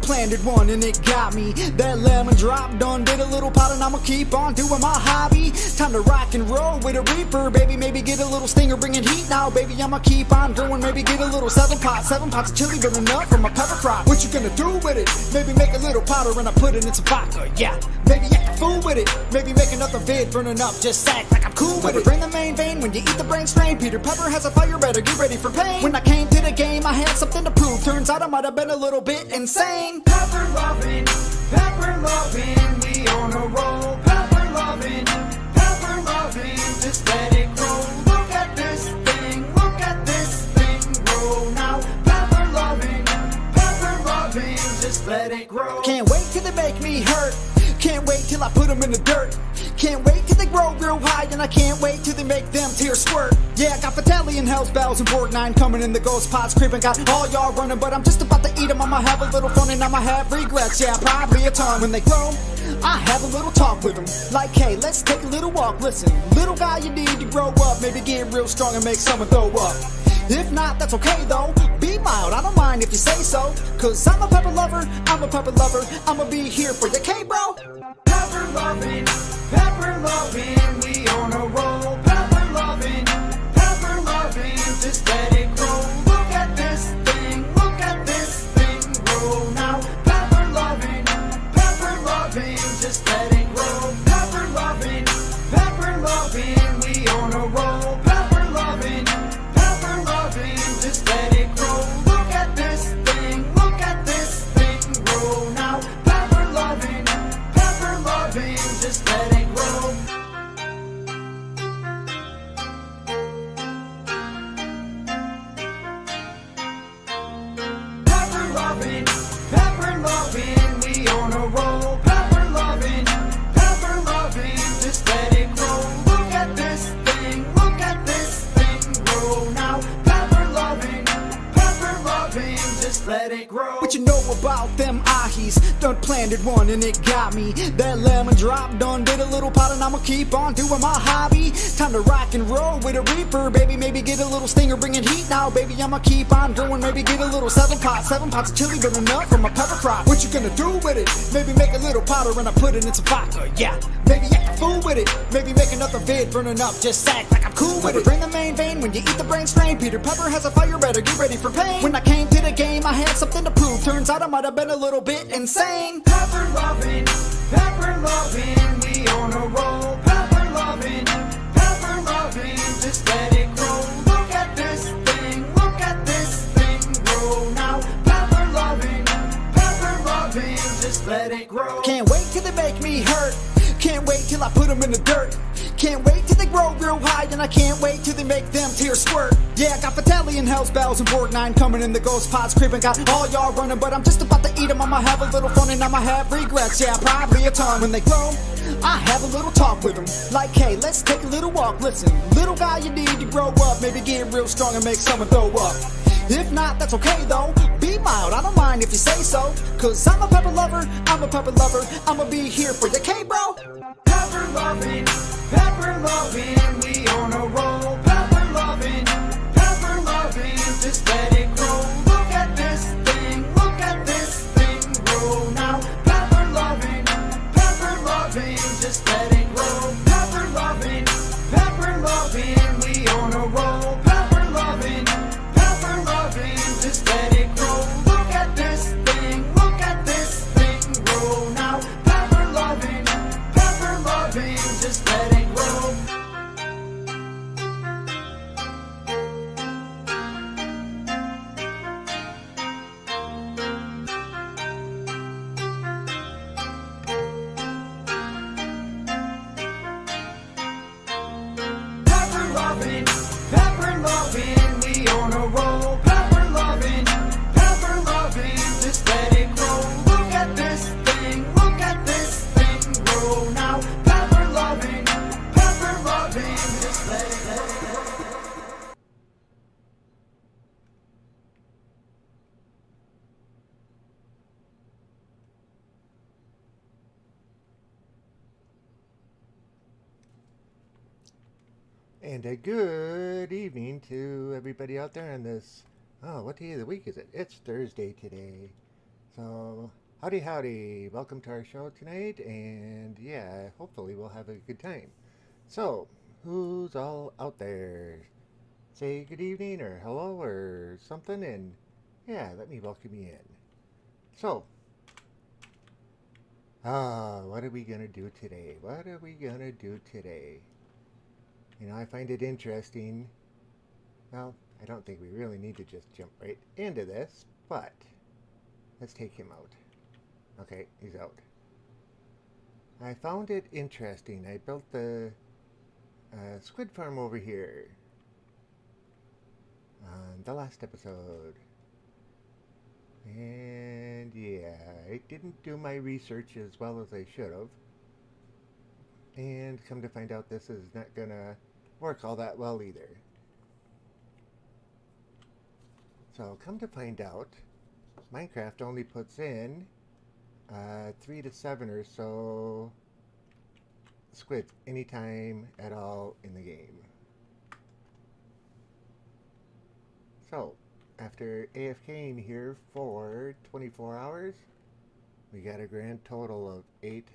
planted one and it got me. That lemon drop done did a little pot and I'ma keep on doing my hobby. Time to rock and roll with a reaper, baby. Maybe get a little stinger, bringing heat now, baby. I'ma keep on growing, maybe get a little 7 pots of chili burning up from my pepper crop. What you gonna do with it? Maybe make a little powder and I put it in some vodka, yeah. Maybe act a fool with it. Maybe make another vid burning up, just act like I'm cool with it. Bring the main vein when you eat the brain strain. Peter Pepper has a fire, better get ready for pain. When I came to the game, I had something to prove. Turns out I might have been a little bit insane. Pepper loving, we on a roll. Pepper loving, just let it grow. Look at this thing grow now. Pepper loving, just let it grow. Can't wait till they make me hurt. Can't wait till I put them in the dirt. Can't wait till they grow real high, and I can't wait till they make them tears squirt. Yeah, I got Vitelli and Hell's Bells and Borgnine coming in the ghost pots creeping. Got all y'all running, but I'm just about to eat them. I'ma have a little fun and I'ma have regrets. Yeah, probably a ton. When they grow, I have a little talk with them. Like, hey, let's take a little walk. Listen, little guy, you need to grow up. Maybe get real strong and make someone throw up. If not, that's okay though. Be mild, I don't mind if you say so. Cause I'm a pepper lover, I'ma be here for you, K-bro. Pepper loving, we on a roll. Pepper loving, just let it grow. Look at this thing grow now. Pepper loving, just let it grow. Pepper loving, we on a roll. Pepper loving, just let it grow. Look at this thing grow now. Pepper loving, just let it grow. Pepper loving, we on a roll. Pepper loving, just let it grow. Look at this thing grow now. Pepper loving, just let it grow. What you know about them ahis? Done planted one and it got me. That lemon drop done did a little pot and I'ma keep on doing my hobby. Time to rock and roll with a reaper, baby. Maybe get a little stinger, bringing heat now, baby. I'ma keep on growing, maybe get a little 7 pots of chili burning up from my pepper crop. What you gonna do with it? Maybe make a little powder and I put it in some vodka, yeah. Maybe act a fool with it. Maybe make another vid burning up, just act like I'm cool with it. Bring the main vein when you eat the brain strain. Peter Pepper has a fire, better get ready for pain. When I came to the game, I had something to prove. Turns out I might have been a little bit insane. Pepper loving, we on a roll. Pepper loving, just let it grow. Look at this thing grow now. Pepper loving, just let it grow. Can't wait till they make me hurt. Can't wait till I put them in the dirt. Can't wait till they grow real high, and I can't wait till they make them tears squirt. Yeah, I got Vitelli and Hell's Bells and Borgnine coming in the ghost pots creeping. Got all y'all running, but I'm just about to eat them. I'ma have a little fun and I'ma have regrets. Yeah, probably a ton. When they grow, I have a little talk with them. Like, hey, let's take a little walk. Listen, little guy, you need to grow up. Maybe get real strong and make someone throw up. If not, that's okay though. Be mild, I don't mind if you say so. Cause I'm a pepper lover, I'ma be here for you, K-bro. Pepper loving, we on a roll. Pepper loving, just let it grow. Look at this thing grow now. Pepper loving, just let it grow. Pepper loving, we on a roll. Pepper loving, just let it grow. Look at this thing grow now. Pepper loving, just let it grow. Pepper loving, we on a roll. Pepper loving, just let it grow. Look at this thing grow now. Pepper loving, just let it grow. And a good evening to everybody out there on this, what day of the week is it? It's Thursday today. So, howdy howdy. Welcome to our show tonight, and yeah, hopefully we'll have a good time. So, who's all out there? Say good evening or hello or something, and yeah, let me welcome you in. So, what are we gonna do today? What are we gonna do today? You know, I find it interesting. Well, I don't think we really need to just jump right into this, but let's take him out. Okay, he's out. I found it interesting. I built the squid farm over here on the last episode. And yeah, I didn't do my research as well as I should have. And come to find out, this is not gonna work all that well either. So come to find out, Minecraft only puts in 3 to 7 or so squids anytime at all in the game. So, after AFKing here for 24 hours, we got a grand total of 8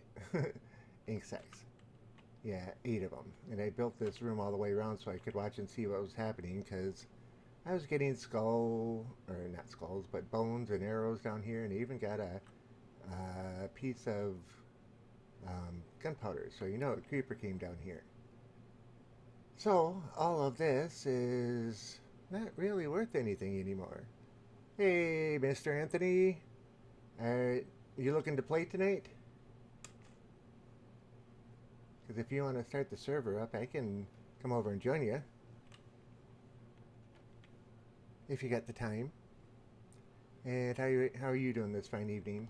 insects. Yeah, 8 of them. And I built this room all the way around so I could watch and see what was happening, because I was getting not skulls, but bones and arrows down here, and I even got a piece of gunpowder, so you know a creeper came down here. So, all of this is not really worth anything anymore. Hey, Mr. Anthony, are you looking to play tonight? Because if you want to start the server up, I can come over and join you. If you got the time. And how are you doing this fine evening?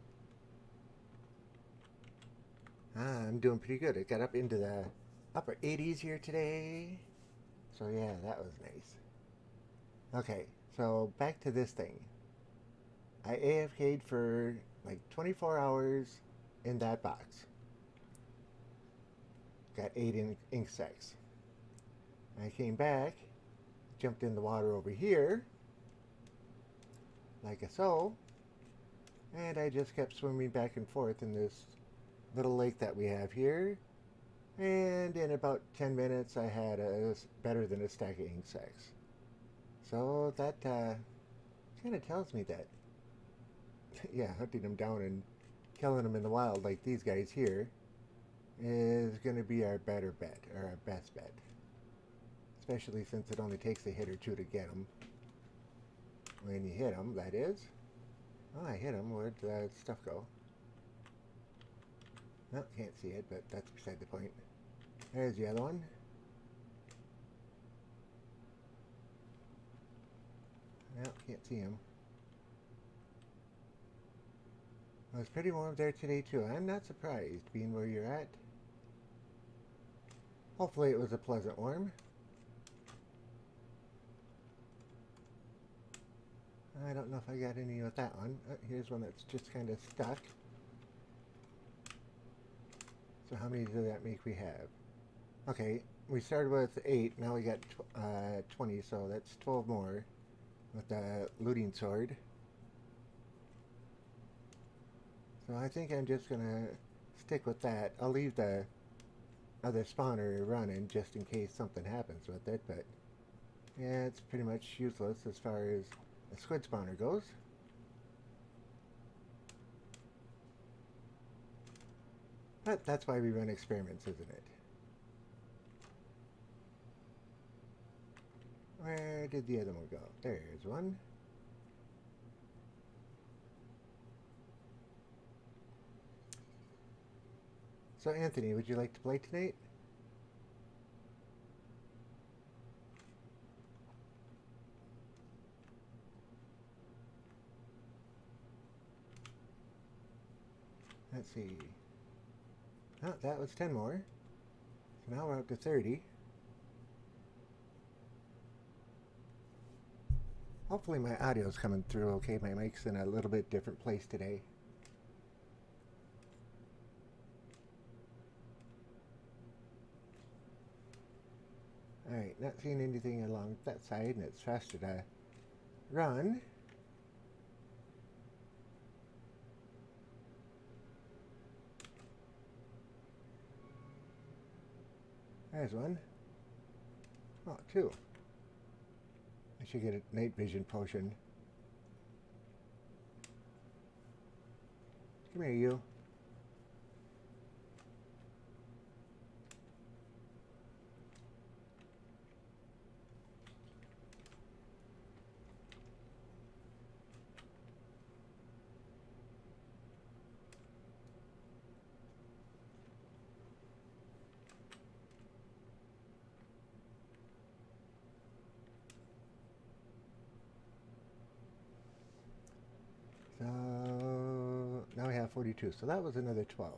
I'm doing pretty good. I got up into the upper 80s here today. So yeah, that was nice. Okay, so back to this thing. I AFK'd for like 24 hours in that box. Got 8 insects. I came back, jumped in the water over here, like so, and I just kept swimming back and forth in this little lake that we have here, and in about 10 minutes I had better than a stack of insects. So that kind of tells me that yeah, hunting them down and killing them in the wild like these guys here is going to be our better bet, or our best bet, especially since it only takes a hit or two to get them. When you hit them, that is. Oh, I hit them. Where'd the stuff go? No, can't see it, but that's beside the point. There's the other one. No, can't see him. Well, it's pretty warm there today too. I'm not surprised, being where you're at. Hopefully it was a pleasant warm. I don't know if I got any with that one. Here's one that's just kind of stuck. So how many does that make we have? Okay, we started with 8, now we got 20, so that's 12 more with the looting sword. So I think I'm just gonna stick with that. I'll leave the other spawner running just in case something happens with it, but yeah, it's pretty much useless as far as a squid spawner goes. But that's why we run experiments, isn't it? Where did the other one go? There's one. So Anthony, would you like to play tonight? Let's see. Oh, that was 10 more. So now we're up to 30. Hopefully my audio's coming through okay. My mic's in a little bit different place today. Alright, not seeing anything along that side, and it's faster to run. There's one. Oh, two. I should get a night vision potion. Come here, you. So now we have 42. So that was another 12.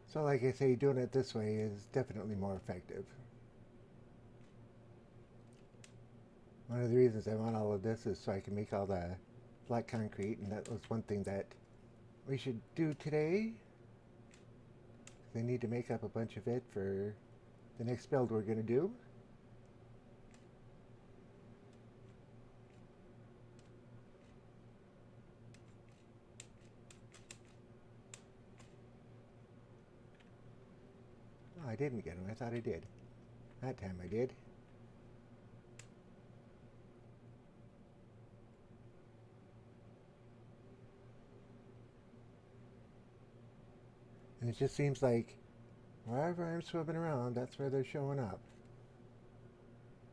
So like I say, doing it this way is definitely more effective. One of the reasons I want all of this is so I can make all the black concrete, and that was one thing that we should do today. They need to make up a bunch of it for the next build we're going to do. Oh, I didn't get him. I thought I did. That time I did. And it just seems like wherever I'm swimming around, that's where they're showing up.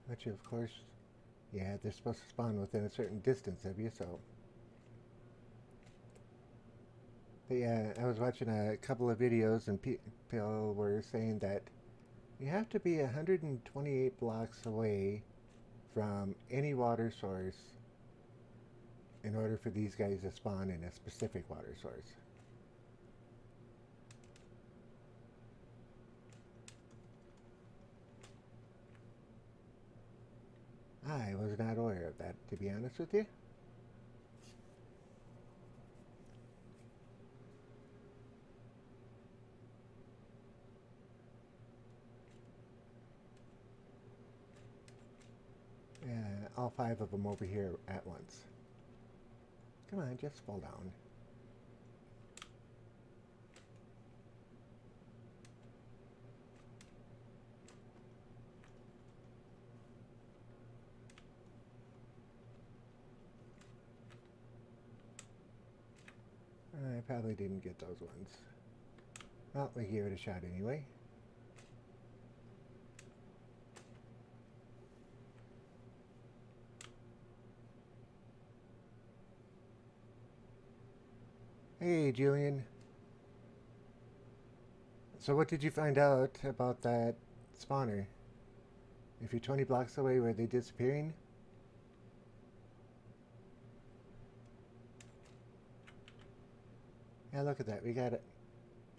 Which, of course, yeah, they're supposed to spawn within a certain distance of you, so. But yeah, I was watching a couple of videos, and people were saying that you have to be 128 blocks away from any water source in order for these guys to spawn in a specific water source. I was not aware of that, to be honest with you. Yeah, all 5 of them over here at once. Come on, just fall down. I probably didn't get those ones. Well, we gave it a shot anyway. Hey, Julian. So what did you find out about that spawner? If you're 20 blocks away, were they disappearing? Yeah, look at that. We got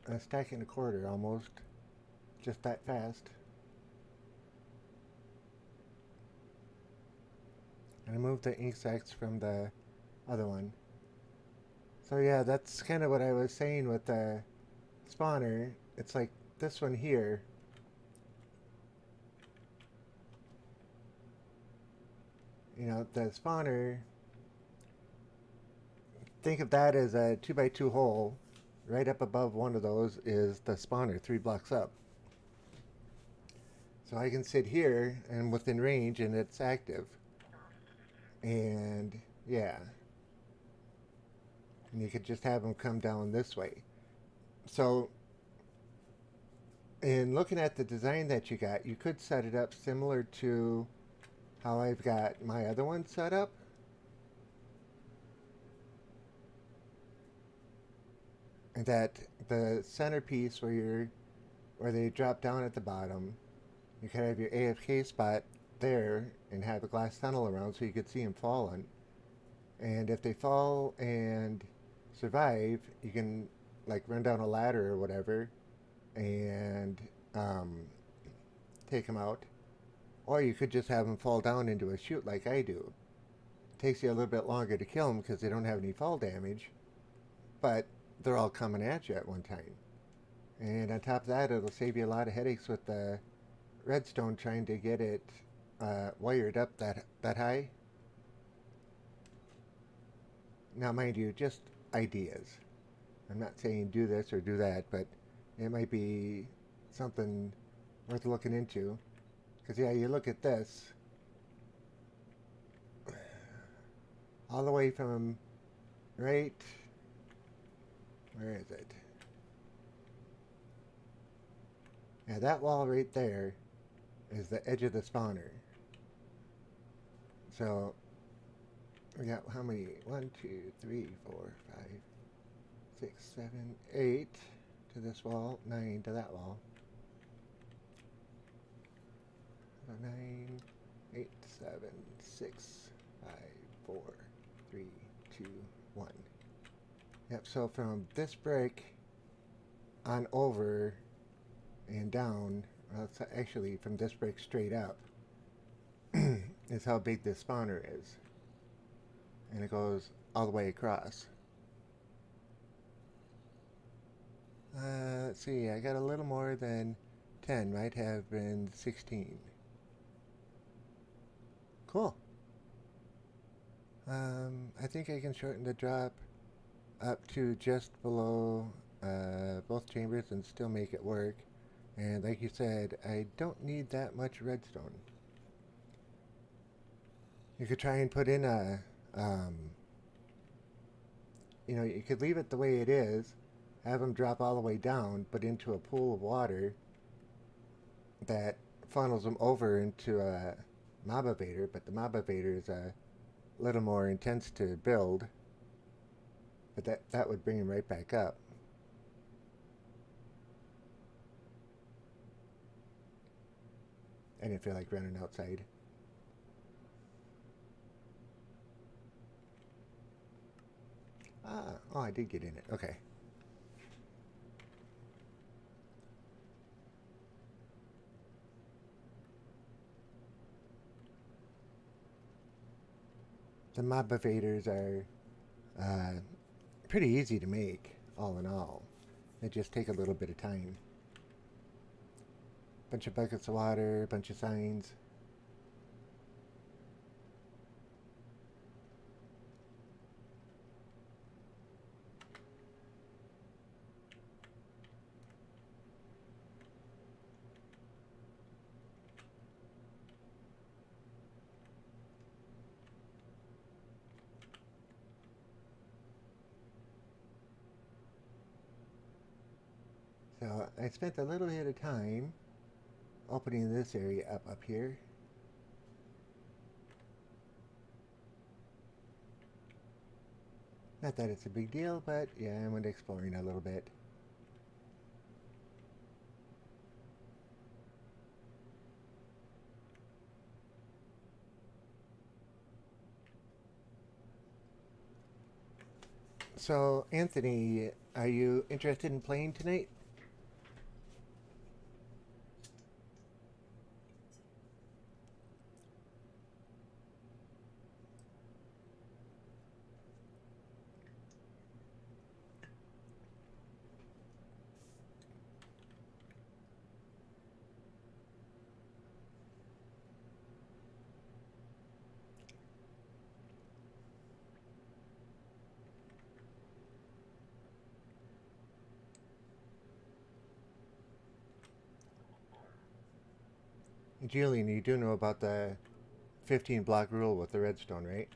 a stack and a quarter almost. Just that fast. And I moved the ink sacs from the other one. So yeah, that's kind of what I was saying with the spawner. It's like this one here. You know, the spawner, think of that as a 2x2 hole. Right up above one of those is the spawner, 3 blocks up. So I can sit here and within range and it's active. And yeah. And you could just have them come down this way. So in looking at the design that you got, you could set it up similar to how I've got my other one set up. And that the centerpiece where they drop down at the bottom, you can have your AFK spot there and have a glass tunnel around so you could see them falling. And if they fall and survive, you can like run down a ladder or whatever and take them out. Or you could just have them fall down into a chute like I do. It takes you a little bit longer to kill them because they don't have any fall damage, but they're all coming at you at one time. And on top of that, it'll save you a lot of headaches with the redstone trying to get it wired up that high. Now, mind you, just ideas. I'm not saying do this or do that, but it might be something worth looking into. Because, yeah, you look at this. All the way from right... Where is it? Yeah, that wall right there is the edge of the spawner. So, we got how many? 1, 2, 3, 4, 5, 6, 7, 8 to this wall, 9 to that wall. So 9, 8, 7, 6, 5, 4, 3, 2, 1. Yep, so from this brick on over and down, well, it's actually from this brick straight up, is how big this spawner is. And it goes all the way across. Let's see, I got a little more than 10, might have been 16. Cool. I think I can shorten the drop up to just below both chambers and still make it work. And like you said, I don't need that much redstone. You could try and put in a, you know, you could leave it the way it is, have them drop all the way down, but into a pool of water that funnels them over into a mob evader, but the mob evader is a little more intense to build, but that would bring them right back up. I didn't feel like running outside. Oh, I did get in it. Okay. The mob evaders are pretty easy to make, all in all. They just take a little bit of time. Bunch of buckets of water, bunch of signs. So I spent a little bit of time opening this area up here. Not that it's a big deal, but yeah, I went exploring a little bit. So, Anthony, are you interested in playing tonight? Julian, you do know about the 15 block rule with the redstone, right?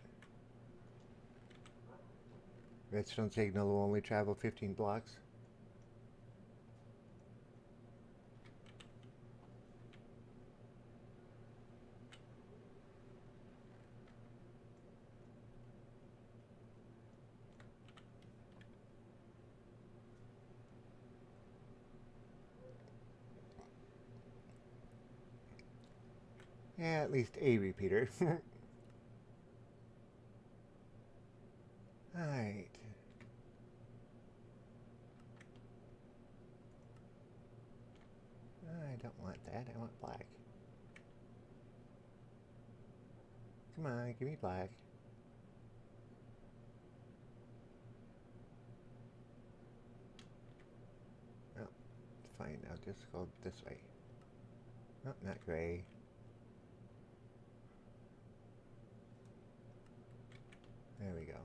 Redstone signal will only travel 15 blocks. Yeah, at least a repeater. Alright. I don't want that, I want black. Come on, give me black. Oh, fine, I'll just go this way. Oh, not gray. There we go.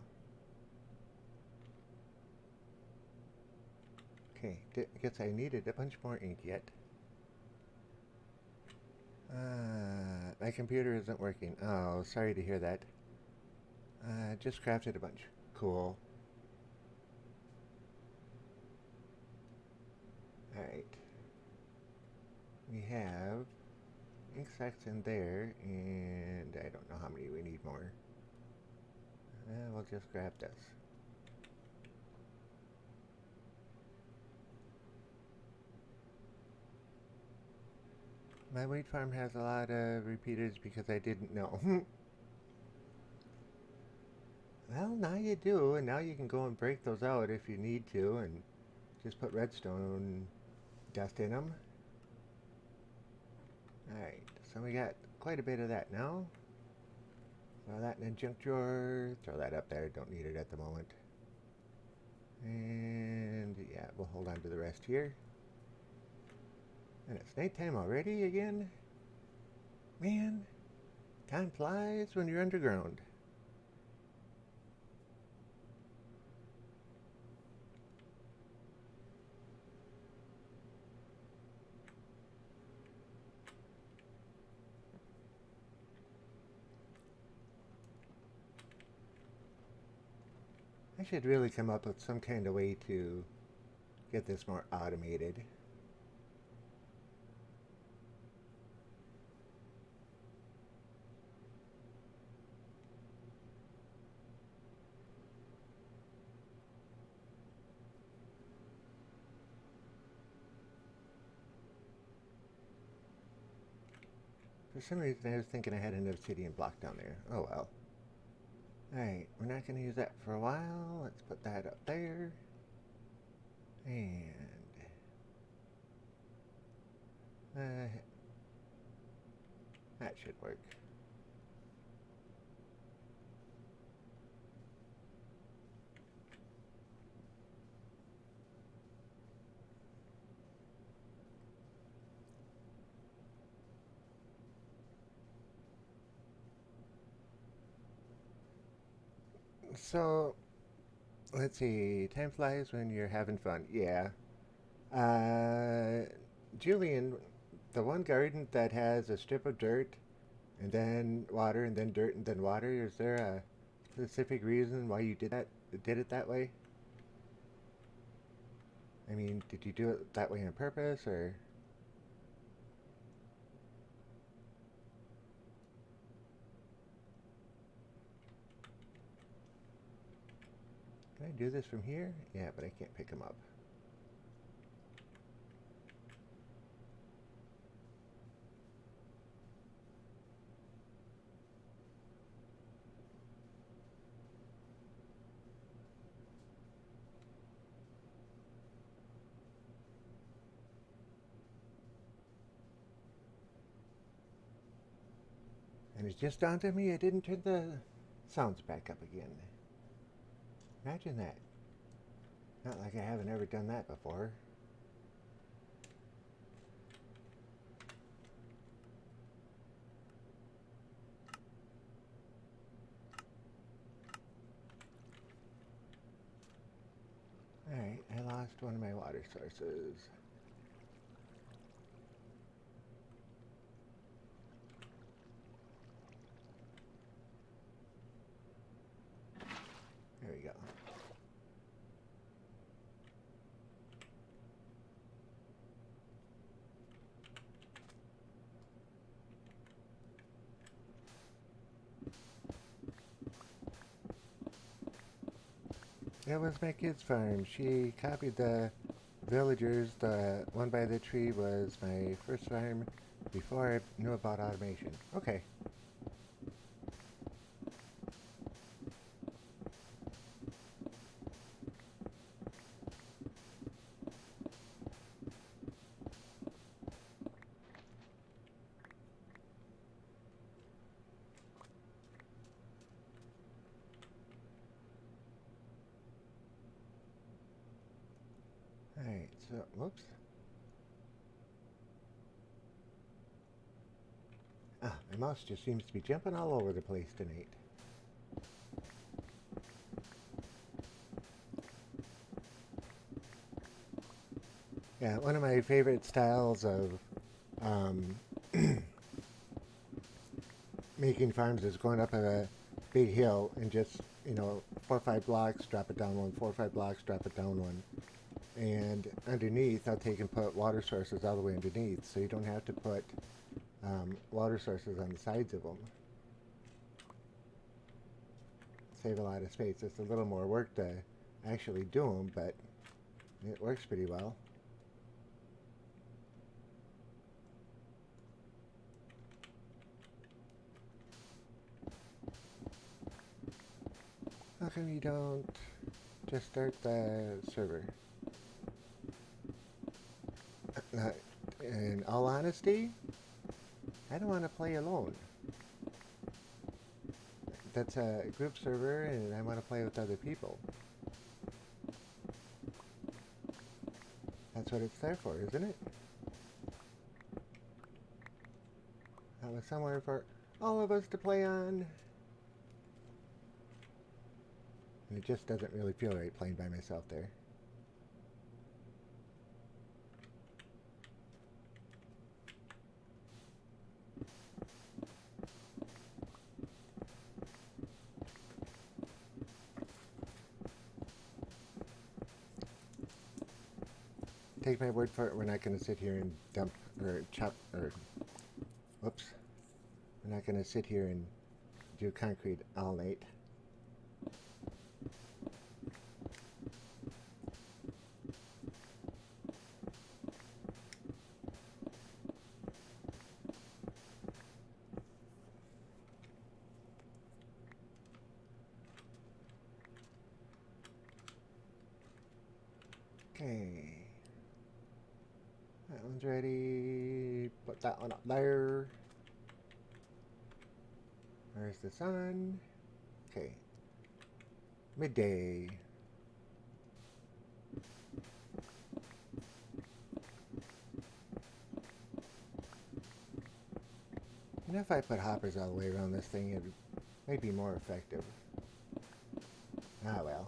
Okay, guess I needed a bunch more ink yet. My computer isn't working. Oh, sorry to hear that. Just crafted a bunch. Cool. Alright. We have ink sacks in there, and I don't know how many we need more. We'll just grab this. My wheat farm has a lot of repeaters because I didn't know. Well, now you do, and now you can go and break those out if you need to, and just put redstone dust in them. Alright, so we got quite a bit of that now. Throw that in a junk drawer. Throw that up there. Don't need it at the moment. And yeah, we'll hold on to the rest here. And it's nighttime already again? Man, time flies when you're underground. I should really come up with some kind of way to get this more automated. For some reason I was thinking I had an obsidian block down there. Oh well. Alright, we're not going to use that for a while. Let's put that up there. And that should work. So, let's see. Time flies when you're having fun. Yeah. Julian, the one garden that has a strip of dirt and then water and then dirt and then water, is there a specific reason why you did it that way? I mean, did you do it that way on purpose, or? Can I do this from here? Yeah, but I can't pick them up. And it just dawned on me I didn't turn the sounds back up again. Imagine that. Not like I haven't ever done that before. Alright, I lost one of my water sources. There we go. That was my kid's farm. She copied the villagers. The one by the tree was my first farm before I knew about automation. Okay. Alright, so, whoops. Ah, my mouse just seems to be jumping all over the place tonight. Yeah, one of my favorite styles of making farms is going up a big hill and just, 4 or 5 blocks, drop it down one, 4 or 5 blocks, drop it down one. And underneath, I'll take and put water sources all the way underneath, so you don't have to put water sources on the sides of them. Save a lot of space. It's a little more work to actually do them, but it works pretty well. How come you don't just start the server? In all honesty, I don't want to play alone. That's a group server and I want to play with other people. That's what it's there for, isn't it? That was somewhere for all of us to play on. And it just doesn't really feel right playing by myself there. Take my word for it, we're not going to sit here and dump or chop or whoops. We're not going to sit here and do concrete all night. Okay. That one's ready. Put that one up there. Where's the sun? Okay. Midday. You know, if I put hoppers all the way around this thing, it might be more effective. Ah, well.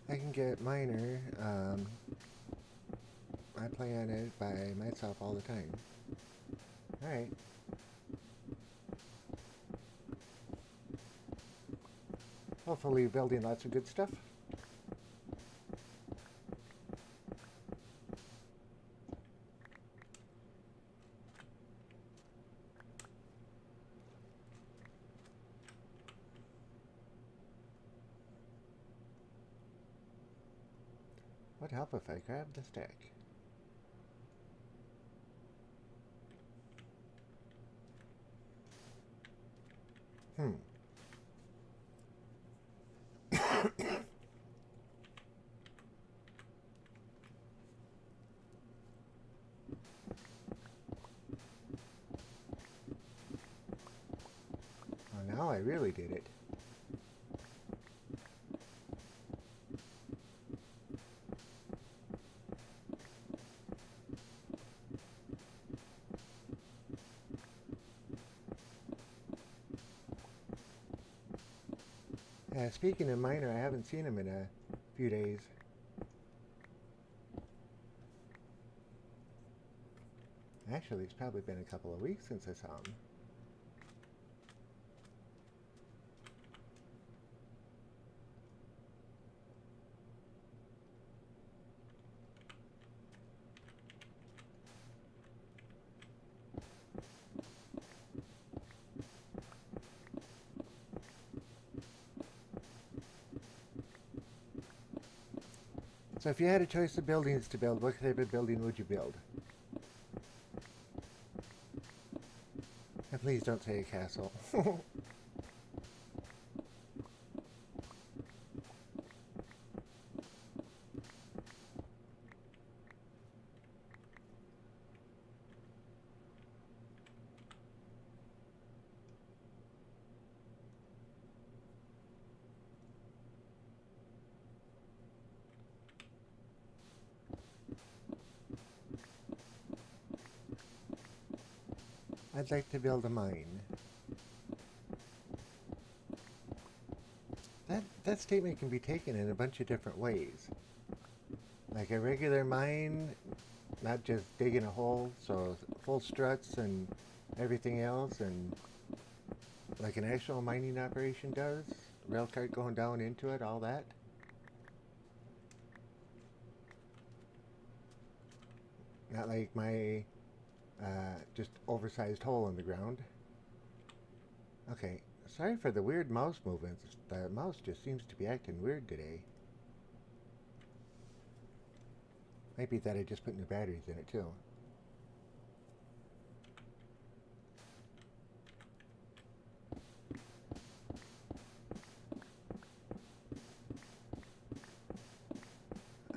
I can get minor. I play on it by myself all the time. Alright. Hopefully building lots of good stuff. Would help if I grabbed the stack. Well, now I really did it. Speaking of minor, I haven't seen him in a few days. Actually, it's probably been a couple of weeks since I saw him. So if you had a choice of buildings to build, what type of building would you build? And please don't say a castle. I'd like to build a mine. That statement can be taken in a bunch of different ways. Like a regular mine, not just digging a hole, so full struts and everything else, and like an actual mining operation does. Rail cart going down into it, all that. Not like my just oversized hole in the ground. Okay, sorry for the weird mouse movements. The mouse just seems to be acting weird today. Might be that I just put new batteries in it too.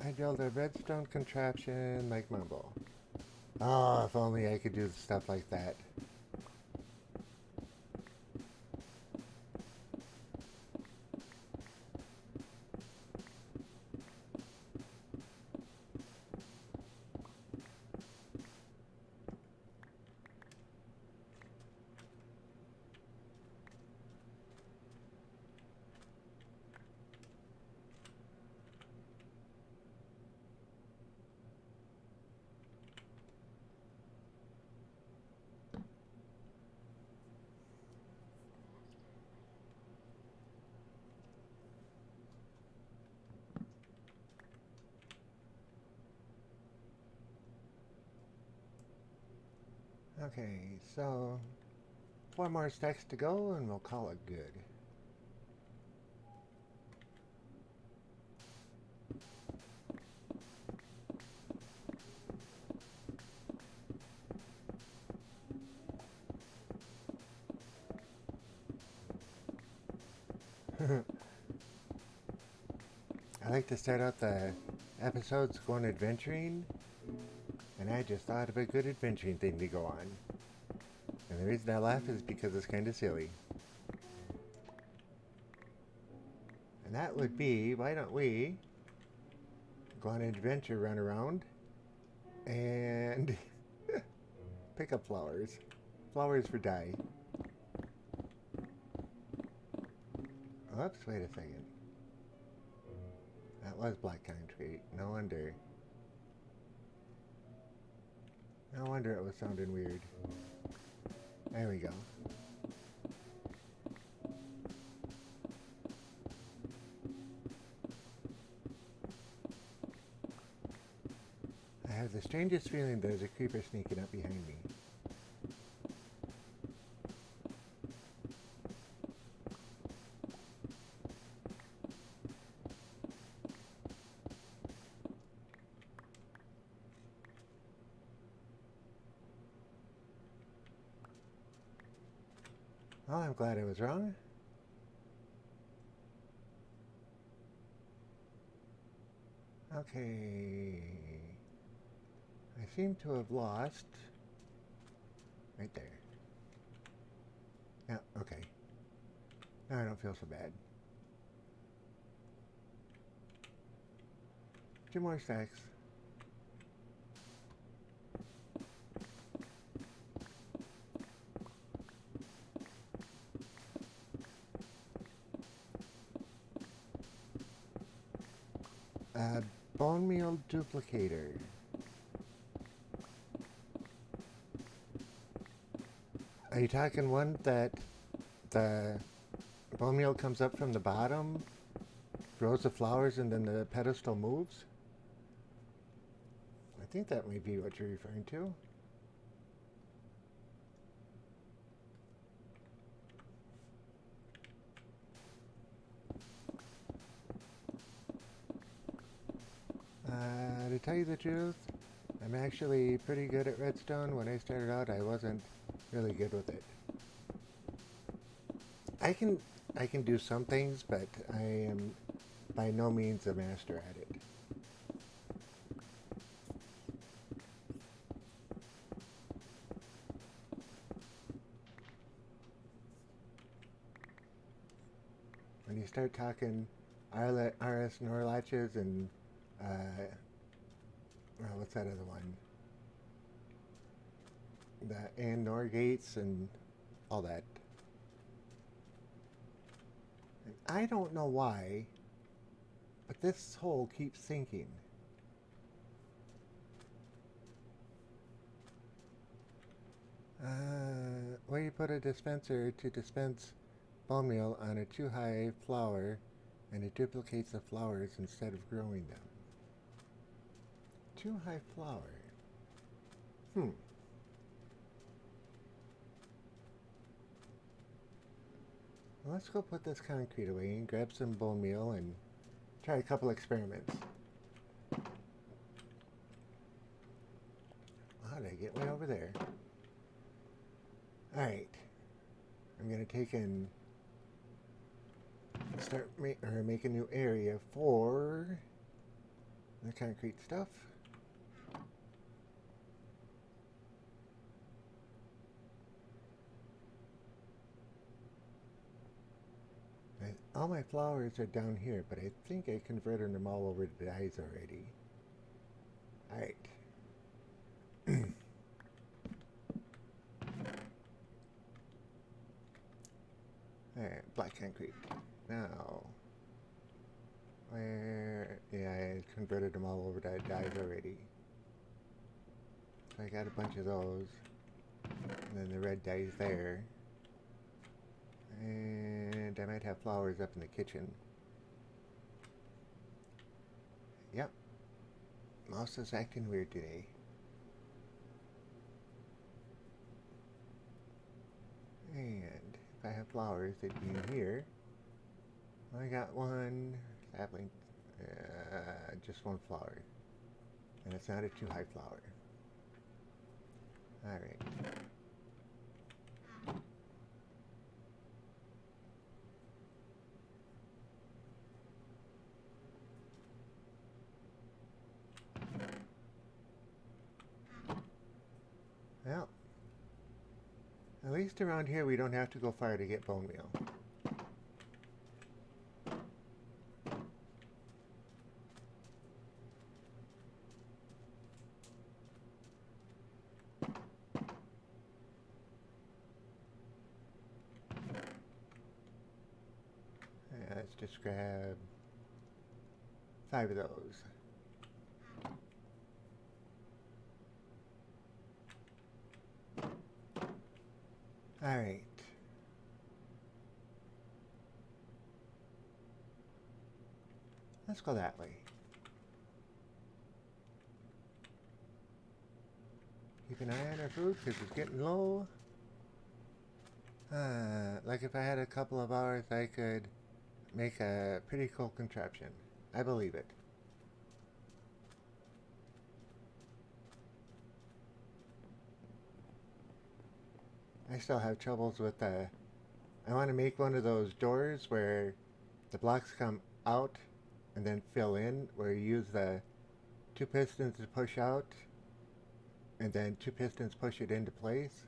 I build a redstone contraption like Mumble. Oh, if only I could do stuff like that. Okay, so 4 more stacks to go and we'll call it good. I like to start out the episodes going adventuring, and I just thought of a good adventuring thing to go on. And the reason I laugh is because it's kind of silly. And that would be, why don't we go on an adventure run around and pick up flowers. Flowers for dye. Oops, wait a second. That was black concrete. No wonder. No wonder it was sounding weird. There we go. I have the strangest feeling there's a creeper sneaking up behind me. Well, I'm glad I was wrong. Okay. I seem to have lost. Right there. Yeah, okay. Now I don't feel so bad. 2 more stacks. Bone meal duplicator. Are you talking one that the bone meal comes up from the bottom, grows the flowers, and then the pedestal moves? I think that may be what you're referring to. To tell you the truth, I'm actually pretty good at redstone. When I started out, I wasn't really good with it. I can do some things, but I am by no means a master at it. When you start talking RS Norlatches and well, what's that other one? the and nor gates and all that. And I don't know why, but this hole keeps sinking. Where you put a dispenser to dispense bone meal on a too high flower, and it duplicates the flowers instead of growing them. Too high flower. Well, let's go put this concrete away and grab some bone meal and try a couple experiments. How did I get way over there? Alright. I'm going to take and start make a new area for the concrete stuff. All my flowers are down here, but I think I converted them all over to dyes already. Alright. Alright, black concrete. Now, where, yeah, I converted them all over to dyes already. So I got a bunch of those. And then the red dye's there. And I might have flowers up in the kitchen. Yep. Mouse is acting weird today. And if I have flowers, they'd be in here. I got one sapling, just one flower. And it's not a too high flower. Alright. Well, at least around here we don't have to go far to get bone meal. Yeah, let's just grab 5 of those. Alright. Let's go that way. Keep an eye on our food because it's getting low. Like if I had a couple of hours, I could make a pretty cool contraption. I believe it. I still have troubles with the... I want to make one of those doors where the blocks come out and then fill in, where you use the 2 pistons to push out and then 2 pistons push it into place,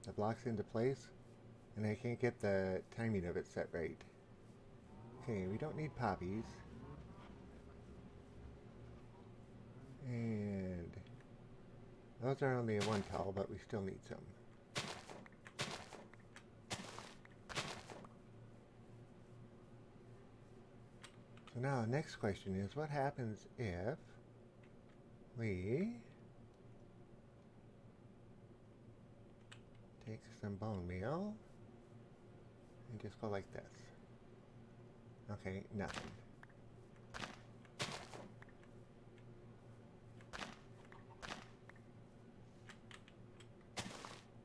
the blocks into place, and I can't get the timing of it set right. Okay, we don't need poppies. And those are only a 1 tall, but we still need some. So now, next question is, what happens if we take some bone meal and just go like this? Okay, nothing.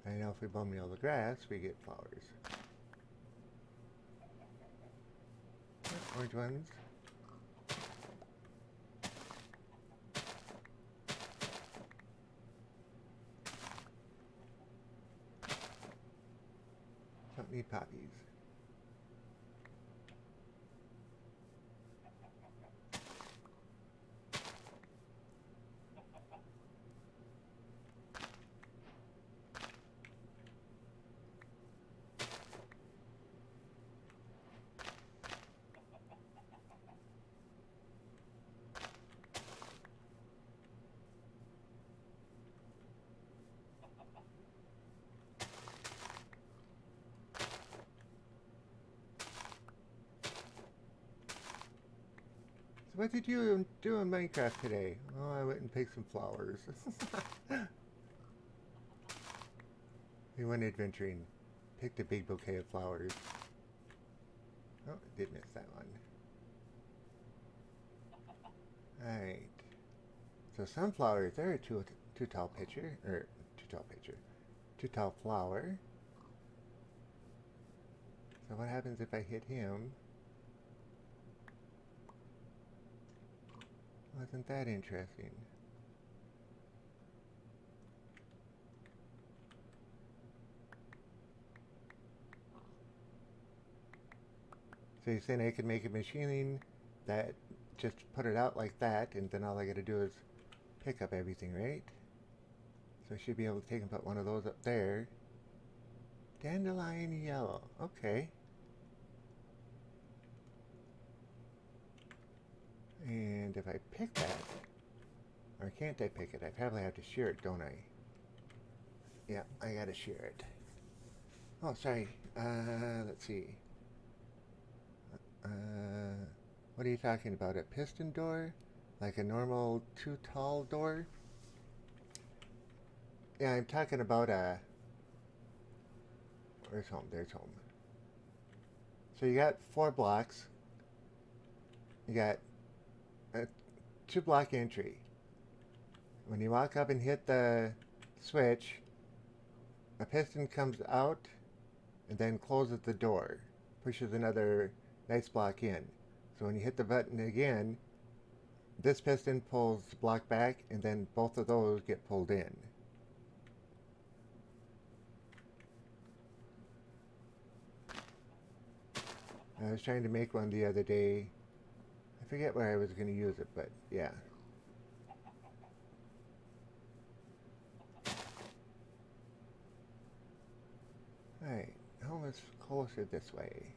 I know if we bone meal the grass, we get flowers. Orange ones. Don't need poppies. What did you do in Minecraft today? Oh, I went and picked some flowers. We went adventuring. Picked a big bouquet of flowers. Oh, I did miss that one. Alright. So sunflowers, they're a too tall pitcher. Or, too tall pitcher. Too tall flower. So what happens if I hit him? Wasn't that interesting? So you're saying I could make a machine that just put it out like that, and then all I gotta do is pick up everything, right? So I should be able to take and put one of those up there. Dandelion yellow. Okay. And if I pick that, or can't I pick it? I probably have to shear it, don't I? Yeah, I gotta shear it. Oh, sorry. Let's see. What are you talking about? A piston door? Like a normal too tall door? Yeah, I'm talking about a... Where's home? There's home. So you got 4 blocks. You got a 2-block entry. When you walk up and hit the switch, a piston comes out and then closes the door. Pushes another nice block in. So when you hit the button again, this piston pulls the block back, and then both of those get pulled in. I was trying to make one the other day. I forget where I was going to use it, but yeah. Alright, home is closer this way.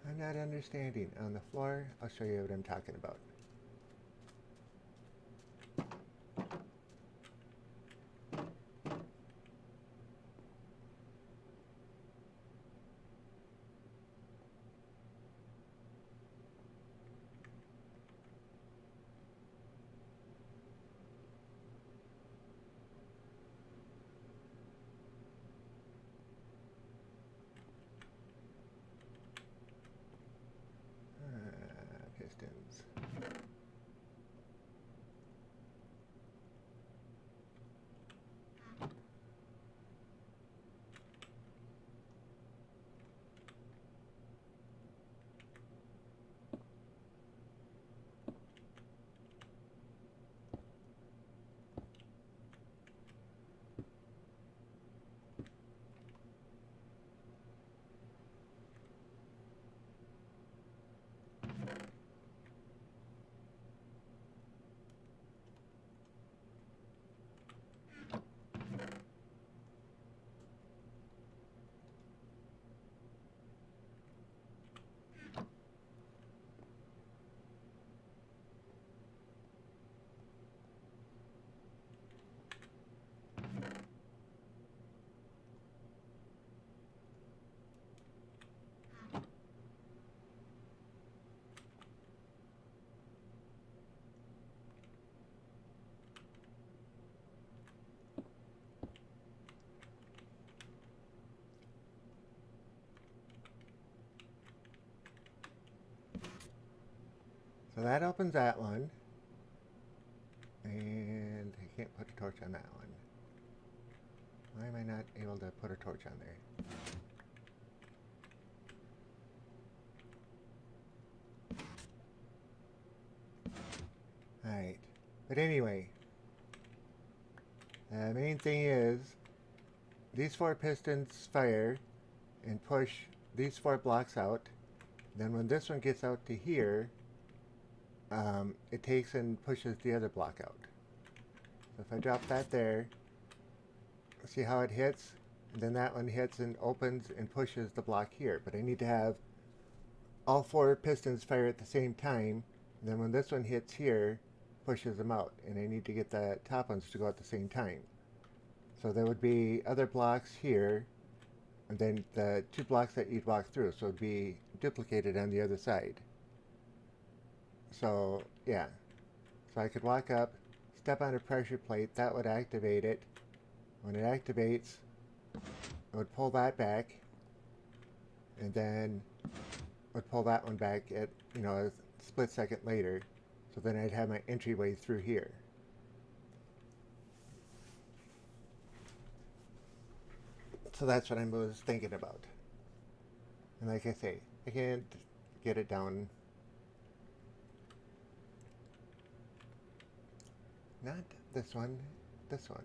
I'm not understanding. On the floor, I'll show you what I'm talking about. Pistons. So that opens that one. And I can't put a torch on that one. Why am I not able to put a torch on there? Alright. But anyway, the main thing is these 4 pistons fire and push these 4 blocks out. Then when this one gets out to here, it takes and pushes the other block out. So if I drop that there, see how it hits? And then that one hits and opens and pushes the block here. But I need to have all 4 pistons fire at the same time. And then when this one hits here, pushes them out. And I need to get the top ones to go at the same time. So there would be other blocks here, and then the 2 blocks that you'd walk through. So it would be duplicated on the other side. So, yeah. So I could walk up, step on a pressure plate, that would activate it. When it activates, I would pull that back, and then would pull that one back at, you know, a split second later. So then I'd have my entryway through here. So that's what I was thinking about. And like I say, I can't get it down. Not this one, this one.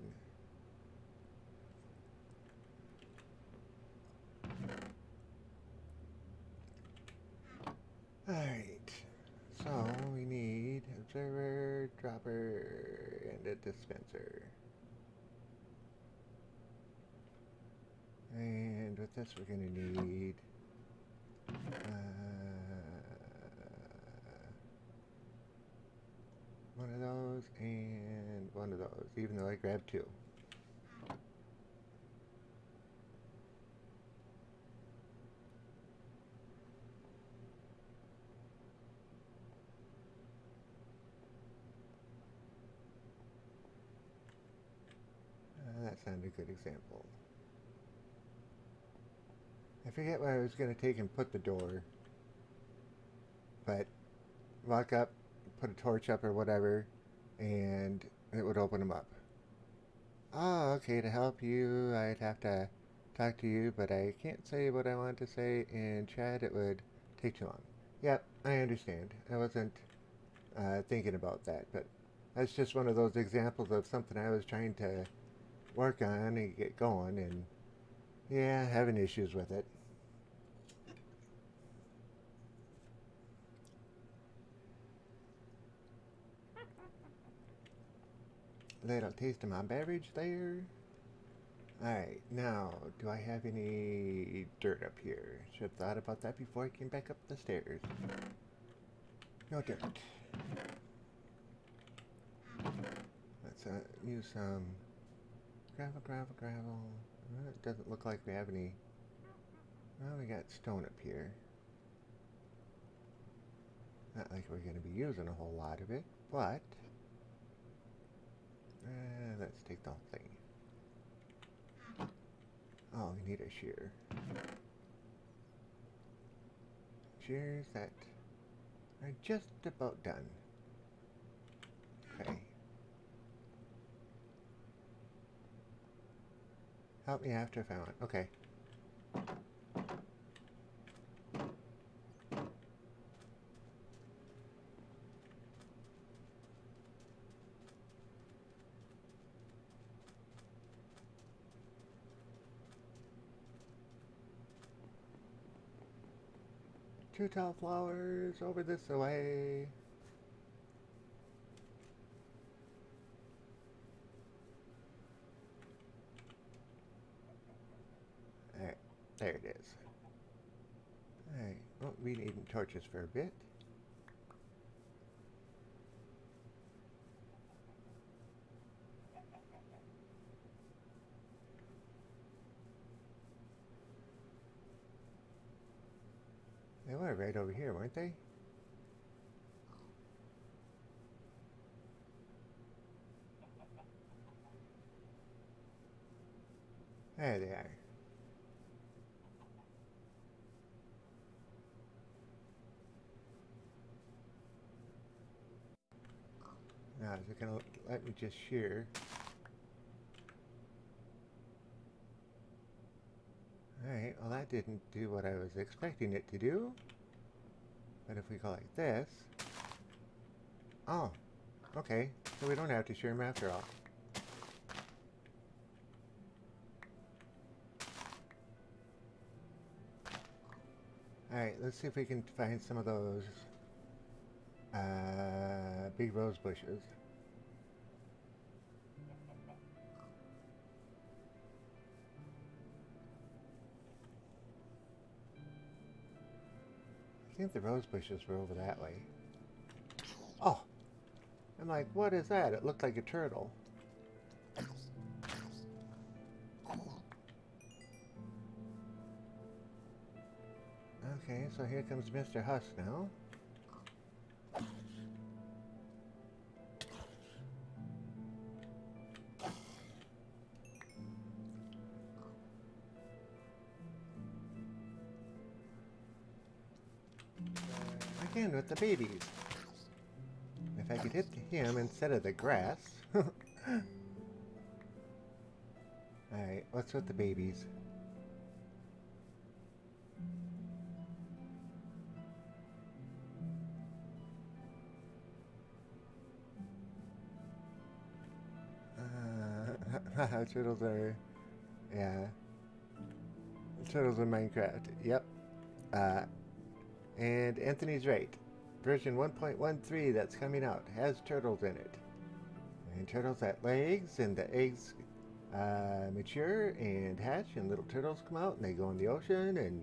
Alright, so we need observer, dropper, and a dispenser. And with this we're going to need one of those and one of those, even though I grabbed 2. That sounded a good example. I forget what I was going to take and put the door, but walk up, put a torch up or whatever, and it would open them up. Oh, okay, to help you, I'd have to talk to you, but I can't say what I want to say in chat. It would take too long. Yep, I understand. I wasn't thinking about that, but that's just one of those examples of something I was trying to work on and get going, and yeah, having issues with it. Little taste of my beverage there. Alright, now, do I have any dirt up here? Should have thought about that before I came back up the stairs. No dirt. Let's use some gravel. It doesn't look like we have any. Well, we got stone up here. Not like we're going to be using a whole lot of it, but let's take the whole thing. Oh, we need a shear. Shears that are just about done. Okay. Help me after if I want. Okay. Two tall flowers over this way. Alright, there it is. Alright, well, we need torches for a bit. They were right over here, weren't they? There they are. Now, is it going to let me just shear? Alright, well that didn't do what I was expecting it to do. But if we go like this... Oh, okay. So we don't have to shear them after all. Alright, let's see if we can find some of those Big rose bushes. I think the rose bushes were over that way. Oh! I'm like, what is that? It looked like a turtle. Okay, so here comes Mr. Husk now. Again with the babies. If I could hit him instead of the grass. Alright, what's with the babies? Turtles are... Yeah. Turtles in Minecraft. Yep. And Anthony's right. Version 1.13 that's coming out has turtles in it. And turtles that lay eggs, and the eggs mature and hatch, and little turtles come out, and they go in the ocean, and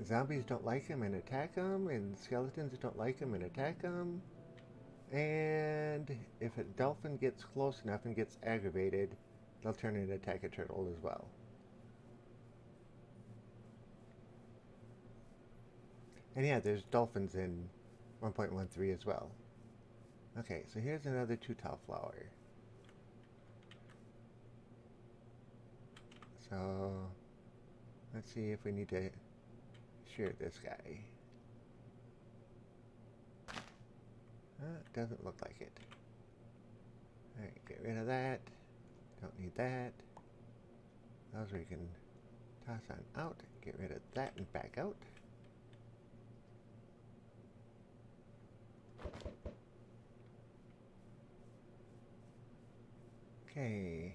zombies don't like them and attack them, and skeletons don't like them and attack them. And if a dolphin gets close enough and gets aggravated, they'll turn and attack a turtle as well. And yeah, there's dolphins in 1.13 as well. Okay, so here's another two-tile flower. So, let's see if we need to shear this guy. Doesn't look like it. Alright, get rid of that. Don't need that. Those we can toss on out. Get rid of that and back out. Okay.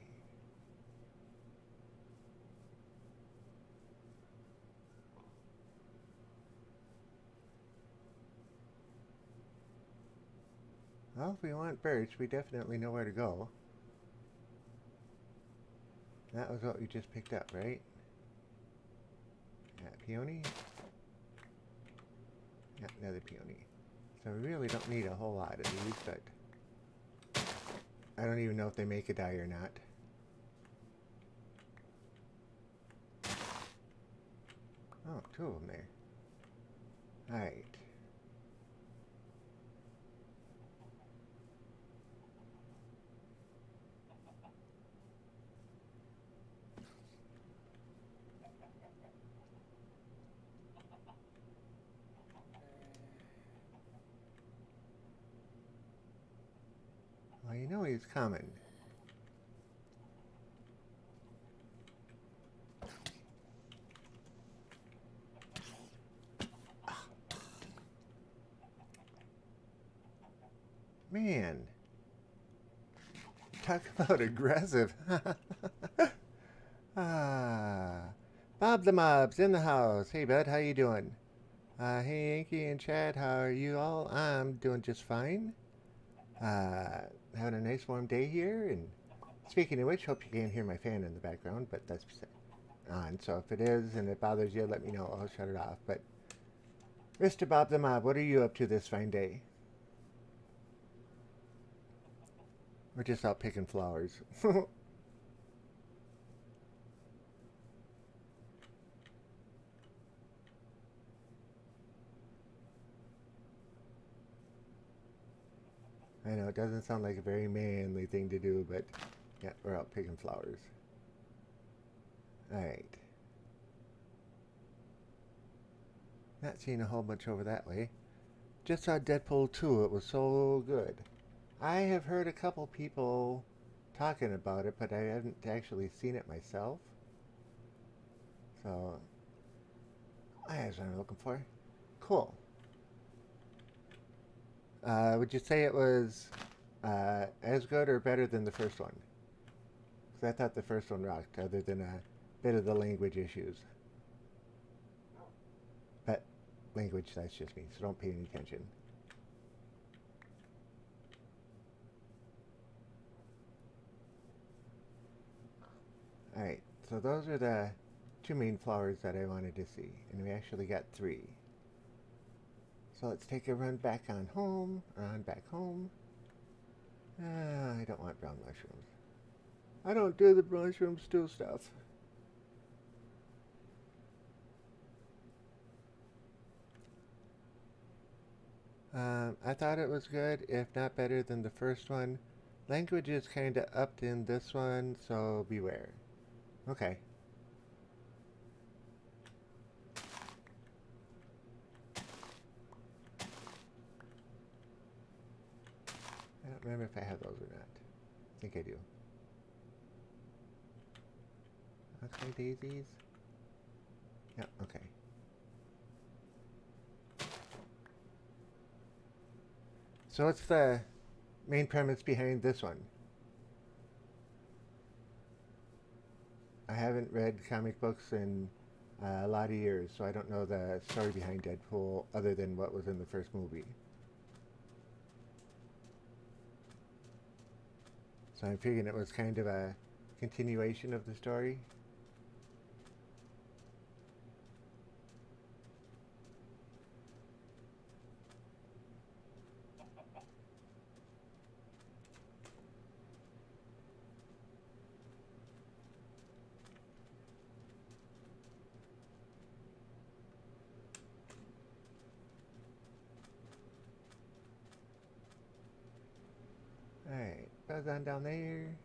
Well, if we want birch, we definitely know where to go. That was what we just picked up, right? Yeah, peony. Yeah, another peony. So we really don't need a whole lot of these, but I don't even know if they make a dye or not. Oh, two of them there. Alright. Well, you know he's coming. Man. Talk about aggressive. Bob the Mob's in the house. Hey, bud, how you doing? Hey, Yankee and Chad, how are you all? I'm doing just fine. Having a nice warm day here, and speaking of which, hope you can't hear my fan in the background, but that's on, so if it is and it bothers you, let me know. I'll shut it off. But Mr. Bob the Mob, what are you up to this fine day? We're just out picking flowers. I know, it doesn't sound like a very manly thing to do, but yeah, we're out picking flowers. Alright. Not seeing a whole bunch over that way. Just saw Deadpool 2, it was so good. I have heard a couple people talking about it, but I haven't actually seen it myself. So, that's what I'm looking for. Cool. Would you say it was as good or better than the first one? Because I thought the first one rocked, other than a bit of the language issues. But language, that's just me, so don't pay any attention. Alright, so those are the two main flowers that I wanted to see, and we actually got 3. So let's take a run back on home, or on back home. I don't want brown mushrooms. I don't do the mushroom stew stuff. I thought it was good, if not better than the first one. Language is kind of upped in this one, so beware. Okay. I don't remember if I have those or not. I think I do. Okay, daisies. Yeah, okay. So what's the main premise behind this one? I haven't read comic books in a lot of years, so I don't know the story behind Deadpool other than what was in the first movie. So I'm figuring it was kind of a continuation of the story. Alright, buzz on down there.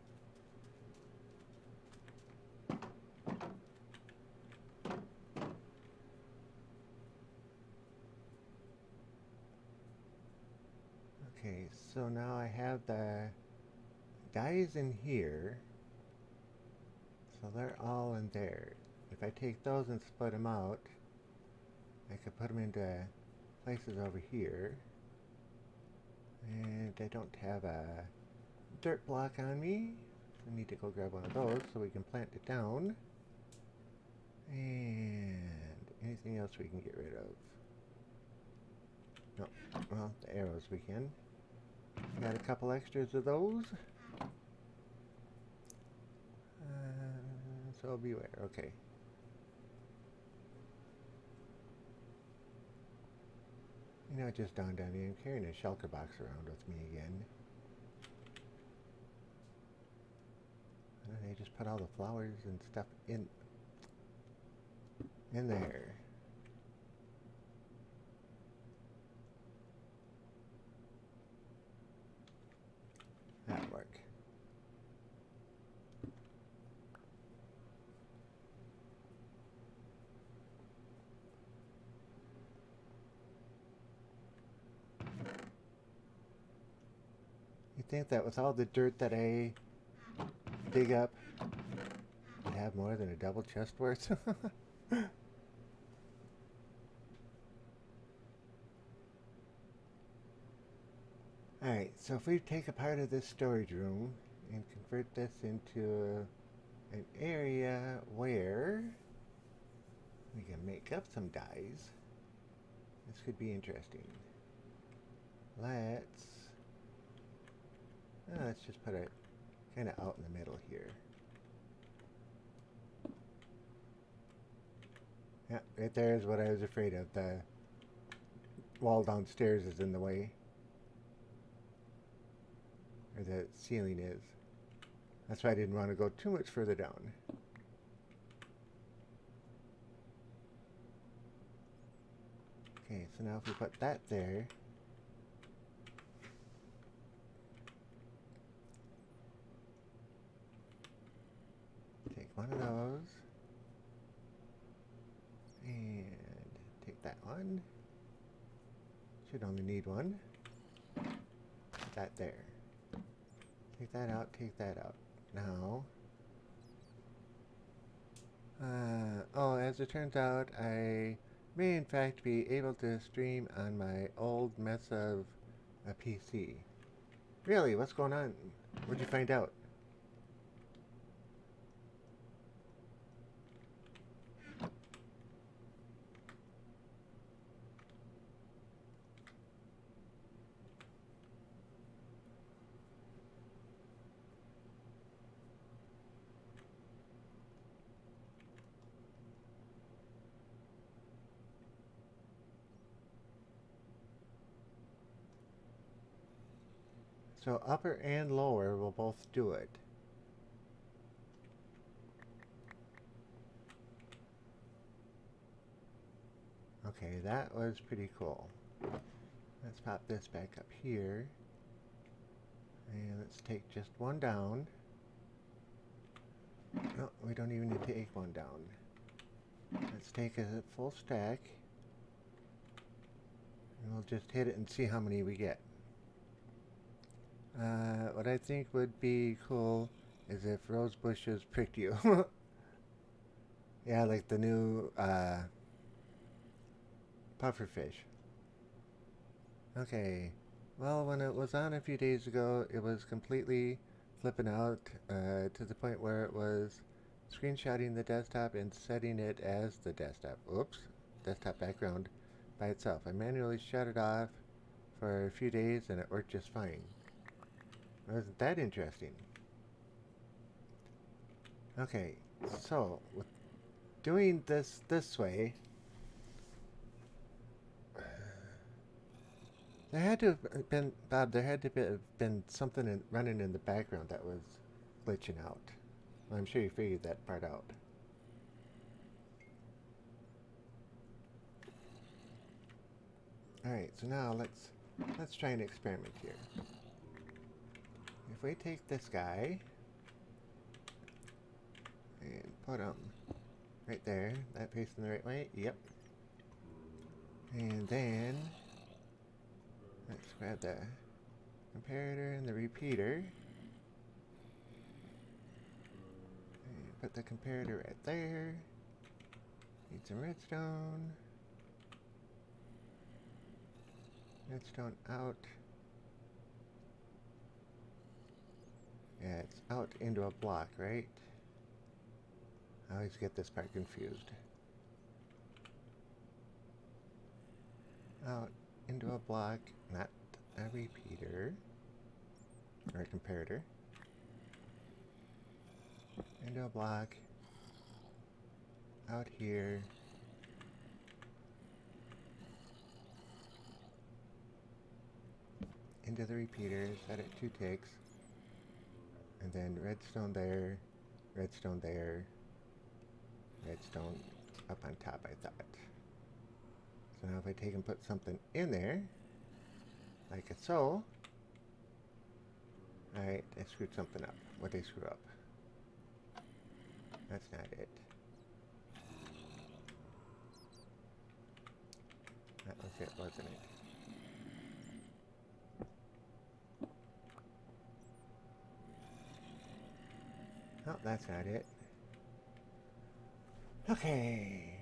Okay, so now I have the dyes in here. So they're all in there. If I take those and split them out, I could put them into places over here. And I don't have a dirt block on me. I need to go grab one of those so we can plant it down. And anything else we can get rid of? No. Well, the arrows we can. Got a couple extras of those. So beware. Okay. You know, it just dawned on me. I'm carrying a shulker box around with me again. And I just put all the flowers and stuff in there. That'll work. You'd think that with all the dirt that I dig up, I'd have more than a double chest worth. Alright, so if we take a part of this storage room and convert this into an area where we can make up some dyes, this could be interesting. Let's just put it kind of out in the middle here. Yeah, right there is what I was afraid of. The wall downstairs is in the way. Or the ceiling is. That's why I didn't want to go too much further down. Okay, so now if we put that there, take one of those, and take that one. Should only need one. Put that there. Take that out, take that out. Now, oh, as it turns out, I may in fact be able to stream on my old mess of a PC. Really? What's going on? What'd you find out? So upper and lower will both do it. Okay, that was pretty cool. Let's pop this back up here. And let's take just one down. No, we don't even need to take one down. Let's take a full stack. And we'll just hit it and see how many we get. What I think would be cool is if rose bushes pricked you. Yeah, like the new pufferfish. Okay, well, when it was on a few days ago, it was completely flipping out to the point where it was screenshotting the desktop and setting it as the desktop. Oops, desktop background by itself. I manually shut it off for a few days and it worked just fine. Wasn't that interesting? Okay, so with doing this way, there had to have been, Bob, there had to have been something running in the background that was glitching out. Well, I'm sure you figured that part out. Alright, so now let's try an experiment here. If we take this guy and put him right there, that facing the right way, yep. And then let's grab the comparator and the repeater and put the comparator right there. Need some redstone. Redstone out. Yeah, it's out into a block, right? I always get this part confused. Out into a block, not a repeater or a comparator. Into a block. Out here. Into the repeater, set it 2 ticks. And then redstone there, redstone there, redstone up on top, I thought. So now if I take and put something in there, like so. Alright, I screwed something up. What did I screw up? That's not it. That was it, wasn't it? Oh, that's not it. Okay.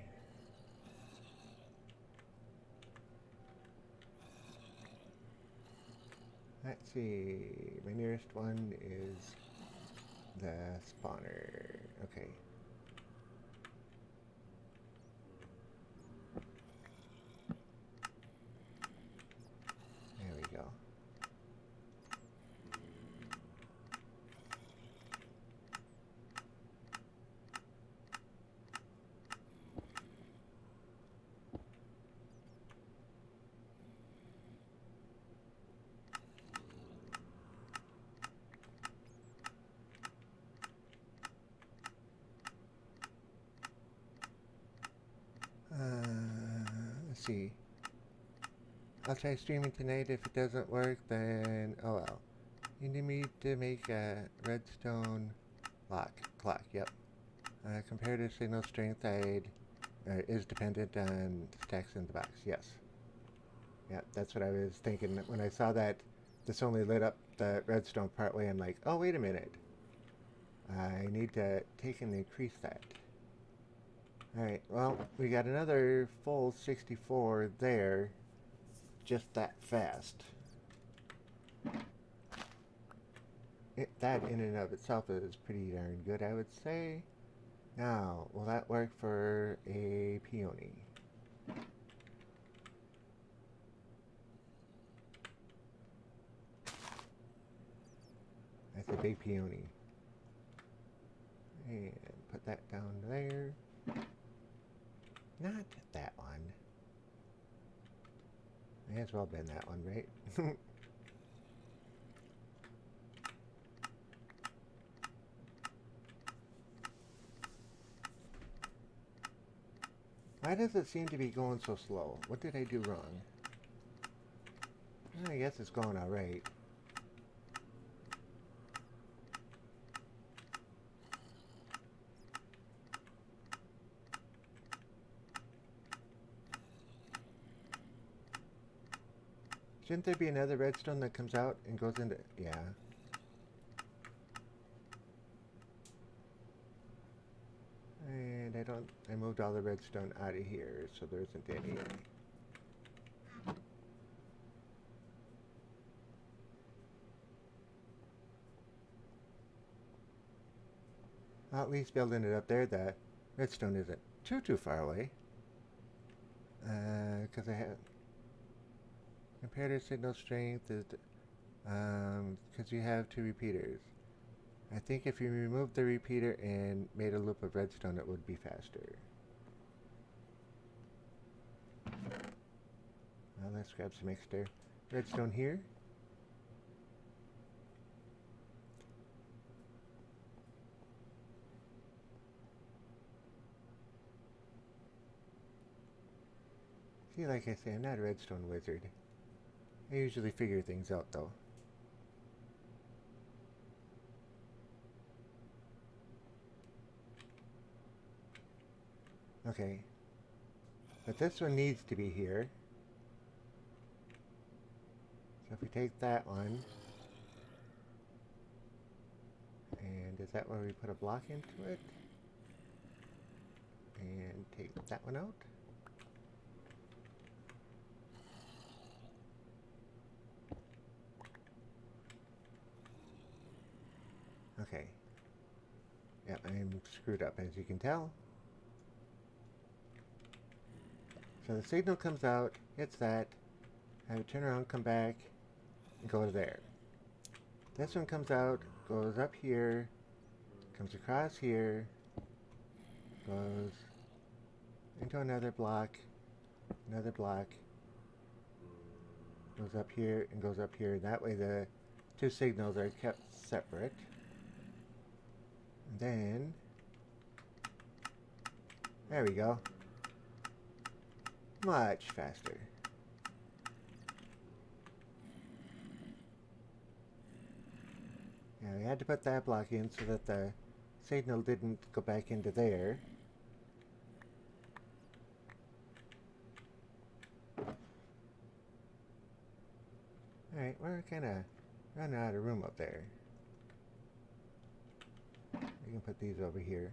Let's see. My nearest one is the spawner. Okay. There we go. Let's see. I'll try streaming tonight. If it doesn't work, then oh well. You need me to make a redstone clock. Yep. Comparative signal strength is dependent on stacks in the box. Yes. Yeah, that's what I was thinking when I saw that. This only lit up the redstone partway. I'm like, oh wait a minute. I need to take and increase that. Alright, well, we got another full 64 there, just that fast. That in and of itself is pretty darn good, I would say. Now, will that work for a peony? That's a big peony. And put that down there. Not that one. May as well been that one, right? Why does it seem to be going so slow? What did I do wrong? I guess it's going alright. Shouldn't there be another redstone that comes out and goes into... Yeah. And I moved all the redstone out of here, so there isn't any. Well, at least building it up there, the redstone isn't too far away. Because I have... Comparative signal strength is... because you have 2 repeaters. I think if you removed the repeater and made a loop of redstone, it would be faster. Well, let's grab some extra redstone here. See, like I say, I'm not a redstone wizard. I usually figure things out, though. Okay. But this one needs to be here. So if we take that one, and is that where we put a block into it? And take that one out. Okay. Yep, I'm screwed up, as you can tell. So the signal comes out, hits that, have it turn around, come back, and go to there. This one comes out, goes up here, comes across here, goes into another block, goes up here, and goes up here. That way the 2 signals are kept separate. And then, there we go. Much faster. Yeah, we had to put that block in so that the signal didn't go back into there. Alright, we're kind of running out of room up there. We can put these over here.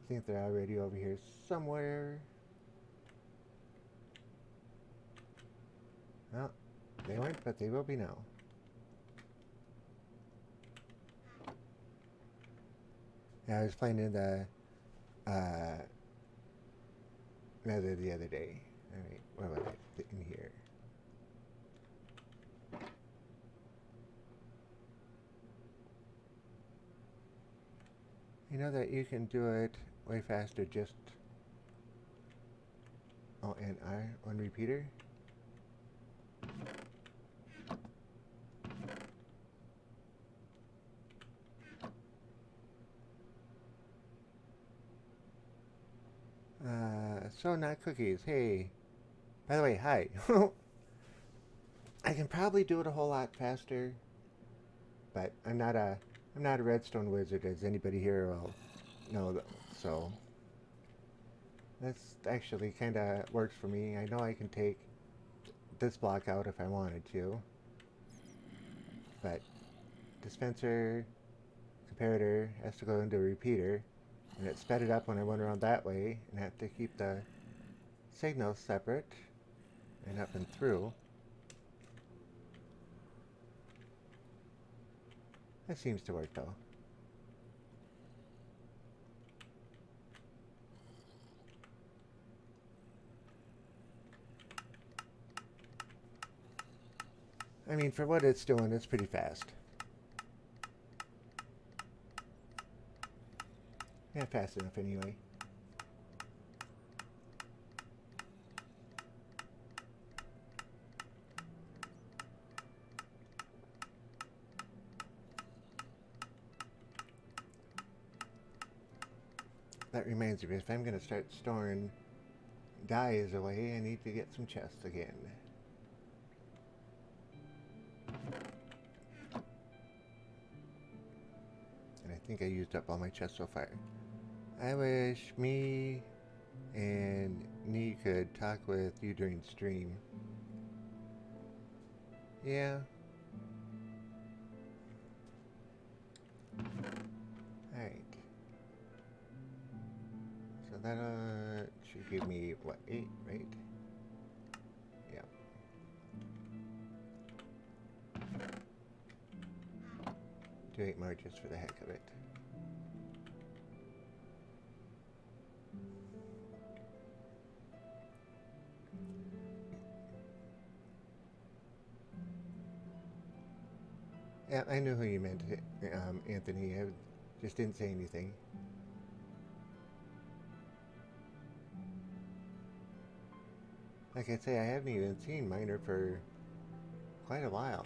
I think they're already over here somewhere. Well, they weren't, but they will be now. Yeah, I was playing in the Nether the other day. Alright, where was it? In here. You know that you can do it way faster just... Oh, and on repeater? So not cookies. Hey. By the way, hi. I can probably do it a whole lot faster, but I'm not a redstone wizard, as anybody here will know. So that's actually kind of works for me. I know I can take this block out if I wanted to, but dispenser, comparator has to go into a repeater, and it sped it up when I went around that way, and I have to keep the signals separate and up and through. That seems to work though. I mean, for what it's doing, it's pretty fast. Yeah, fast enough anyway. That reminds me, if I'm going to start storing dyes away, I need to get some chests again. And I think I used up all my chests so far. I wish me and Nee could talk with you during stream. Yeah. Alright. So that should give me, what, 8, right? Yeah. Do 8 more just for the heck of it. Yeah, I knew who you meant, Anthony. I just didn't say anything. Like I say, I haven't even seen Miner for quite a while.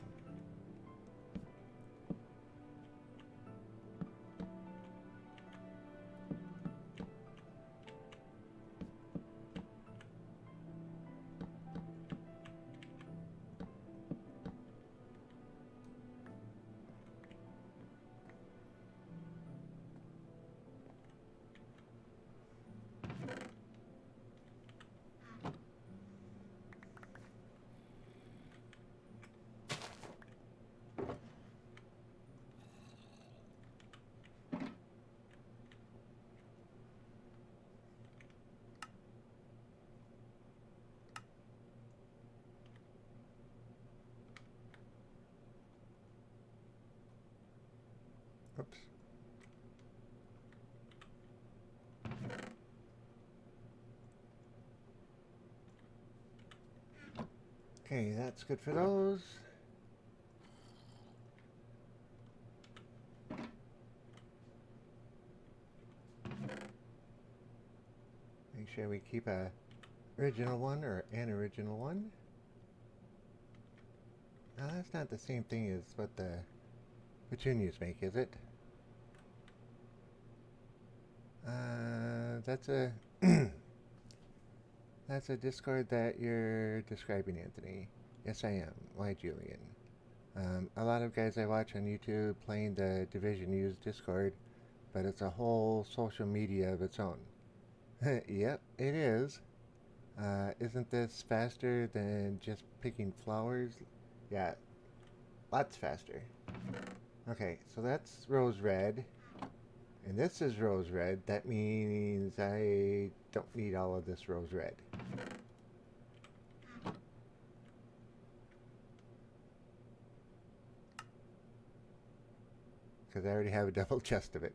Oops. Okay, that's good for those. Make sure we keep a original one or an original one. Now that's not the same thing as what the petunias make, is it? That's a that's a Discord that you're describing, Anthony. Yes, I am. Why, Julian? A lot of guys I watch on YouTube playing the Division use Discord, but it's a whole social media of its own. Yep, it is. Isn't this faster than just picking flowers? Yeah, lots faster. Okay, so that's rose red. And this is rose red. That means I don't need all of this rose red. Because I already have a double chest of it.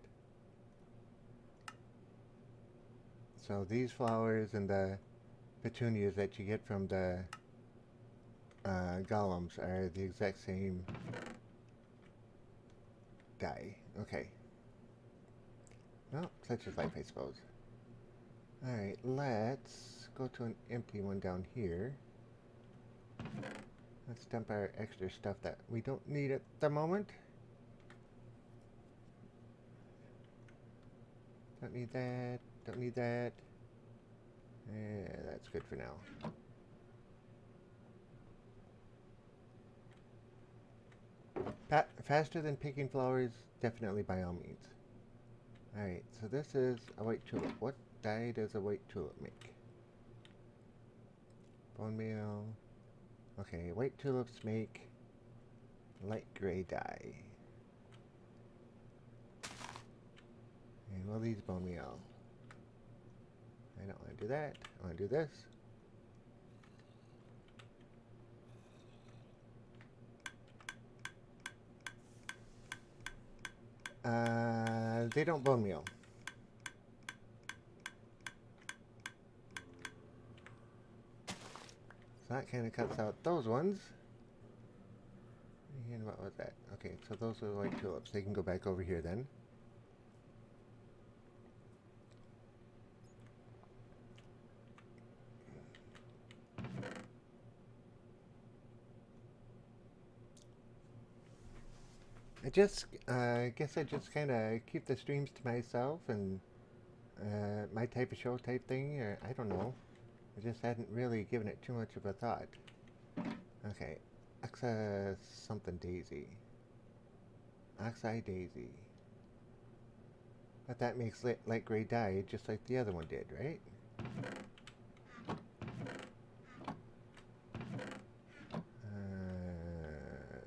So these flowers and the petunias that you get from the golems are the exact same dye. Okay. Well, such is life, I suppose. Alright, let's go to an empty one down here. Let's dump our extra stuff that we don't need at the moment. Don't need that. Don't need that. Yeah, that's good for now. Faster than picking flowers, definitely by all means. Alright, so this is a white tulip. What dye does a white tulip make? Bone meal. Okay, white tulips make light gray dye. And we'll use bone meal. I don't want to do that. I want to do this. They don't bone meal. So that kind of cuts out those ones. And what was that? Okay, so those are white tulips. They can go back over here then. I guess I just kind of keep the streams to myself and my type of show type thing, or I don't know. I just hadn't really given it too much of a thought. Okay, Oxa something daisy. Oxeye daisy. But that makes light gray dye just like the other one did, right?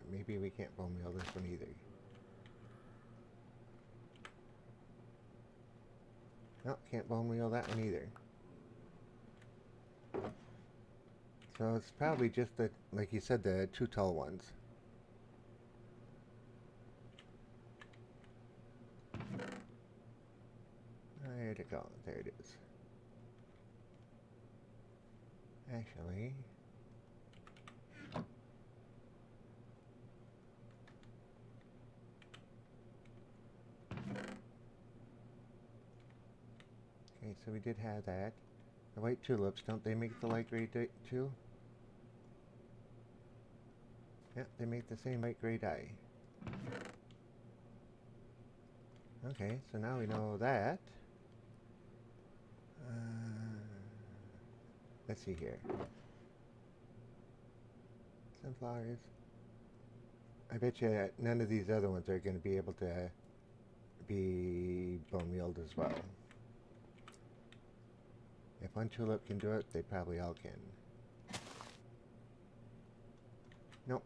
Maybe we can't bone meal this one either. No, can't bone meal that one either. So it's probably just the, like you said, the two tall ones. Where'd it go? There it is. Actually, okay, so we did have that. The white tulips, don't they make the light gray too? Yeah, they make the same light gray dye. Okay, so now we know that. Let's see here. Sunflowers. I bet you none of these other ones are going to be able to be bone mealed as well. If one tulip can do it, they probably all can. Nope.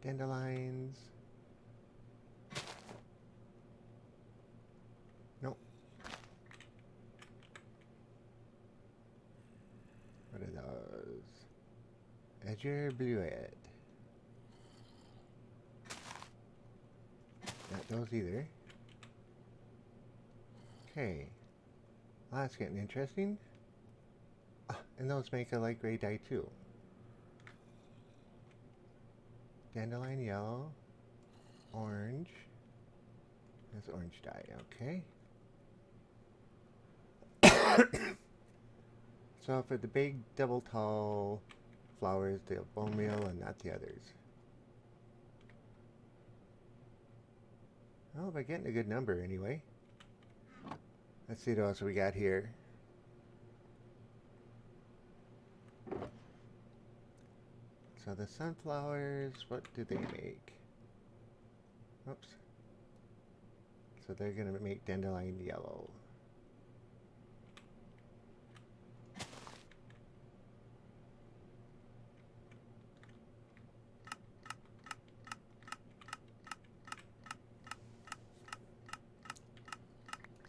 Dandelions. Nope. What are those? Azure Bluette. Not those either. Okay. Well, that's getting interesting. And those make a light gray dye too. Dandelion yellow. Orange. That's orange dye, okay. So for the big double tall flowers, they'll bone meal and not the others. Well, by getting a good number anyway. Let's see what else we got here. So the sunflowers, what do they make? Oops. So they're going to make dandelion yellow.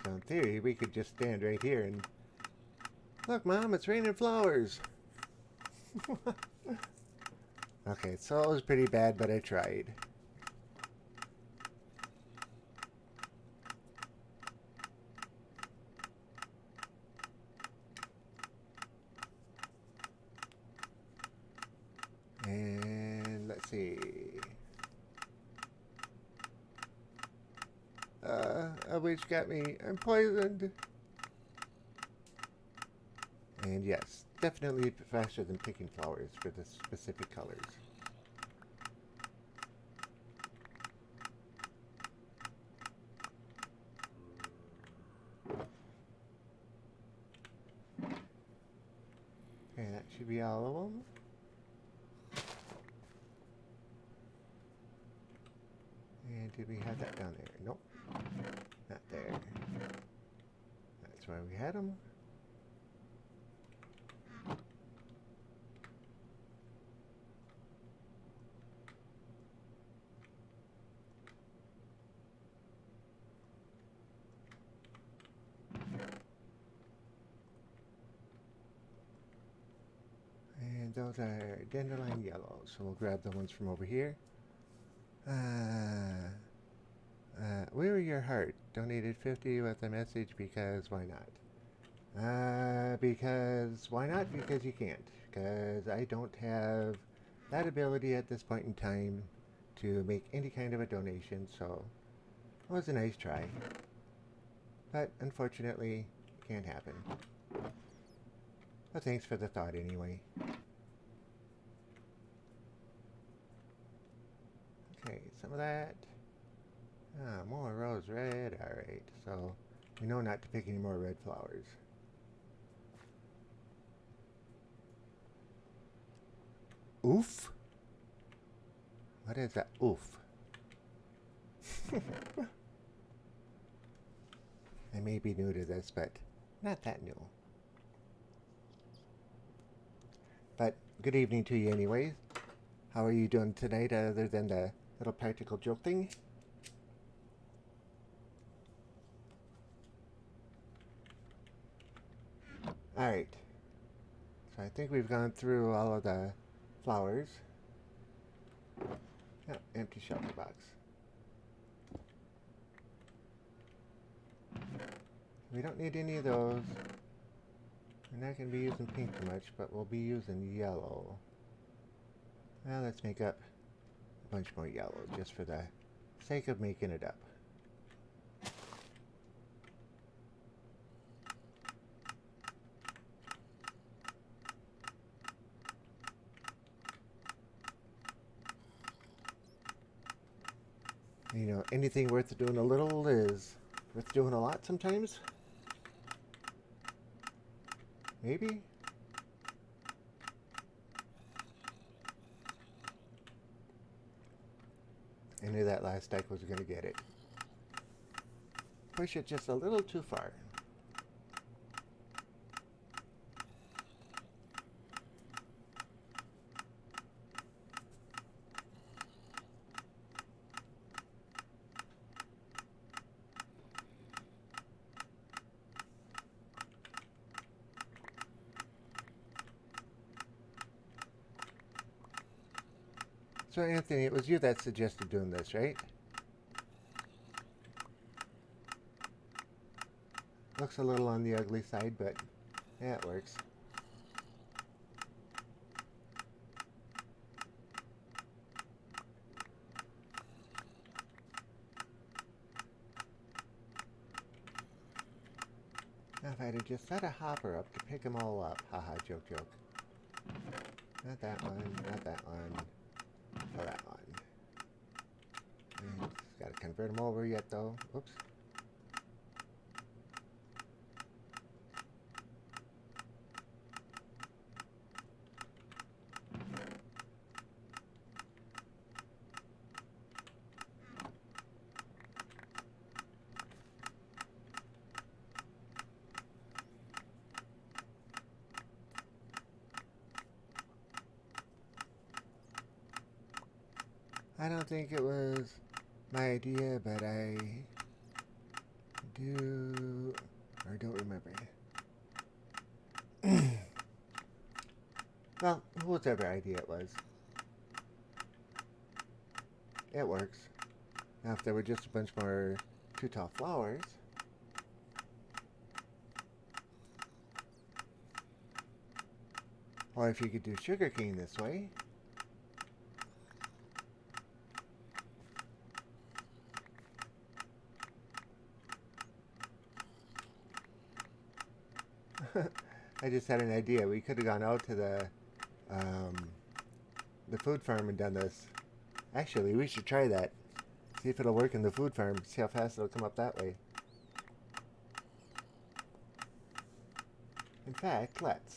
So in theory, we could just stand right here and... Look, Mom, it's raining flowers! Okay, so it was pretty bad, but I tried. And let's see. A witch got me. I'm poisoned. And yes, definitely faster than picking flowers for the specific colors. Okay, that should be all of them. And did we have that down there? Nope. Not there. That's where we had them. And those are dandelion yellow, so we'll grab the ones from over here. We were your heart. Donated 50 with a message because why not? Because why not? Because you can't. Because I don't have that ability at this point in time to make any kind of a donation, so it was a nice try. But unfortunately, it can't happen. But thanks for the thought anyway. Okay, some of that. Ah, more rose red. Alright, so we know not to pick any more red flowers. Oof? What is that? Oof. I may be new to this, but not that new. But good evening to you anyway. How are you doing tonight other than the little practical joke thing? Alright. So I think we've gone through all of the flowers. Oh, empty shelter box. We don't need any of those. We're not going to be using pink too much, but we'll be using yellow. Well, let's make up a bunch more yellow just for the sake of making it up. You know, anything worth doing a little is worth doing a lot sometimes. Maybe? I knew that last deck was going to get it. Push it just a little too far. So Anthony, it was you that suggested doing this, right? Looks a little on the ugly side, but yeah, it works. Now if I'd have just set a hopper up to pick them all up. Haha, joke, joke. Not that one, not that one. For that one. Got to convert them over yet, though. Oops. I don't think it was my idea, but I do or don't remember. Well, whatever idea it was. It works. Now if there were just a bunch more too tall flowers, or if you could do sugarcane this way. I just had an idea. We could have gone out to the food farm and done this. Actually, we should try that. See if it'll work in the food farm. See how fast it'll come up that way. In fact, let's.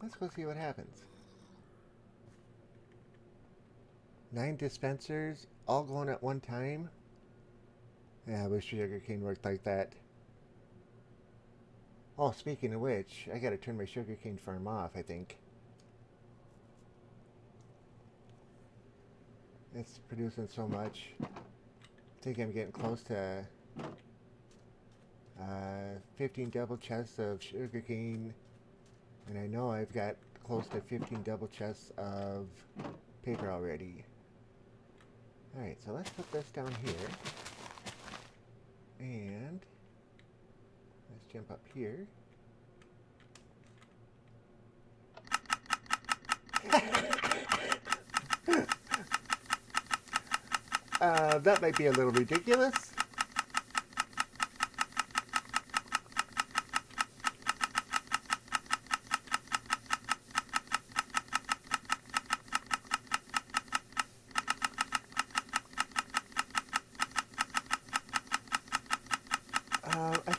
Let's go see what happens. 9 dispensers, all going at one time. Yeah, I wish sugarcane worked like that. Oh, speaking of which, I gotta turn my sugarcane farm off, I think. It's producing so much. I think I'm getting close to 15 double chests of sugarcane. And I know I've got close to 15 double chests of paper already. Alright, so let's put this down here. And let's jump up here. That might be a little ridiculous.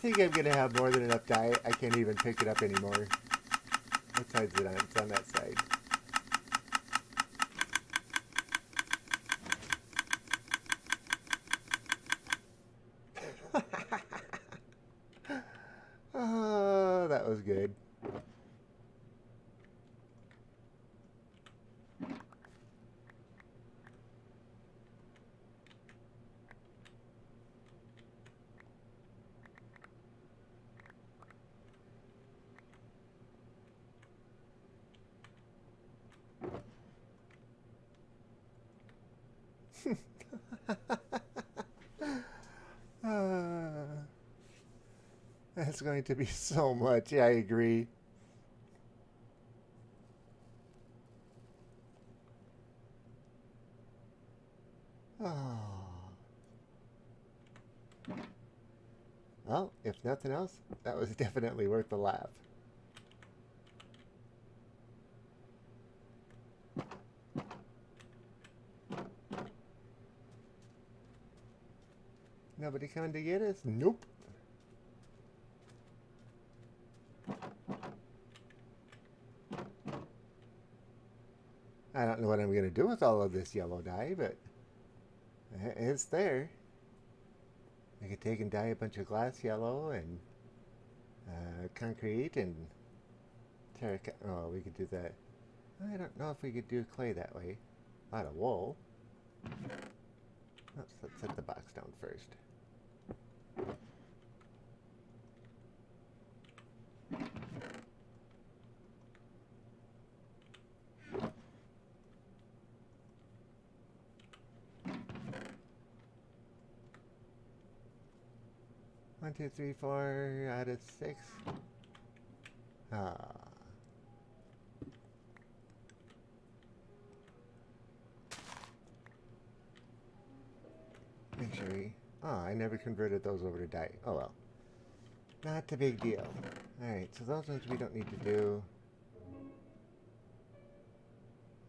think I'm going to have more than enough dye. I can't even pick it up anymore. What side is it on? It's on that side. Oh, that was good. That's going to be so much. Yeah, I agree. Oh. Well, if nothing else, that was definitely worth the laugh. Nobody coming to get us? Nope. I don't know what I'm going to do with all of this yellow dye, but it's there. I could take and dye a bunch of glass yellow and concrete and terracotta. Oh, we could do that. I don't know if we could do clay that way. A lot of wool. Let's set the box down first. One, two, three, 4 out of 6. Ah. Make sure we... Oh, I never converted those over to dye. Oh well. Not a big deal. Alright, so those ones we don't need to do.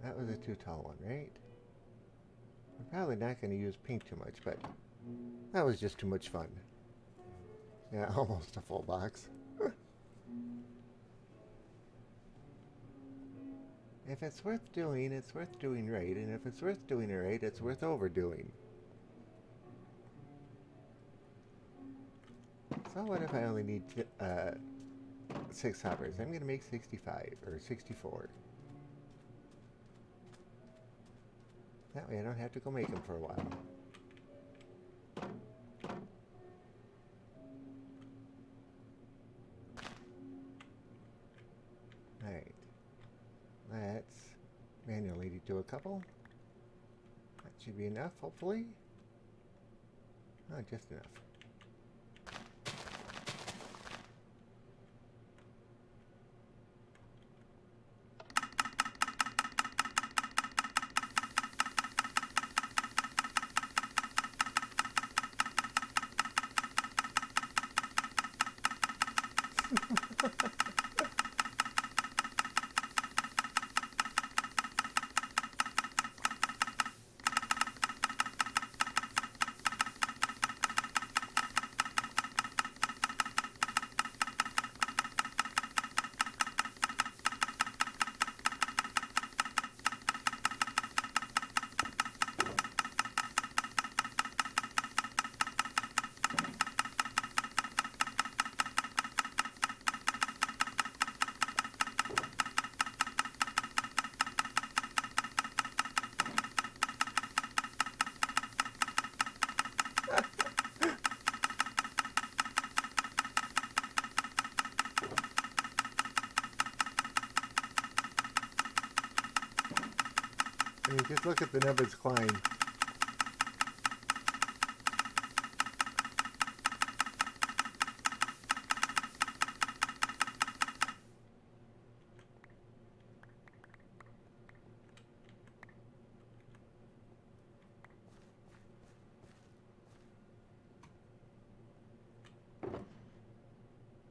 That was a too tall one, right? I'm probably not going to use pink too much, but that was just too much fun. Yeah, almost a full box. If it's worth doing, it's worth doing right. And if it's worth doing it right, it's worth overdoing. So what if I only need 6 hoppers? I'm going to make 65 or 64. That way I don't have to go make them for a while. Alright. Let's manually do a couple. That should be enough, hopefully. Oh, just enough. I mean, just look at the numbers climb.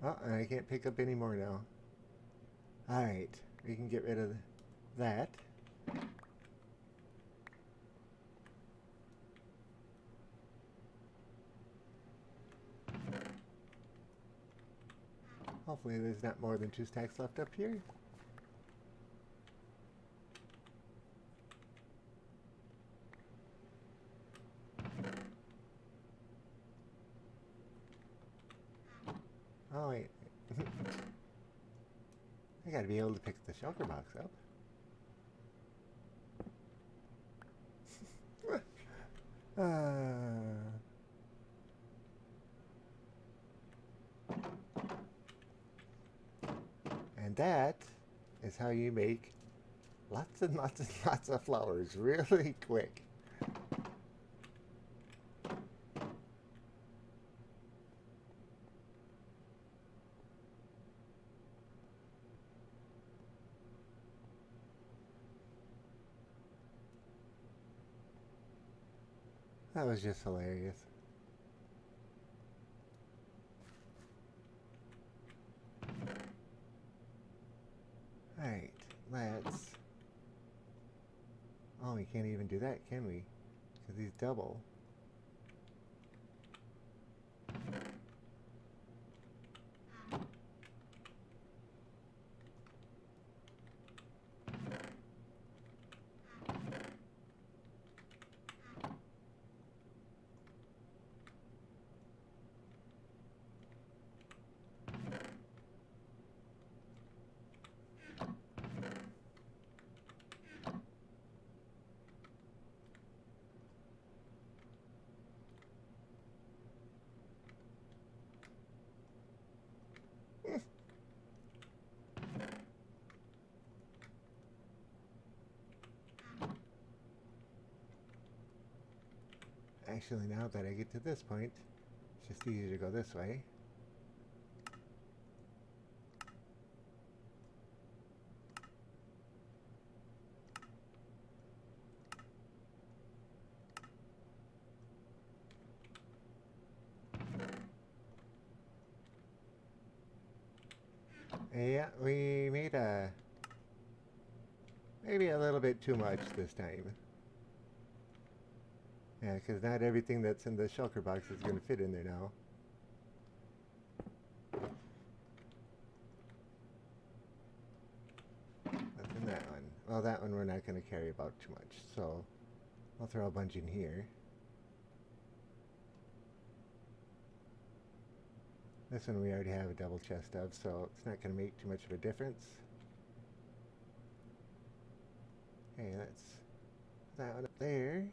Oh, and I can't pick up any more now. Alright, we can get rid of that. Hopefully there's not more than 2 stacks left up here. Oh wait. I gotta be able to pick the shulker box up. And that is how you make lots and lots and lots of flowers really quick. That was just hilarious. Alright, let's... Oh, we can't even do that, can we? Because he's double. Actually, now that I get to this point, it's just easier to go this way. Yeah, we made maybe a little bit too much this time. Yeah, because not everything that's in the shulker box is going to fit in there now. What's in that one? Well, that one we're not going to carry about too much, so I'll throw a bunch in here. This one we already have a double chest of, so it's not going to make too much of a difference. Okay, that's that one up there.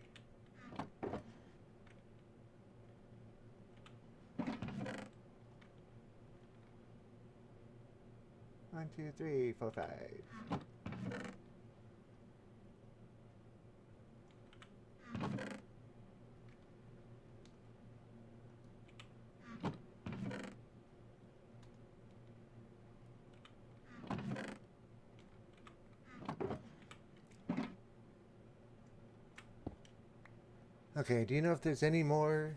One, two, three, four, 5. Okay, do you know if there's any more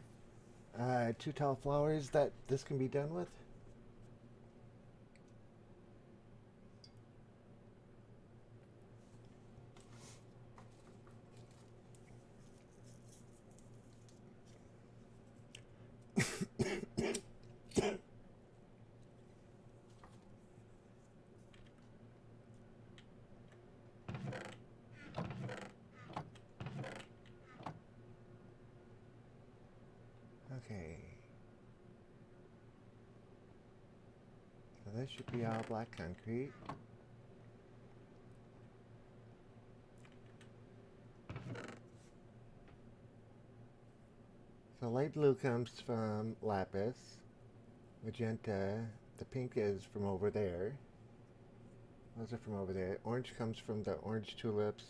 too tall flowers that this can be done with? Okay. So this should be all black concrete. So light blue comes from lapis. Magenta, the pink is from over there. Those are from over there. Orange comes from the orange tulips.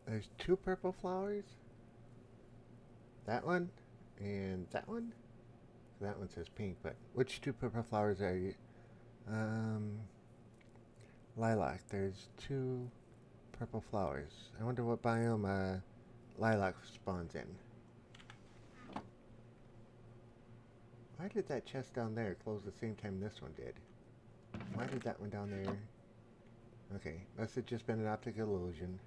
There's 2 purple flowers. That one and that one. That one says pink, but which 2 purple flowers are you? Lilac. There's 2 purple flowers. I wonder what biome lilac spawns in. Why did that chest down there close the same time this one did? Why did that one down there? Okay, must have just been an optical illusion.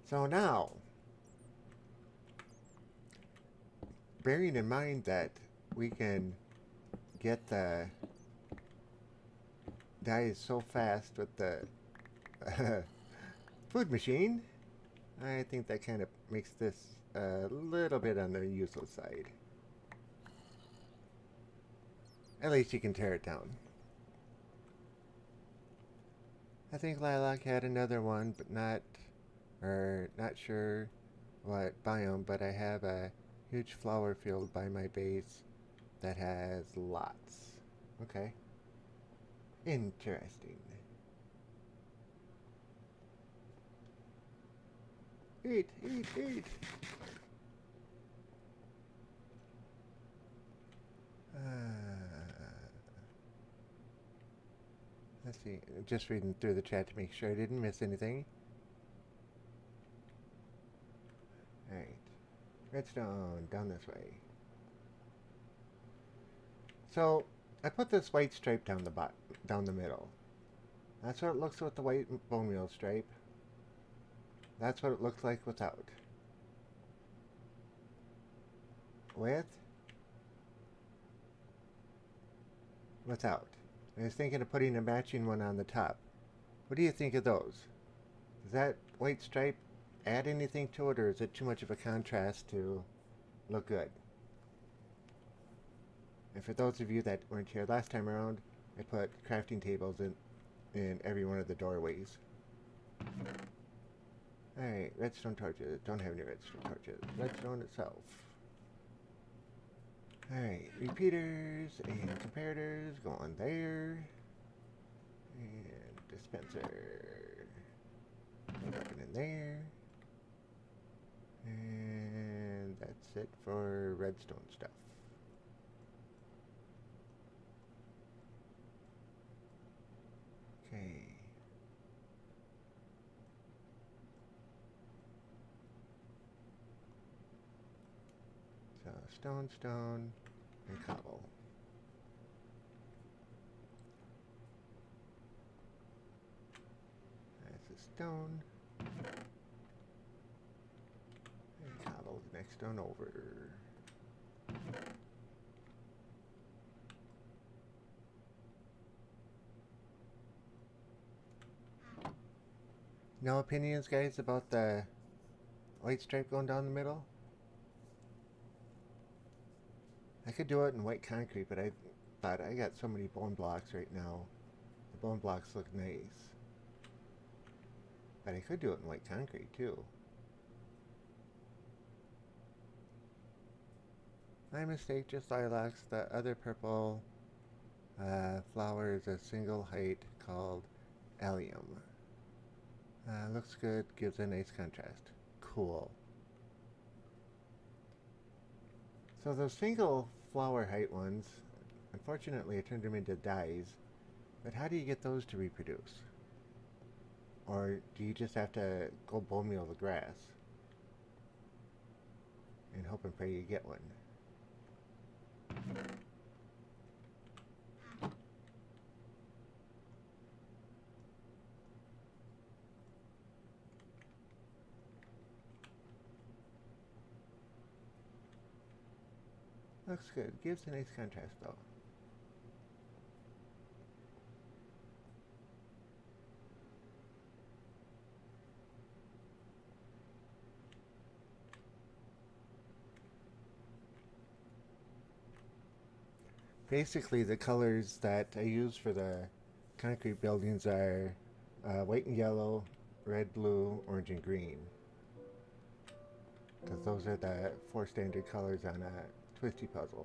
So now, bearing in mind that we can get the dyes so fast with the food machine, I think that kind of makes this a little bit on the useless side. At least you can tear it down. I think Lilac had another one, but not sure what biome, but I have a huge flower field by my base that has lots. Okay. Interesting. Eat, eat, eat. Let's see. Just reading through the chat to make sure I didn't miss anything. Alright. Redstone, down this way. So, I put this white stripe down the middle. That's what it looks with the white bone meal stripe. That's what it looks like without. Without. I was thinking of putting a matching one on the top. What do you think of those? Does that white stripe add anything to it, or is it too much of a contrast to look good? And for those of you that weren't here last time around, I put crafting tables in every one of the doorways. Alright, redstone torches. Don't have any redstone torches. Redstone itself. Alright, repeaters and comparators go on there. And dispenser. Open in there. And that's it for redstone stuff. Okay. So stone, and cobble. That's a stone. And cobble the next stone over. No opinions, guys, about the white stripe going down the middle? I could do it in white concrete, but I thought I got so many bone blocks right now. The bone blocks look nice. But I could do it in white concrete, too. My mistake, just lilacs. The other purple flower is a single height called allium. Looks good, gives a nice contrast. Cool. So those single flower height ones, unfortunately I turned them into dyes, but how do you get those to reproduce? Or do you just have to go bone meal the grass and hope and pray you get one? Looks good. Gives a nice contrast though. Basically the colors that I use for the concrete buildings are white and yellow, red, blue, orange, and green. Because those are the 4 standard colors on a twisty puzzle.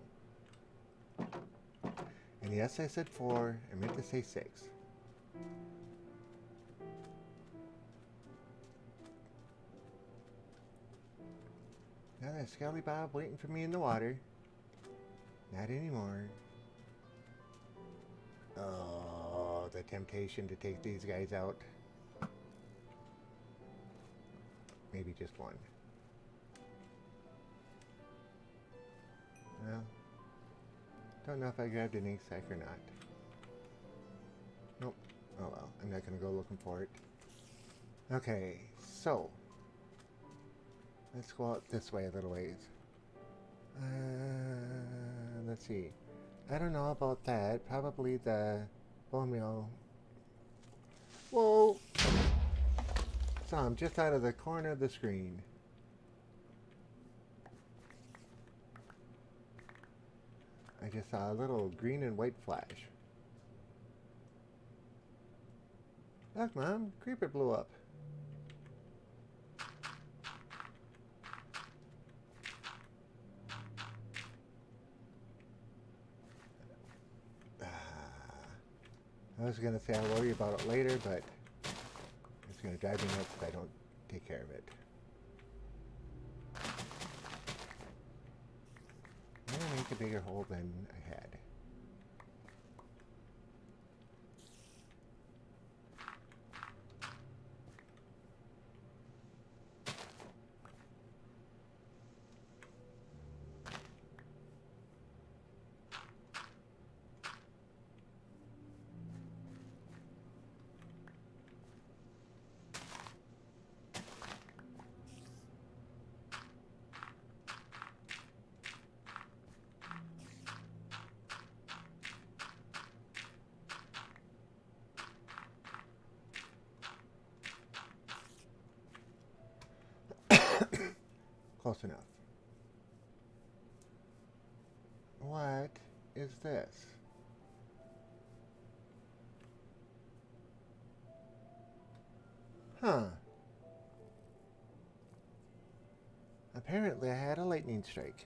And yes, I said 4. I meant to say 6. Now there's Skelly Bob waiting for me in the water. Not anymore. Oh, the temptation to take these guys out. Maybe just one. Well, don't know if I grabbed an ink sac or not. Nope. Oh well, I'm not gonna go looking for it. Okay, so let's go out this way a little ways. Let's see. I don't know about that. Probably the bone meal. Whoa! Saw him just out of the corner of the screen. I just saw a little green and white flash. Look, Mom, creeper blew up. I was going to say I'll worry about it later, but it's going to drive me nuts if I don't take care of it. I'm going to make a bigger hole than I had. Close enough. What is this? Huh. Apparently I had a lightning strike.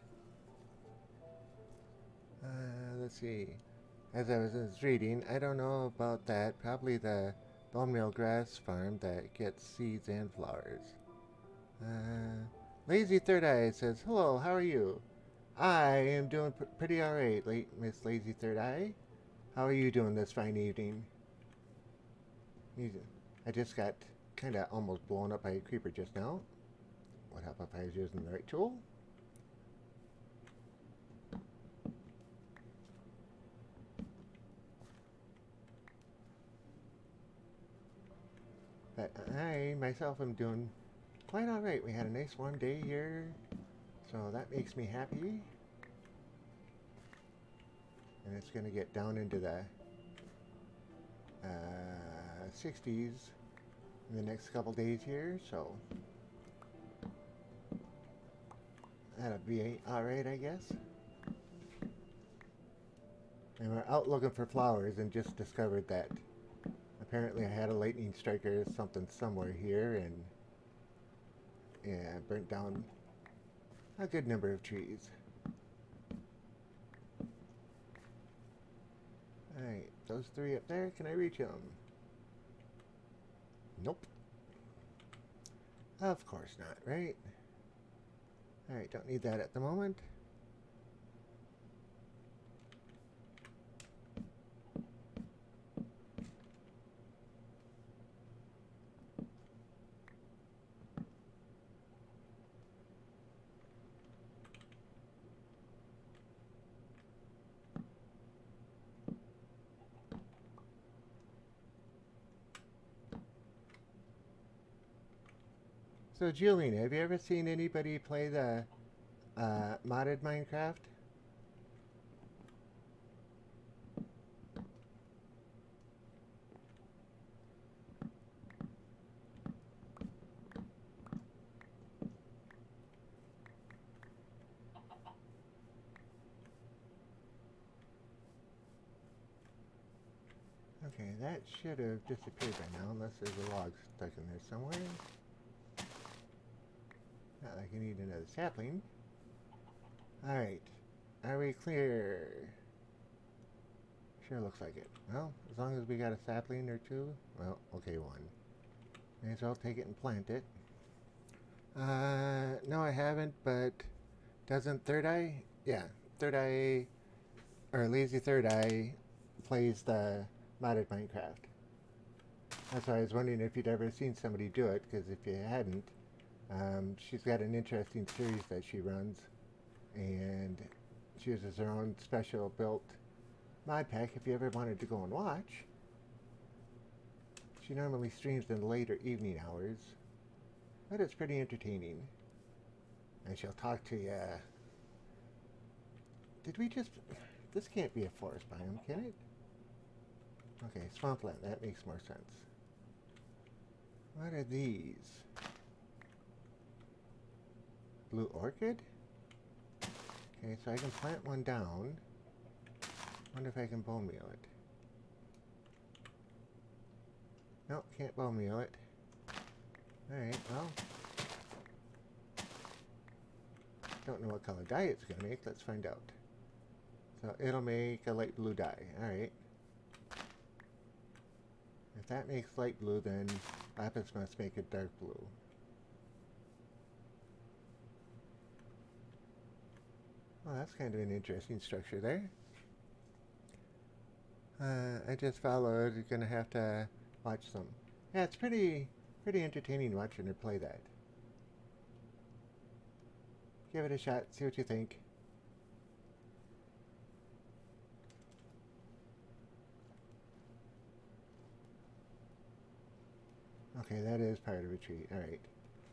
Let's see. As I was reading, I don't know about that. Probably the bone meal grass farm that gets seeds and flowers. Lazy Third Eye says, "Hello, how are you? I am doing pretty alright, Miss Lazy Third Eye. How are you doing this fine evening?" I just got kind of almost blown up by a creeper just now. What help if I was using the right tool? But I, myself, am doing quite alright. We had a nice warm day here, so that makes me happy. And it's going to get down into the 60s in the next couple days here, so that'll be alright, I guess. And we're out looking for flowers and just discovered that apparently I had a lightning strike or something somewhere here, and yeah, burnt down a good number of trees. Alright, those three up there, can I reach them? Nope. Of course not, right? Alright, don't need that at the moment. So, Julian, have you ever seen anybody play the modded Minecraft? Okay, that should have disappeared by now, unless there's a log stuck in there somewhere. Not like I need another sapling. Alright. Are we clear? Sure looks like it. Well, as long as we got a sapling or two. Well, okay, one. May as well take it and plant it. No I haven't, but doesn't Third Eye? Yeah, Third Eye, or Lazy Third Eye plays the modded Minecraft. That's why I was wondering if you'd ever seen somebody do it, because if you hadn't, she's got an interesting series that she runs, and she uses her own special built mod pack if you ever wanted to go and watch. She normally streams in the later evening hours, but it's pretty entertaining. And she'll talk to you did we just... This can't be a forest biome, can it? Okay, swampland. That makes more sense. What are these? Blue orchid? Okay, so I can plant one down. Wonder if I can bone meal it. Nope, can't bone meal it. Alright, well. Don't know what color dye it's going to make. Let's find out. So it'll make a light blue dye. Alright. If that makes light blue, then lapis must make it dark blue. Well, that's kind of an interesting structure there. I just followed. You're gonna have to watch some. Yeah, it's pretty entertaining watching her play that. Give it a shot. See what you think. Okay, that is part of a tree. Alright.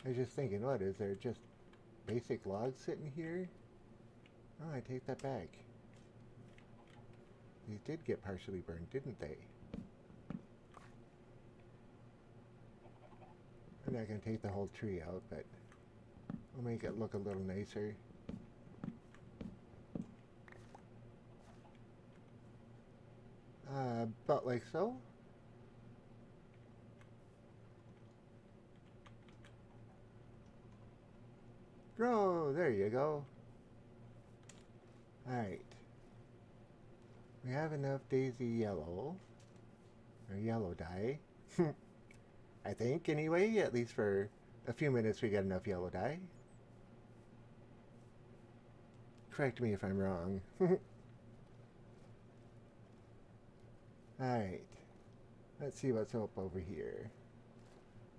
I was just thinking, what, is there just basic logs sitting here? Oh, I take that back. These did get partially burned, didn't they? I'm not going to take the whole tree out, but we'll make it look a little nicer. About like so. Grow! There you go. Alright. We have enough daisy yellow. Or yellow dye. I think, anyway. At least for a few minutes we got enough yellow dye. Correct me if I'm wrong. Alright. Let's see what's up over here.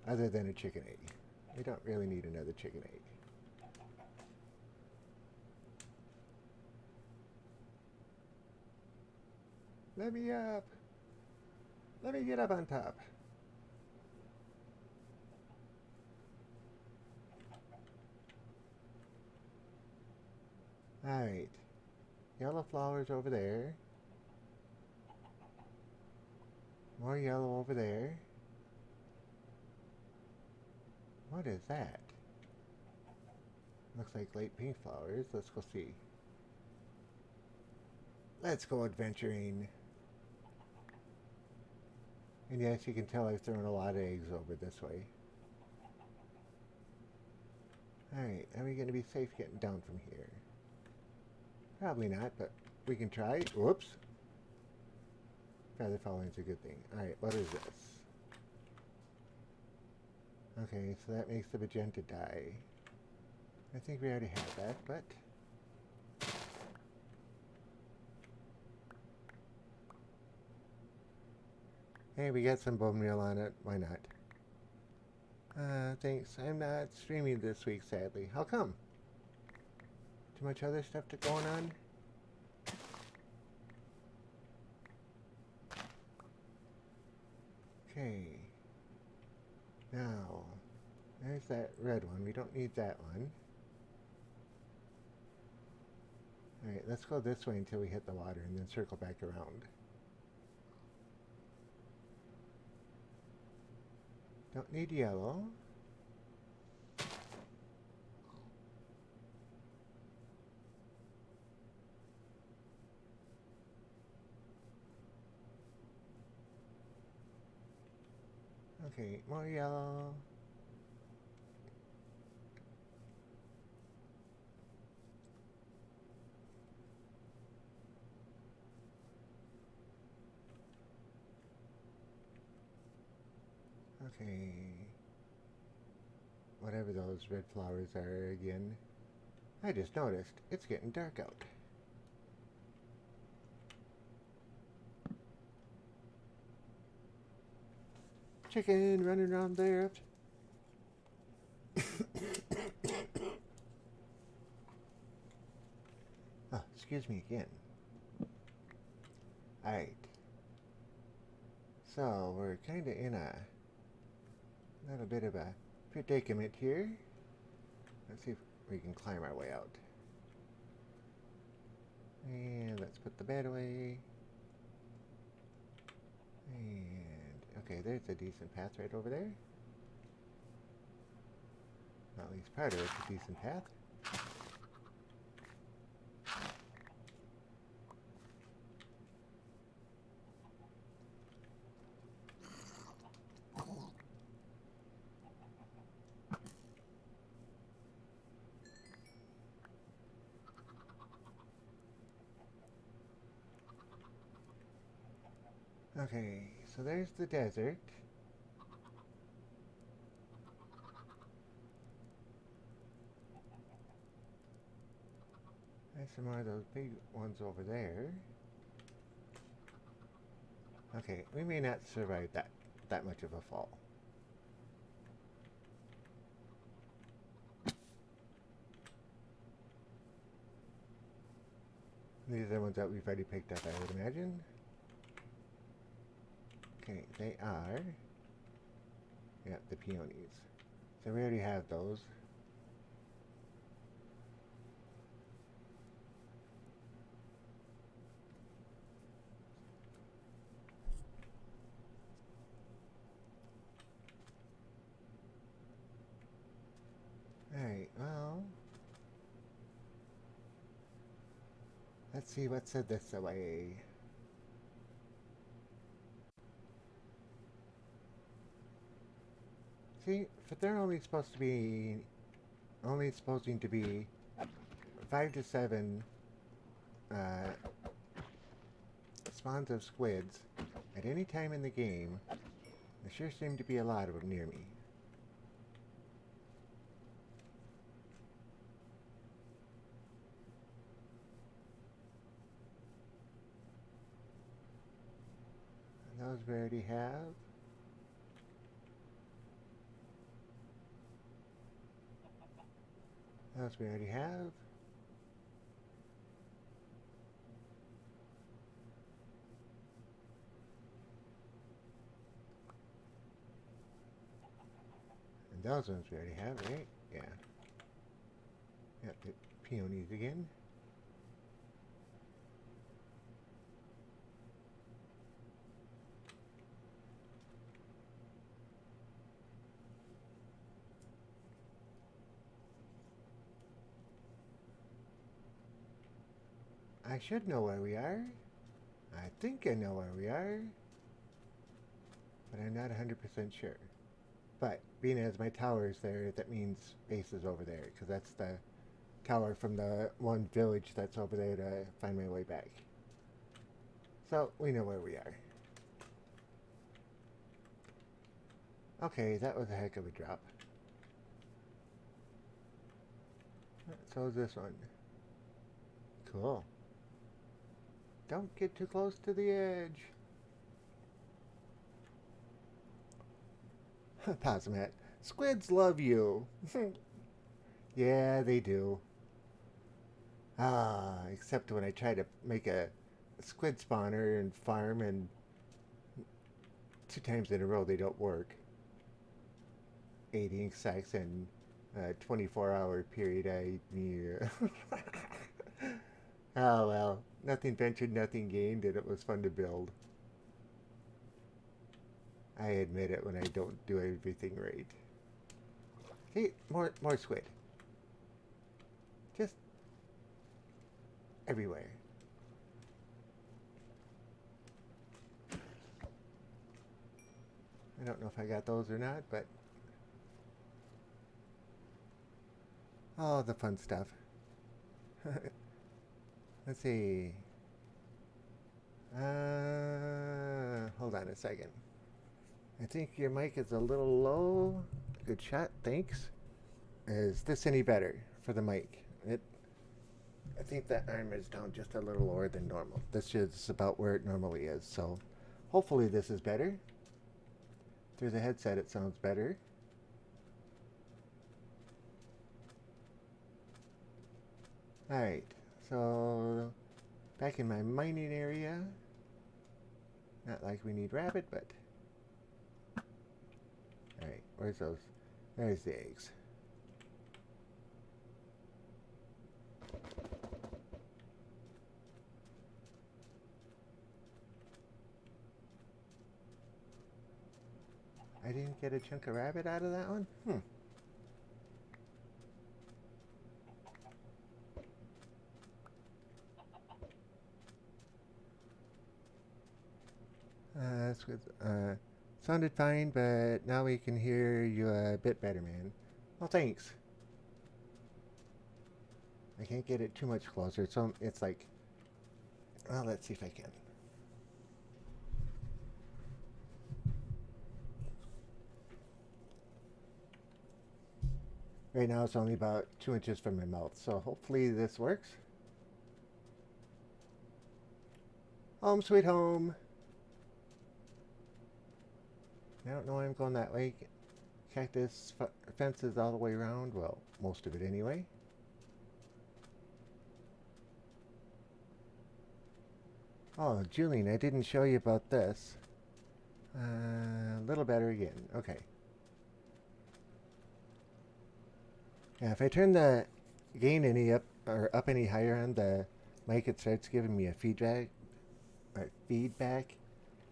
Other than a chicken egg. We don't really need another chicken egg. Let me up. Let me get up on top. Alright. Yellow flowers over there. More yellow over there. What is that? Looks like light pink flowers. Let's go see. Let's go adventuring. And yes, you can tell I've thrown a lot of eggs over this way. Alright, are we going to be safe getting down from here? Probably not, but we can try. Whoops. Feather following's a good thing. Alright, what is this? Okay, so that makes the magenta dye. I think we already have that, but... Hey, we got some bone meal on it. Why not? Thanks. I'm not streaming this week, sadly. How come? Too much other stuff going on? Okay. Now, there's that red one. We don't need that one. Alright, let's go this way until we hit the water and then circle back around. Don't need yellow. Okay, more yellow. Okay. Whatever those red flowers are again. I just noticed it's getting dark out. Chicken running around there. Oh, excuse me again. Alright. So, we're kind of in a little bit of a predicament here. Let's see if we can climb our way out. the bed away. And, okay, there's a decent path right over there. At least part of it's a decent path. Okay, so there's the desert. There's some more of those big ones over there. Okay, we may not survive that much of a fall. These are the ones that we've already picked up, I would imagine. Okay, they are... yeah, the peonies. So we already have those. Alright, well... let's see what's this away. See, if they're only supposed to be 5 to 7 spawns of squids at any time in the game, there sure seem to be a lot of them near me. And those we already have. Those we already have. And those ones we already have, right? Yeah. Yep, the peonies again. I should know where we are. I think I know where we are. But I'm not 100% sure. But being as my tower is there, that means base is over there. Because that's the tower from the one village that's over there to find my way back. So, we know where we are. Okay, that was a heck of a drop. So is this one. Cool. Don't get too close to the edge. Posmat. Squids love you. Yeah, they do. Ah, except when I try to make a squid spawner and farm, and 2 times in a row they don't work. 8 ink sacs in a 24-hour period. Yeah. Oh well, nothing ventured, nothing gained, and it was fun to build. I admit it when I don't do everything right. See, more squid. Just everywhere. I don't know if I got those or not, but oh, the fun stuff. Let's see. Hold on a second. I think your mic is a little low. Good shot, thanks. Is this any better for the mic? I think that arm is down just a little lower than normal. This is about where it normally is, so hopefully this is better. Through the headset it sounds better. Alright, so back in my mining area. Not like we need rabbit, but alright, where's those? There's the eggs. I didn't get a chunk of rabbit out of that one? That's good. Sounded fine, but now we can hear you a bit better, man. Well, thanks. I can't get it too much closer, so it's like... Well, let's see if I can. Right now it's only about 2 inches from my mouth, so hopefully this works. Home sweet home. I don't know why I'm going that way. Cactus fences all the way around. Well, most of it anyway. Oh, Julian, I didn't show you about this. A little better again. Okay. Yeah, if I turn the gain any up any higher on the mic, it starts giving me a feedback.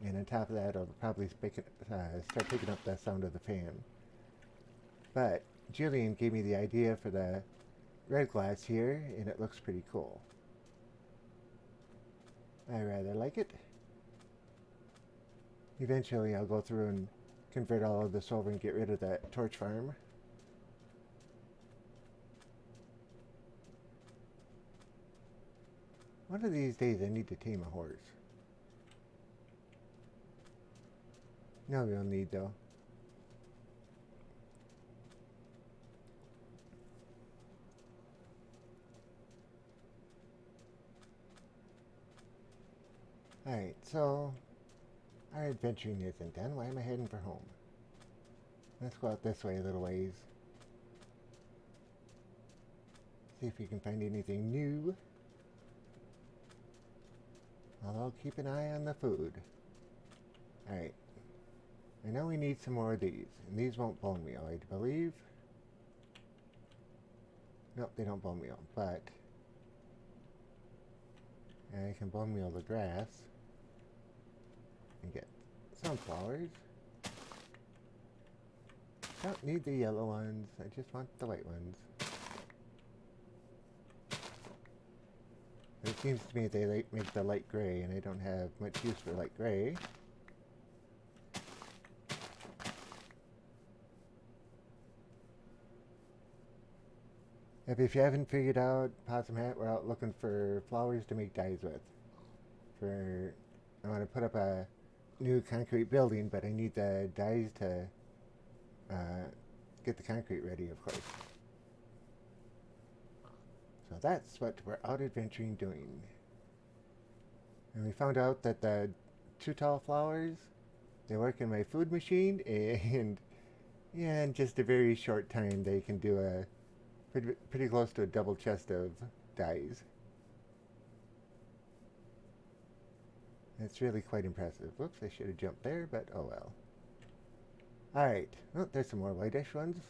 And on top of that, it'll probably start picking up the sound of the fan. But Julian gave me the idea for the red glass here, and it looks pretty cool. I rather like it. Eventually, I'll go through and convert all of this over and get rid of that torch farm. One of these days, I need to tame a horse. No real need, though. Alright, so our adventuring isn't done. Why am I heading for home? Let's go out this way a little ways. See if we can find anything new. Although, keep an eye on the food. Alright. I know we need some more of these. And these won't bone meal, I believe. Nope, they don't bone meal. But I can bone meal the grass. And get sunflowers. Don't need the yellow ones. I just want the white ones. But it seems to me they make the light gray, and I don't have much use for light gray. If you haven't figured out, Possum Hat, we're out looking for flowers to make dyes with. I want to put up a new concrete building, but I need the dyes to get the concrete ready, of course. So that's what we're out adventuring doing. And we found out that the 2 tall flowers, they work in my food machine, and yeah, in just a very short time they can do a pretty close to a double chest of dyes. It's really quite impressive. Whoops, I should have jumped there, but oh well. Alright, oh, there's some more whitish ones.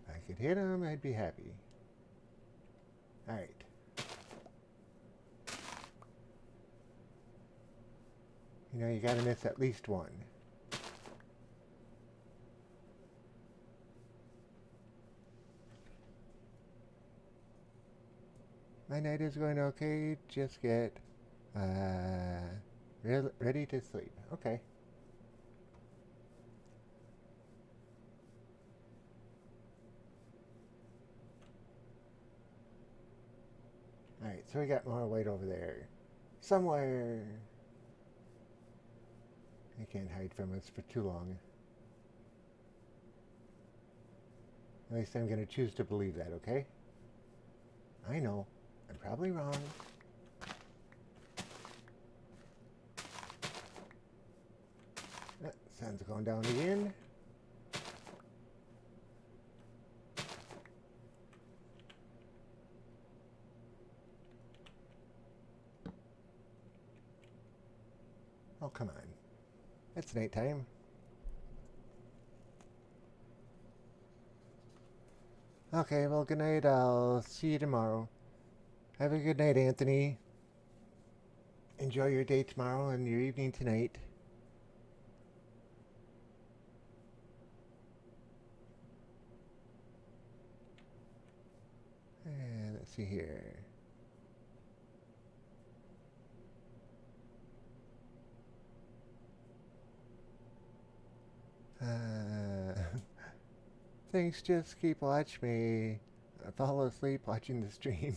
If I could hit them, I'd be happy. Alright. You know, you gotta miss at least one. My night is going okay. Just get ready to sleep. Okay. Alright, so we got more white over there. Somewhere. They can't hide from us for too long. At least I'm going to choose to believe that, okay? I know. I'm probably wrong. Sun's going down again. Oh, come on. It's nighttime. Okay, well, good night. I'll see you tomorrow. Have a good night, Anthony. Enjoy your day tomorrow and your evening tonight. And let's see here. Thanks, just keep watching me. I fall asleep watching the stream.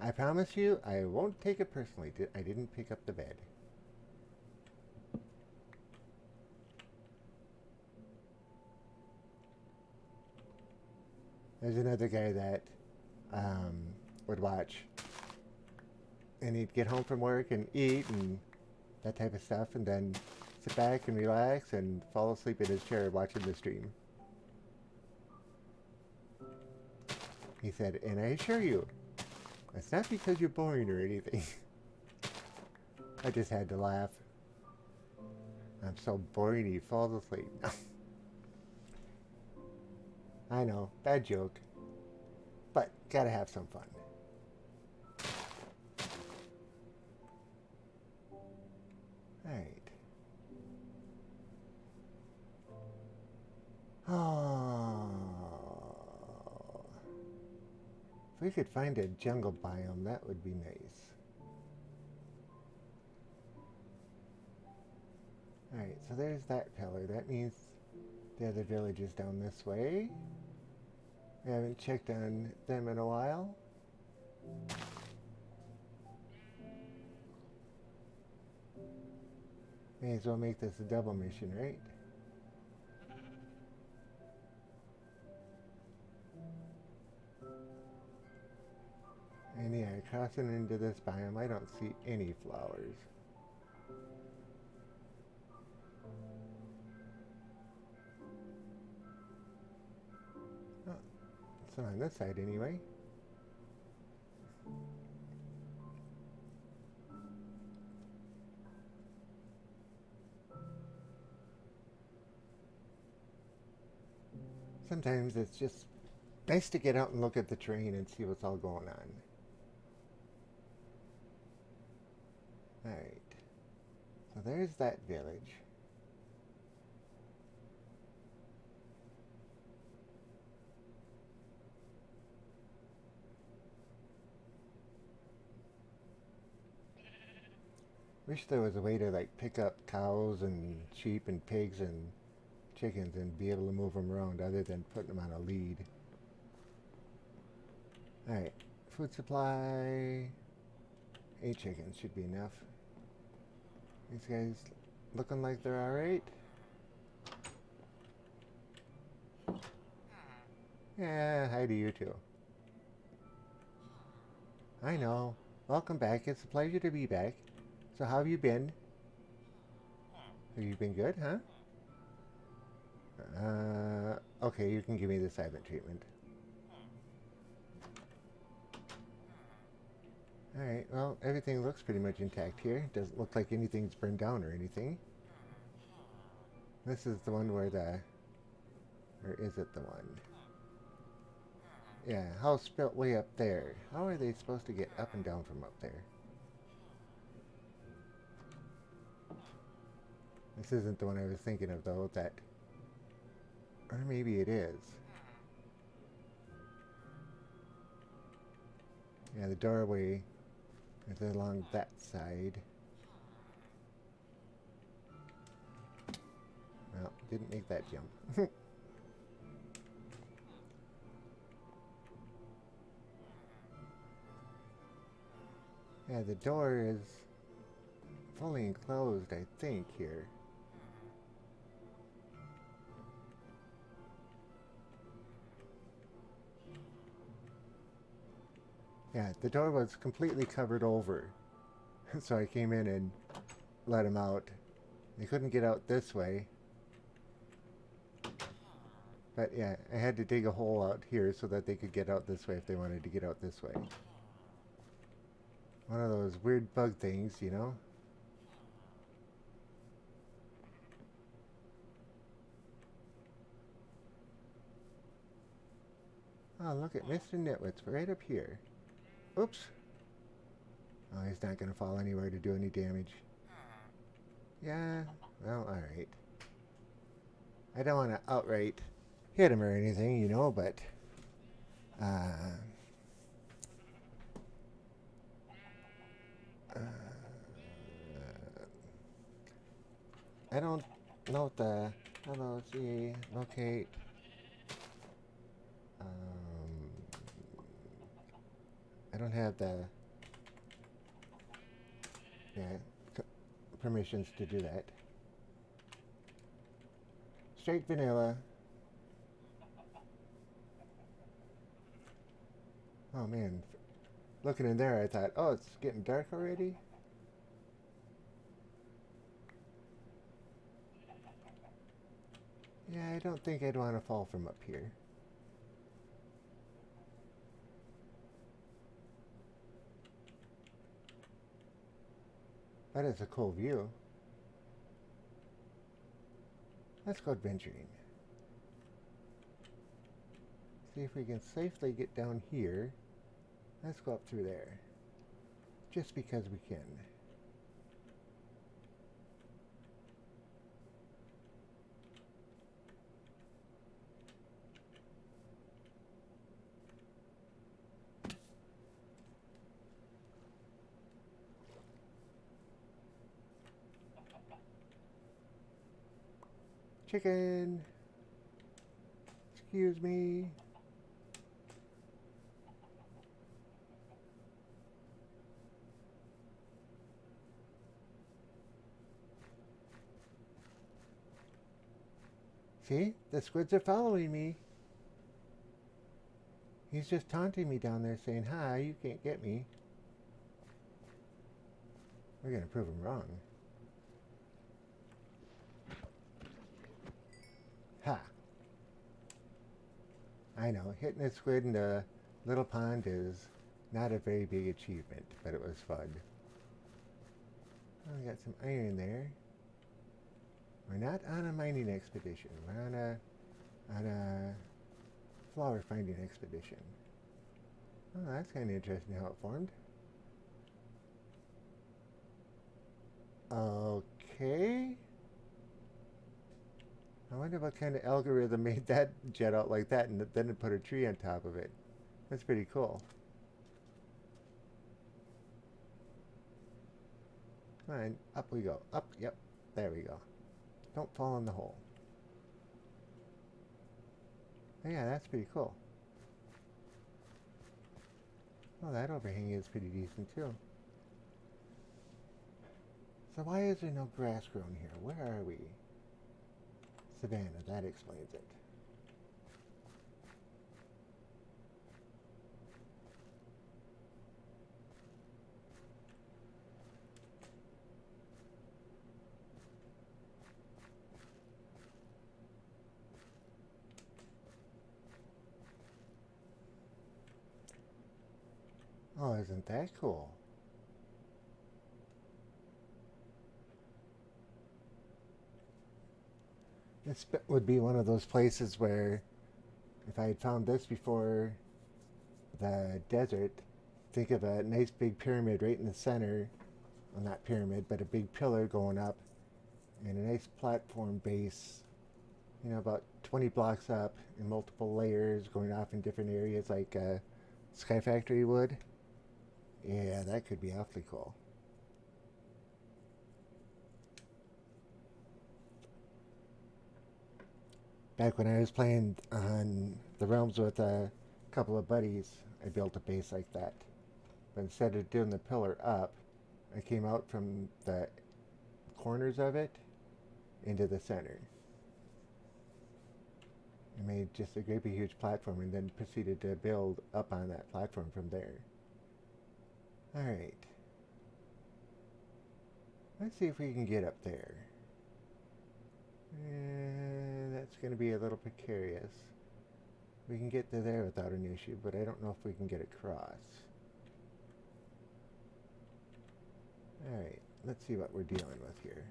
I promise you, I won't take it personally. I didn't pick up the bed. There's another guy that would watch. And he'd get home from work and eat and that type of stuff, and then sit back and relax and fall asleep in his chair watching the stream. He said, and I assure you, it's not because you're boring or anything. I just had to laugh. I'm so boring he falls asleep. I know, bad joke. But gotta have some fun. Alright. Oh. If we could find a jungle biome, that would be nice. Alright, so there's that pillar. That means the other village is down this way. I haven't checked on them in a while. May as well make this a double mission, right? And yeah, crossing into this biome, I don't see any flowers. Oh, it's not on this side anyway. Sometimes it's just nice to get out and look at the terrain and see what's all going on. Alright. So there's that village. Wish there was a way to like pick up cows and sheep and pigs and chickens and be able to move them around other than putting them on a lead. Alright, food supply, 8 chickens should be enough. These guys looking like they're alright. Yeah, hi to you too. I know. Welcome back. It's a pleasure to be back. So how have you been? Have you been good, huh? Okay, you can give me the silent treatment. Alright, well, everything looks pretty much intact here. Doesn't look like anything's burned down or anything. This is the one where the... Or is it the one? Yeah, house built way up there. How are they supposed to get up and down from up there? This isn't the one I was thinking of, though, that... Or maybe it is. Yeah, the doorway is along that side. Well, didn't make that jump. Yeah, the door is fully enclosed, I think, here. Yeah, the door was completely covered over. So I came in and let him out. They couldn't get out this way. But yeah, I had to dig a hole out here so that they could get out this way if they wanted to get out this way. One of those weird bug things, you know? Oh, look at Mr. Nitwitz right up here. Oops. Oh, he's not going to fall anywhere to do any damage. Yeah, well, alright. I don't want to outright hit him or anything, you know, but... Uh, I don't know what the... Hello, see, locate... I don't have the... Yeah, permissions to do that. Straight vanilla. Oh man, looking in there I thought, oh, it's getting dark already? Yeah, I don't think I'd want to fall from up here. But it's a cool view. Let's go adventuring. See if we can safely get down here. Let's go up through there. Just because we can. Chicken! Excuse me. See? The squids are following me. He's just taunting me down there saying, hi, you can't get me. We're going to prove him wrong. Ha! I know, hitting a squid in a little pond is not a very big achievement, but it was fun. Oh, we got some iron there. We're not on a mining expedition. We're on a flower finding expedition. Oh, that's kind of interesting how it formed. Okay. I wonder what kind of algorithm made that jet out like that and then it put a tree on top of it. That's pretty cool. Come on, up we go. Up, yep, there we go. Don't fall in the hole. Oh, yeah, that's pretty cool. Oh, that overhang is pretty decent too. So why is there no grass growing here? Where are we? Savannah, that explains it. Oh, isn't that cool? This would be one of those places where if I had found this before the desert, think of a nice big pyramid right in the center. Well, not pyramid, but a big pillar going up and a nice platform base, you know, about 20 blocks up in multiple layers going off in different areas like Sky Factory would. Yeah, that could be awfully cool. Back when I was playing on the Realms with a couple of buddies, I built a base like that. But instead of doing the pillar up, I came out from the corners of it into the center. I made just a great big huge platform and then proceeded to build up on that platform from there. Alright. Let's see if we can get up there. That's going to be a little precarious. We can get to there without an issue, but I don't know if we can get across. Alright, let's see what we're dealing with here.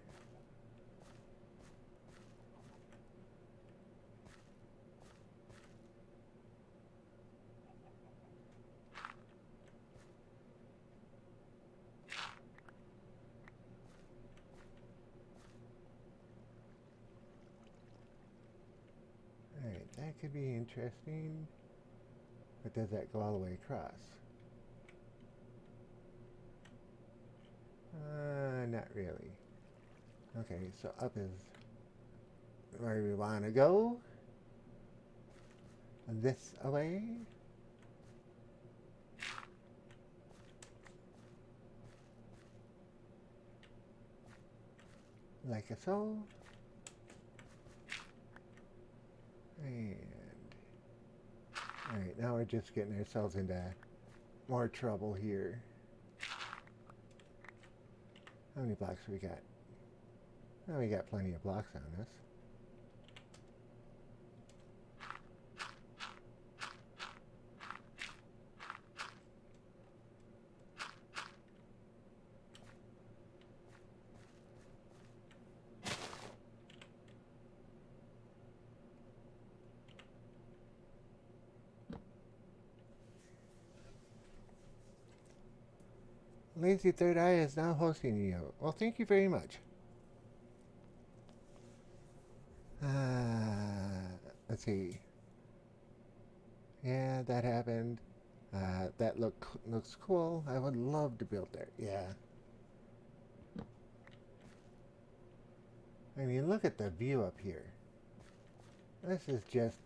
could be interesting. But does that go all the way across? Not really. Okay, so up is where we want to go. This away. Like so. And alright, now we're just getting ourselves into more trouble here. How many blocks we got? Oh, we got plenty of blocks on us. Lazy Third Eye is now hosting you. Well, thank you very much. Let's see. Yeah, that happened. That looks cool. I would love to build there. Yeah. I mean, look at the view up here. This is just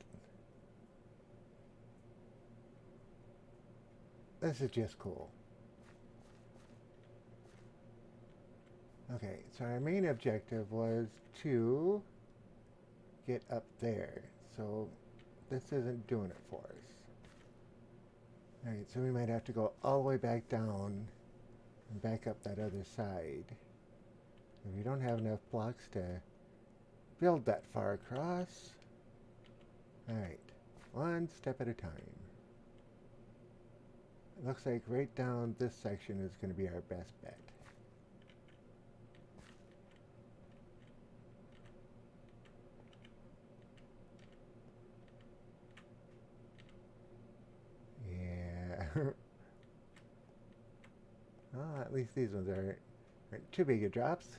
cool. Okay, so our main objective was to get up there. So this isn't doing it for us. Alright, so we might have to go all the way back down and back up that other side. If we don't have enough blocks to build that far across. Alright, one step at a time. It looks like right down this section is going to be our best bet. Well, at least these ones aren't too big of drops.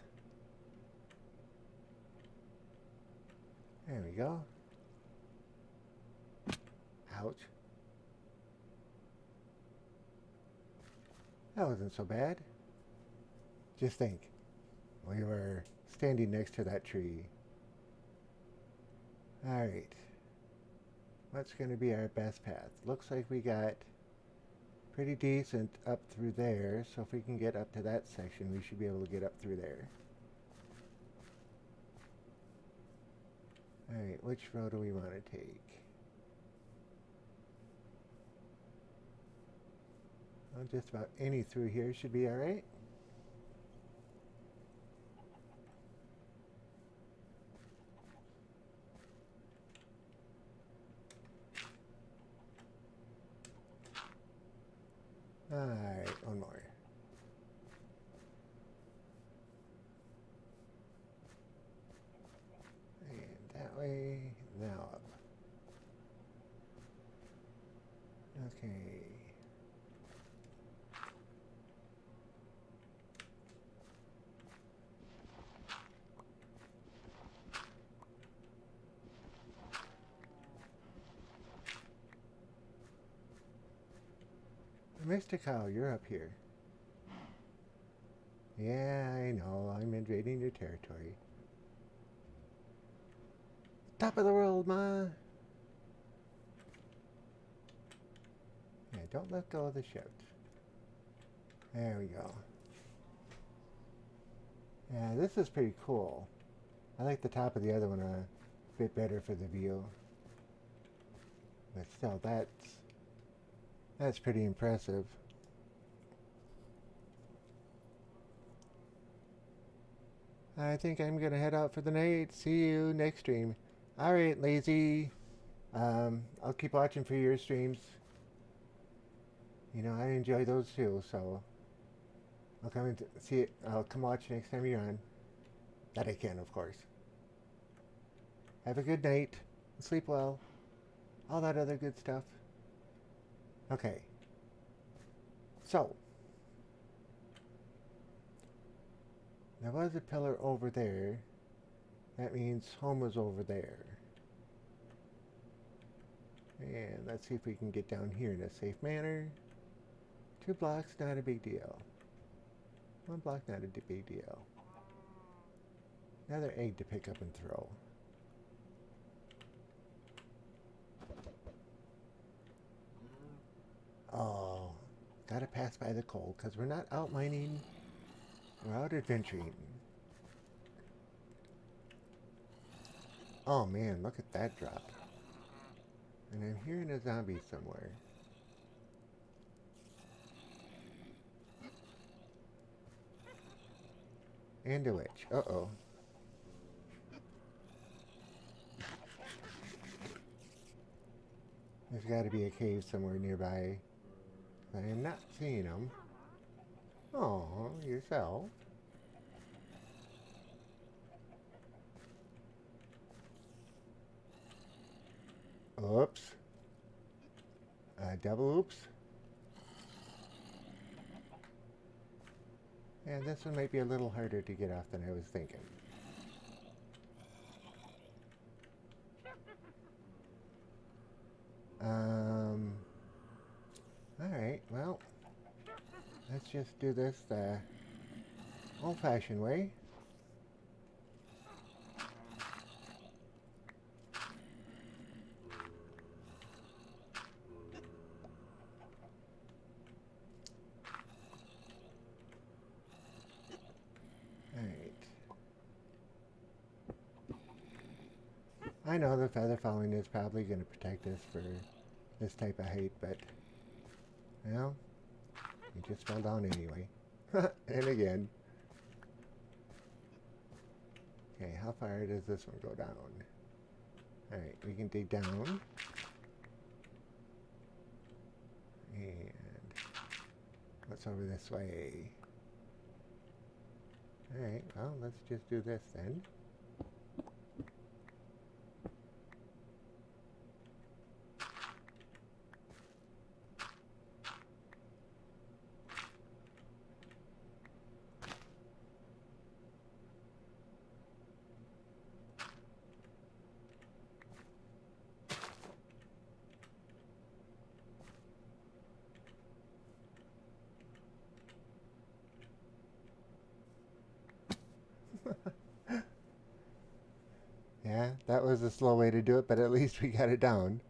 There we go. Ouch. That wasn't so bad. Just think, we were standing next to that tree. Alright. What's going to be our best path? Looks like we got pretty decent up through there, so if we can get up to that section, we should be able to get up through there. Alright, which road do we want to take? Well, just about any through here should be alright. Alright, one more. And that way, now up. Okay. Mr. Cow, you're up here. Yeah, I know. I'm invading your territory. Top of the world, Ma! Yeah, don't let go of the shout. There we go. Yeah, this is pretty cool. I like the top of the other one a bit better for the view. But still, that's pretty impressive. I think I'm gonna head out for the night. See you next stream. Alright, Lazy. I'll keep watching for your streams. You know, I enjoy those too, so I'll come and see it. I'll come watch next time you're on. That I can, of course. Have a good night. Sleep well. All that other good stuff. Okay. So, there was a pillar over there. That means home was over there. And let's see if we can get down here in a safe manner. 2 blocks, not a big deal. 1 block, not a big deal. Another egg to pick up and throw. Oh, gotta pass by the coal because we're not out mining. We're out adventuring. Oh man, look at that drop. And I'm hearing a zombie somewhere. And a witch. Uh-oh. There's got to be a cave somewhere nearby. I am not seeing them. Oh, yourself. Oops. Double oops. Yeah, this one might be a little harder to get off than I was thinking. Alright, well, let's just do this the old-fashioned way. I know the feather falling is probably going to protect us for this type of height, but, well, it just fell down anyway. And again. Okay, how far does this one go down? Alright, we can dig down. And what's over this way? Alright, well, let's just do this then. Yeah, that was a slow way to do it, but at least we got it down.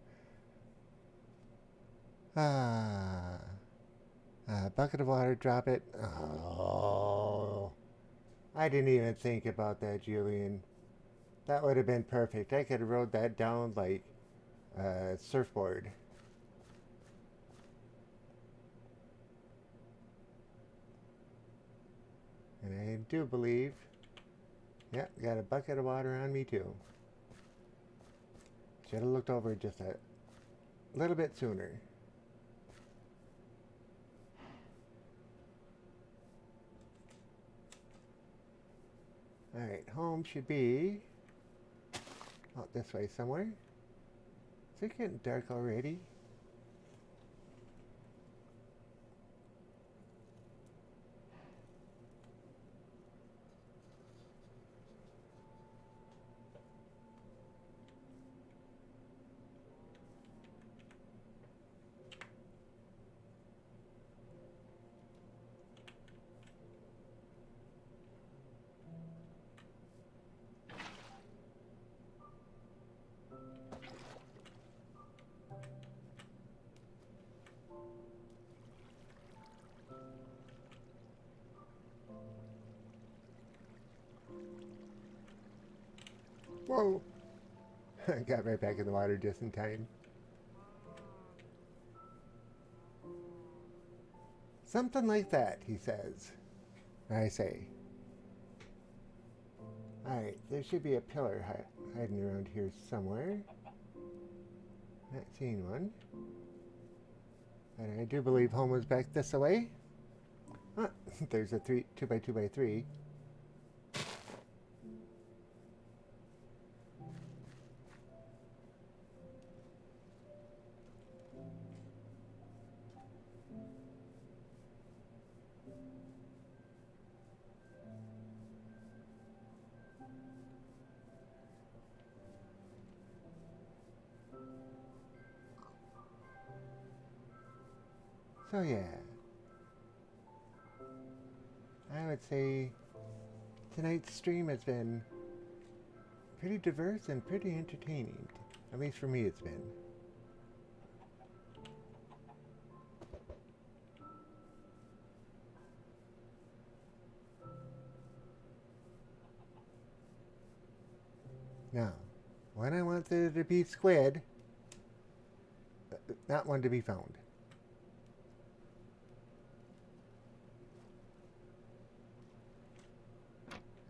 Bucket of water, drop it. Oh, I didn't even think about that, Julian. That would have been perfect. I could have rode that down like a surfboard. And I do believe, yeah, got a bucket of water on me too. Should have looked over just a little bit sooner. Alright, home should be out this way somewhere. Is it getting dark already? Whoa! I got right back in the water just in time. Something like that, he says. I say. Alright, there should be a pillar hiding around here somewhere. Not seeing one. And I do believe home was back this way. Ah, there's a 2x2x3. So yeah, I would say tonight's stream has been pretty diverse and pretty entertaining. At least for me it's been. Now, when I want there to be squid, not one to be found.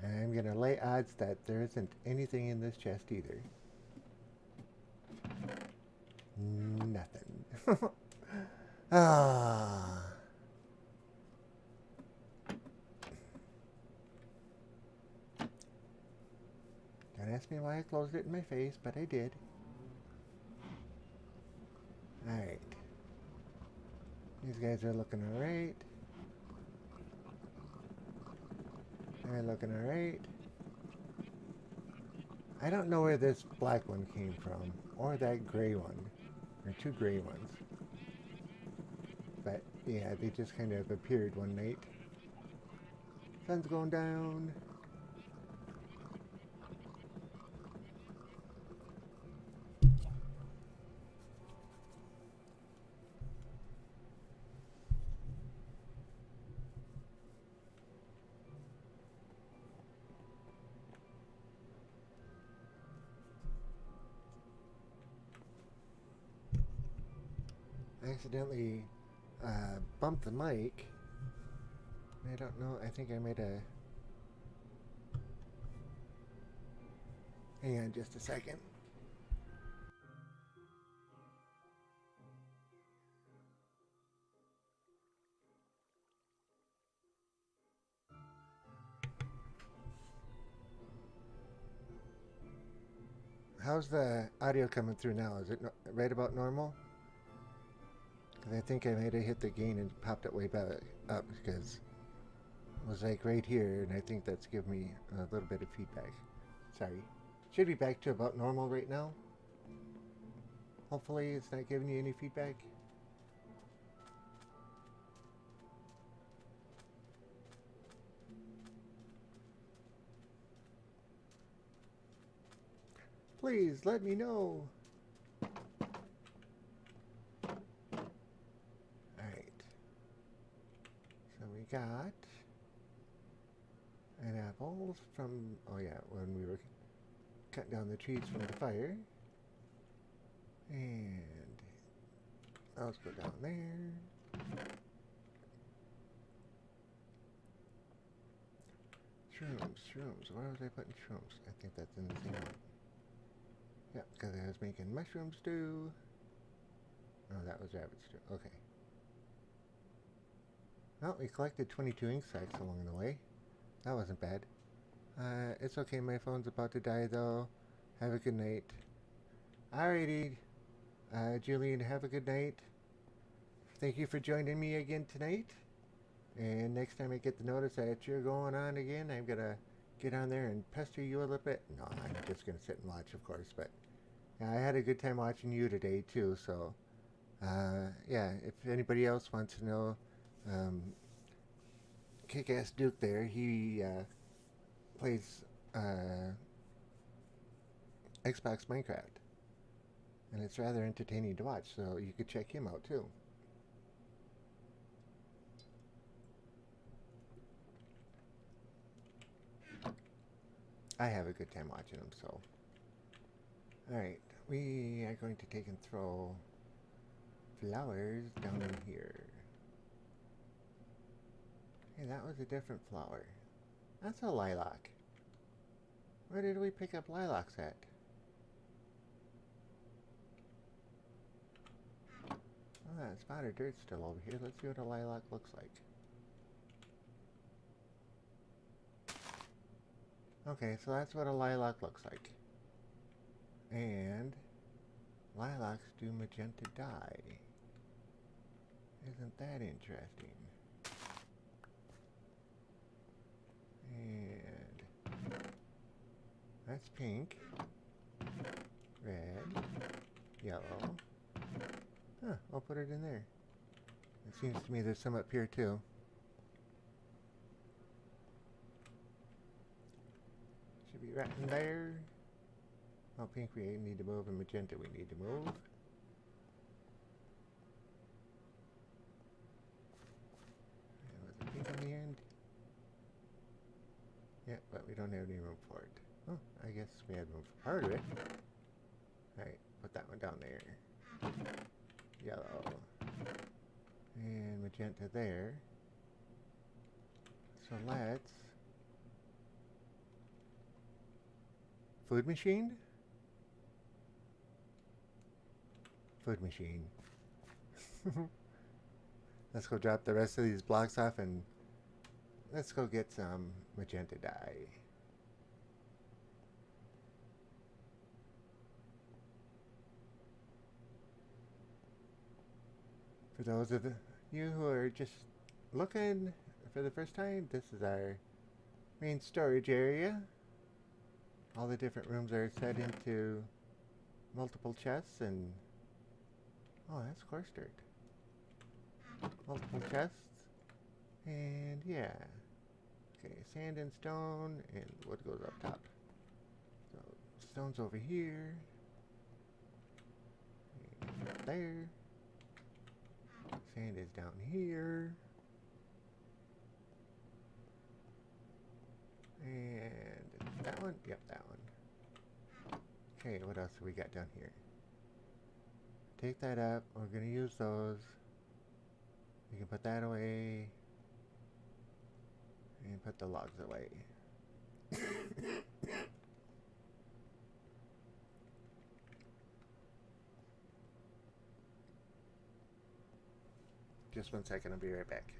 I'm gonna lay odds that there isn't anything in this chest either. Nothing. Ah. Don't ask me why I closed it in my face, but I did. Alright. These guys are looking alright. They're looking alright. I don't know where this black one came from, or that gray one, or two gray ones. But yeah, they just kind of appeared one night. Sun's going down. I accidentally bumped the mic. I don't know. I think I made a... Hang on just a second. How's the audio coming through now? Is it right about normal? Because I think I might have hit the gain and popped it way back up because it was like right here, and I think that's giving me a little bit of feedback. Sorry. Should be back to about normal right now. Hopefully it's not giving you any feedback. Please let me know. Alright. So we got an apple from, oh yeah, when we were cutting down the trees from the fire. And let's go down there. Shrooms. Where was I putting shrooms? I think that's in the same one. Yeah, because I was making mushroom stew. Oh, that was rabbit stew. Okay. Well, we collected 22 ink sacs along the way. That wasn't bad. It's okay, my phone's about to die though. Have a good night. Alrighty. Julian, have a good night. Thank you for joining me again tonight. And next time I get the notice that you're going on again, I'm gonna get on there and pester you a little bit. No, I'm just gonna sit and watch, of course, but I had a good time watching you today too, so yeah, if anybody else wants to know, Kick-Ass Duke there, he plays Xbox Minecraft, and it's rather entertaining to watch, so you could check him out too. I have a good time watching them, so. Alright, we are going to take and throw flowers down in here. Hey, that was a different flower. That's a lilac. Where did we pick up lilacs at? Oh, that spot of dirt's still over here. Let's see what a lilac looks like. Okay, so that's what a lilac looks like. And lilacs do magenta dye. Isn't that interesting? And that's pink, red, yellow. Huh, I'll put it in there. It seems to me there's some up here too. Should be right in there. Oh, pink we need to move, and magenta we need to move. And with the pink on the end. Yeah, but we don't have any room for it. Oh, I guess we had room for part of it. Alright, put that one down there. Yellow. And magenta there. So let's... Food machine? Food machine. Let's go drop the rest of these blocks off and let's go get some magenta dye. For those of you who are just looking for the first time, this is our main storage area. All the different rooms are set into multiple chests and... Oh, that's coarse dirt. Multiple chests. And yeah. Okay, sand and stone, and wood goes up top. So, stone's over here. And there. Sand is down here. And that one? Yep, that one. Okay, what else have we got down here? Take that up. We're going to use those. We can put that away. And put the logs away. Just 1 second, I'll be right back.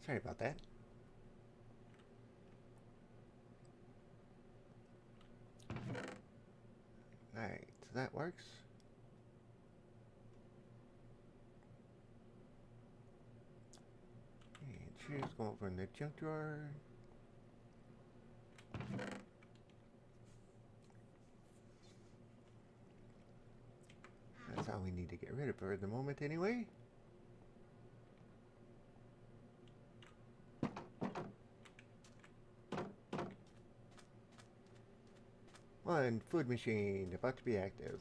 Sorry about that. Alright, so that works. And shoes go over in the junk drawer. That's all we need to get rid of for the moment anyway. One food machine about to be active.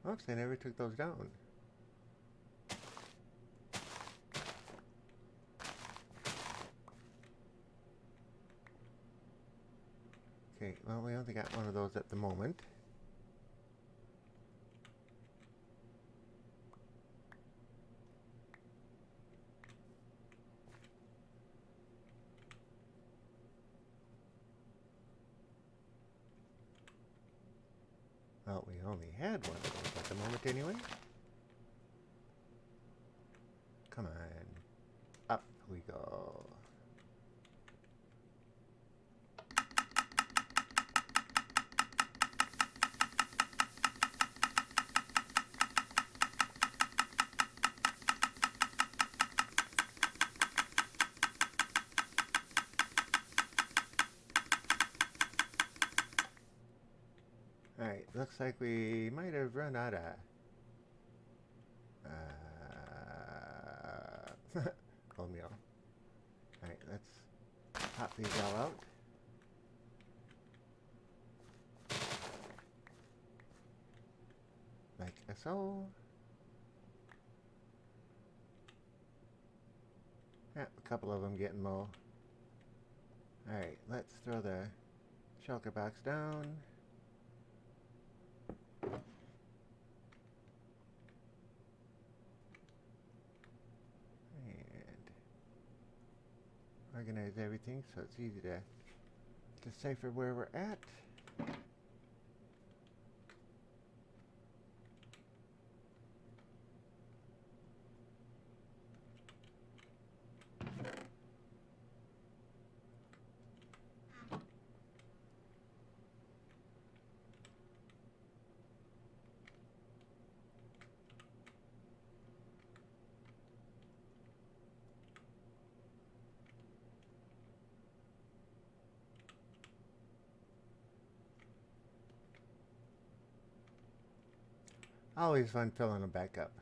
Oops, I never took those down. Okay, well, we only got one of those at the moment. Well, we only had one of those at the moment anyway. Come on. Up we go. Alright, looks like we might have run out of oatmeal. Alright, let's pop these all out. Like so. Yeah, a couple of them getting low. Alright, let's throw the shulker box down. Organize everything so it's easy to decipher where we're at. Always fun filling them back up.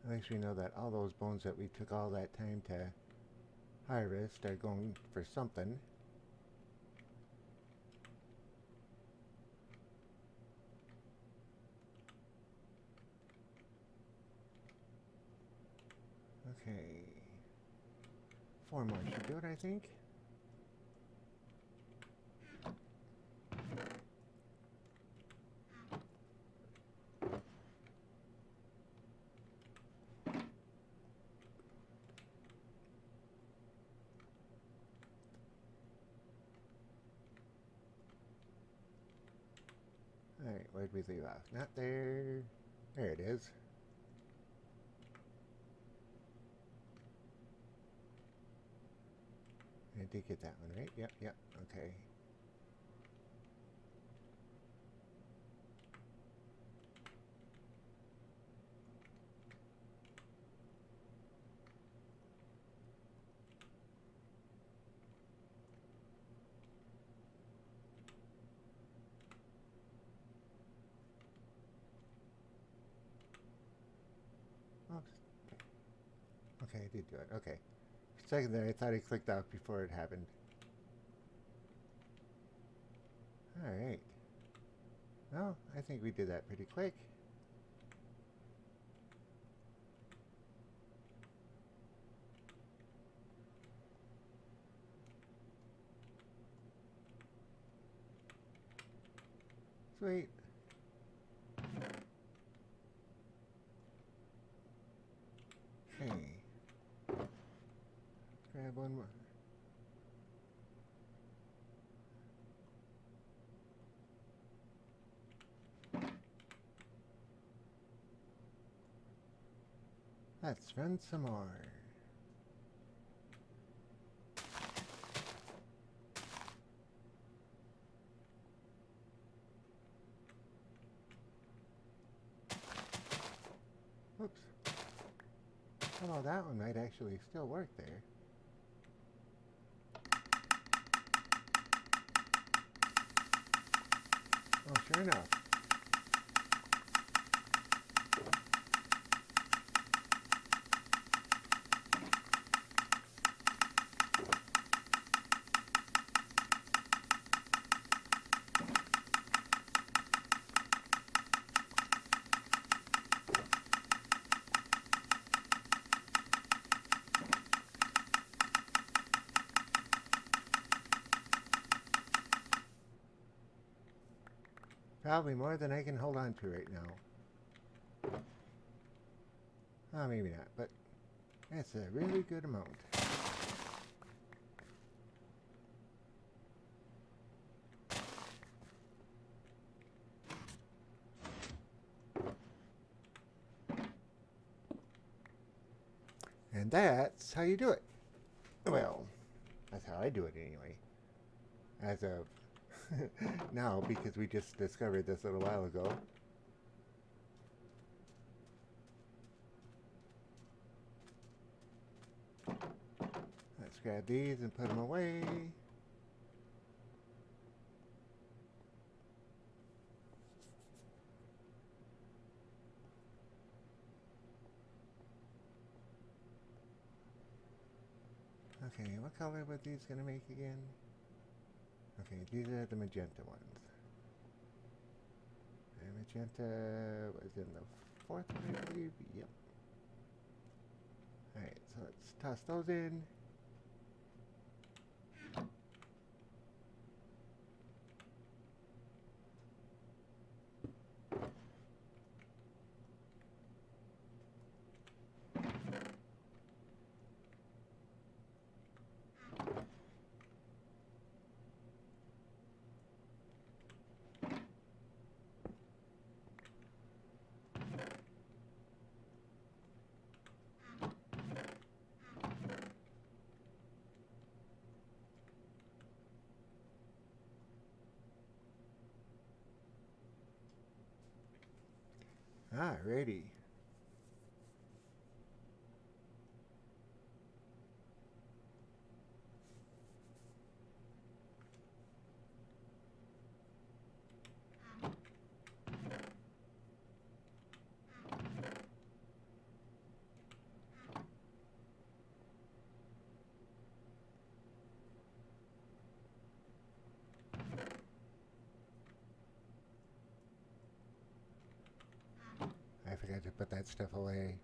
At least we know that all those bones that we took all that time to harvest are going for something. Okay. 4 more should do it, I think. Alright, where'd we leave off? Not there. There it is. I did get that one, right? Yep, yep, okay. Oops. Okay, I did do it. Okay. For a second there, I thought I clicked off before it happened. Alright. Well, I think we did that pretty quick. Sweet. Okay. Grab one more. Let's run some more. Oops. Well, that one might actually still work there. Oh, sure enough. Probably more than I can hold on to right now. Oh, maybe not, but that's a really good amount. And that's how you do it. Well, that's how I do it anyway. As of now, because we just discovered this a little while ago. Let's grab these and put them away. Okay, what color were these going to make again? Okay, these are the magenta ones. And magenta was in the 4th one, I believe. Yep. Alright, so let's toss those in. Alrighty. forgot to put that stuff away.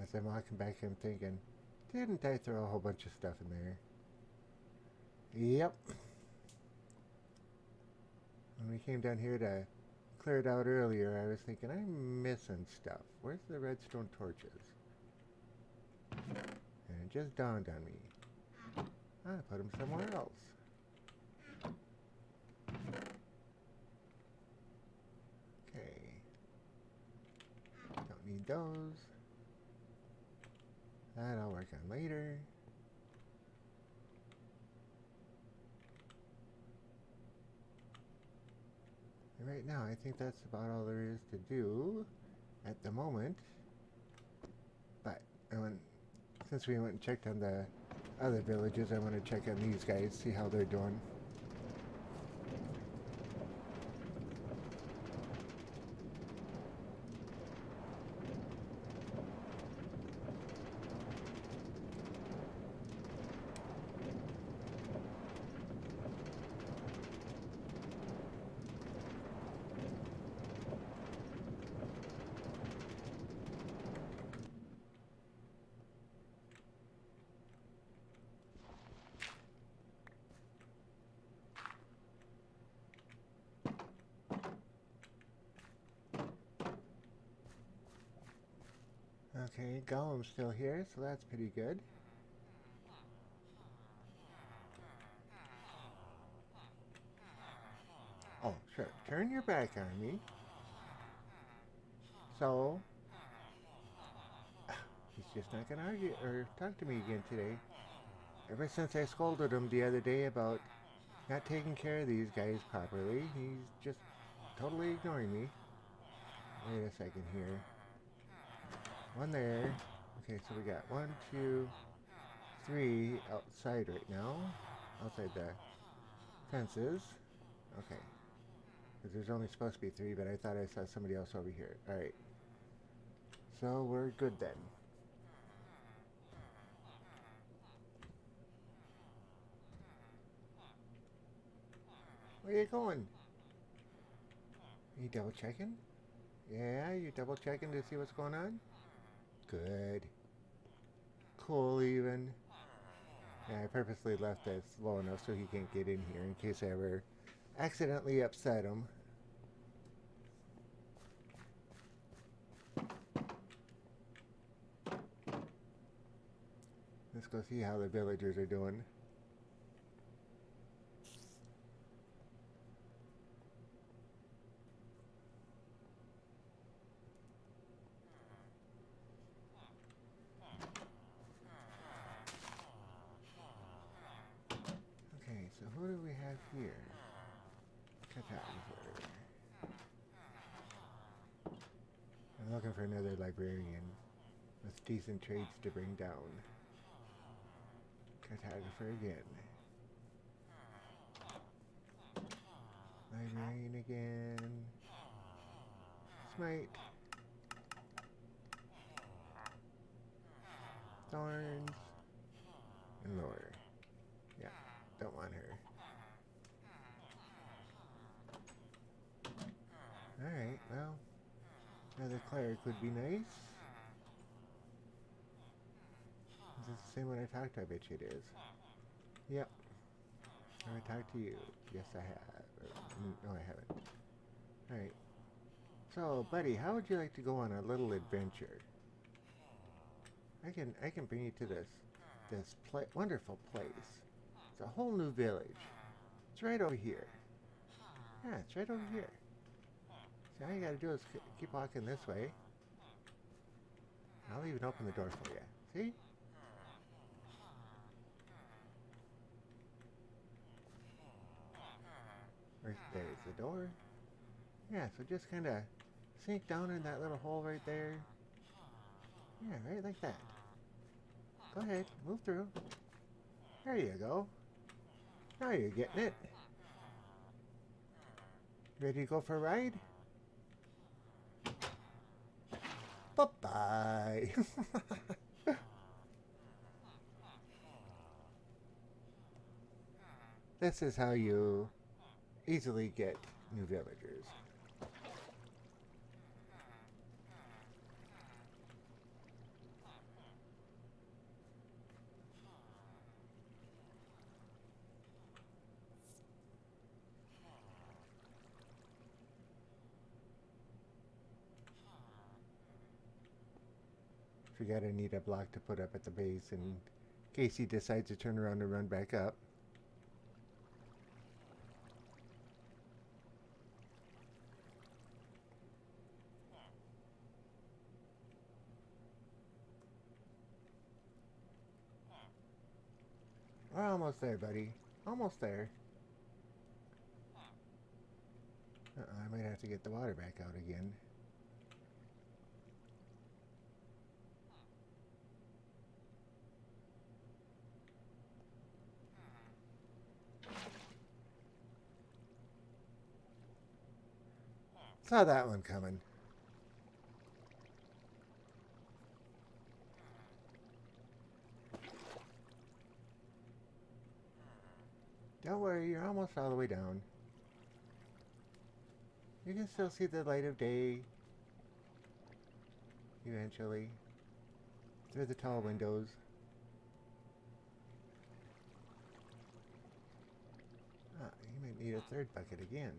As I'm walking back, I'm thinking, didn't I throw a whole bunch of stuff in there? Yep. When we came down here to clear it out earlier, I was thinking, I'm missing stuff. Where's the redstone torches? And it just dawned on me. I put them somewhere else. Okay. Don't need those. That I'll work on later. And right now, I think that's about all there is to do at the moment. But since we went and checked on the other villages, I want to check on these guys, see how they're doing. Okay, Golem's still here, so that's pretty good. Oh, sure. Turn your back on me. So, he's just not going to argue or talk to me again today. Ever since I scolded him the other day about not taking care of these guys properly, he's just totally ignoring me. Wait a second here. One there. Okay, so we got 1, 2, 3 outside right now. Outside the fences. Okay. Because there's only supposed to be 3, but I thought I saw somebody else over here. Alright. So we're good then. Where are you going? Are you double checking? Yeah, you double checking to see what's going on? Good. Cool even. Yeah, I purposely left this low enough so he can't get in here in case I ever accidentally upset him. Let's go see how the villagers are doing. Okay, so who do we have here? Photographer. I'm looking for another librarian with decent trades to bring down. Cartographer again. Librarian again. Smite. Thorns. And lower. Yeah, don't want her. Alright, well, another cleric would be nice. Is this the same one I talked to? I bet you it is. Yep. Have I talked to you? Yes, I have. No, I haven't. Alright. So, buddy, how would you like to go on a little adventure? I can bring you to this wonderful place. It's a whole new village. It's right over here. Yeah, it's right over here. See, all you gotta do is keep walking this way. I'll even open the door for you. See? Right there's the door. Yeah, so just kind of sink down in that little hole right there. Yeah, right like that. Go ahead, move through. There you go. Now you're getting it. Ready to go for a ride? Bye-bye. This is how you easily get new villagers. we gotta need a block to put up at the base in case he decides to turn around and run back up. We're almost there, buddy. Almost there. I might have to get the water back out again. Saw that one coming. Don't worry, you're almost all the way down. You can still see the light of day eventually through the tall windows. Ah, you might need a third bucket again.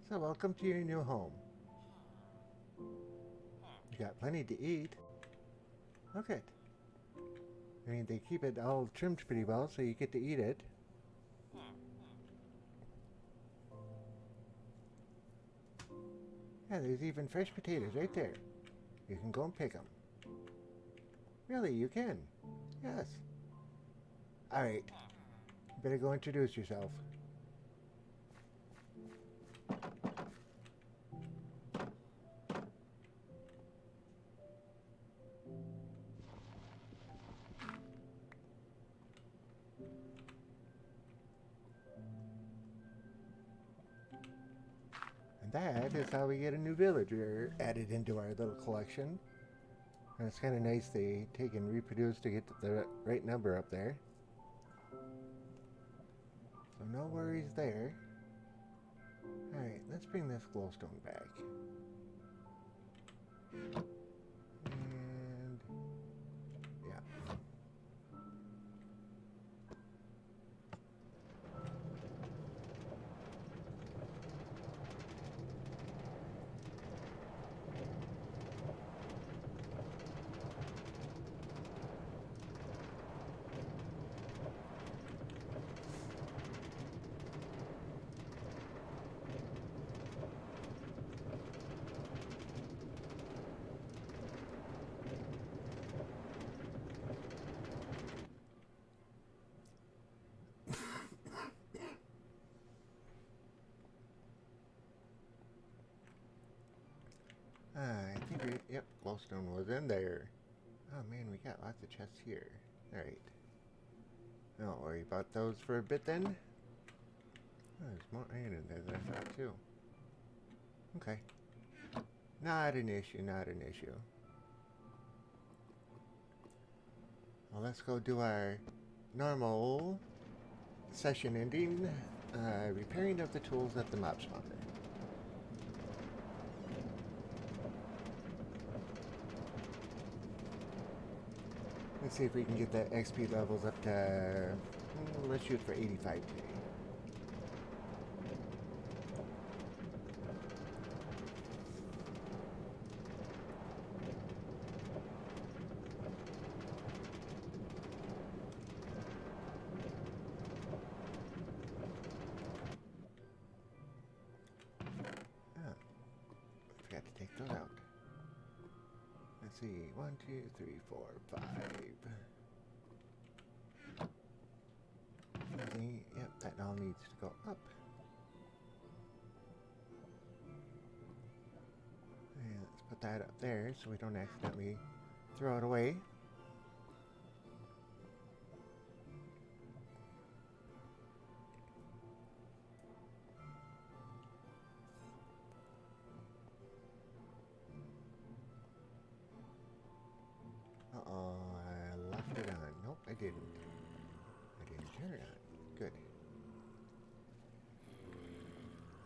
So welcome to your new home. You got plenty to eat. Look it. I mean, they keep it all trimmed pretty well, so you get to eat it. Yeah, there's even fresh potatoes right there. You can go and pick them. Really, you can. Yes. Alright. Better go introduce yourself. And that is how we get a new villager added into our little collection. And it's kind of nice they take and reproduce to get the right number up there. So no worries there. Alright, let's bring this glowstone back. And yeah. I think we, yep, glowstone was in there. Oh man, we got lots of chests here. Alright. Don't worry about those for a bit then. Oh, there's more iron in there than I thought too. Okay. Not an issue, not an issue. Well, let's go do our normal session ending. Repairing of the tools at the mob spawner. Let's see if we can get the XP levels up to, let's shoot for 85k. Ah, forgot to take those out. Let's see, 1, 2, 3, 4, 5. Yep, that all needs to go up. And let's put that up there so we don't accidentally throw it away. I didn't. I didn't turn it on. Good.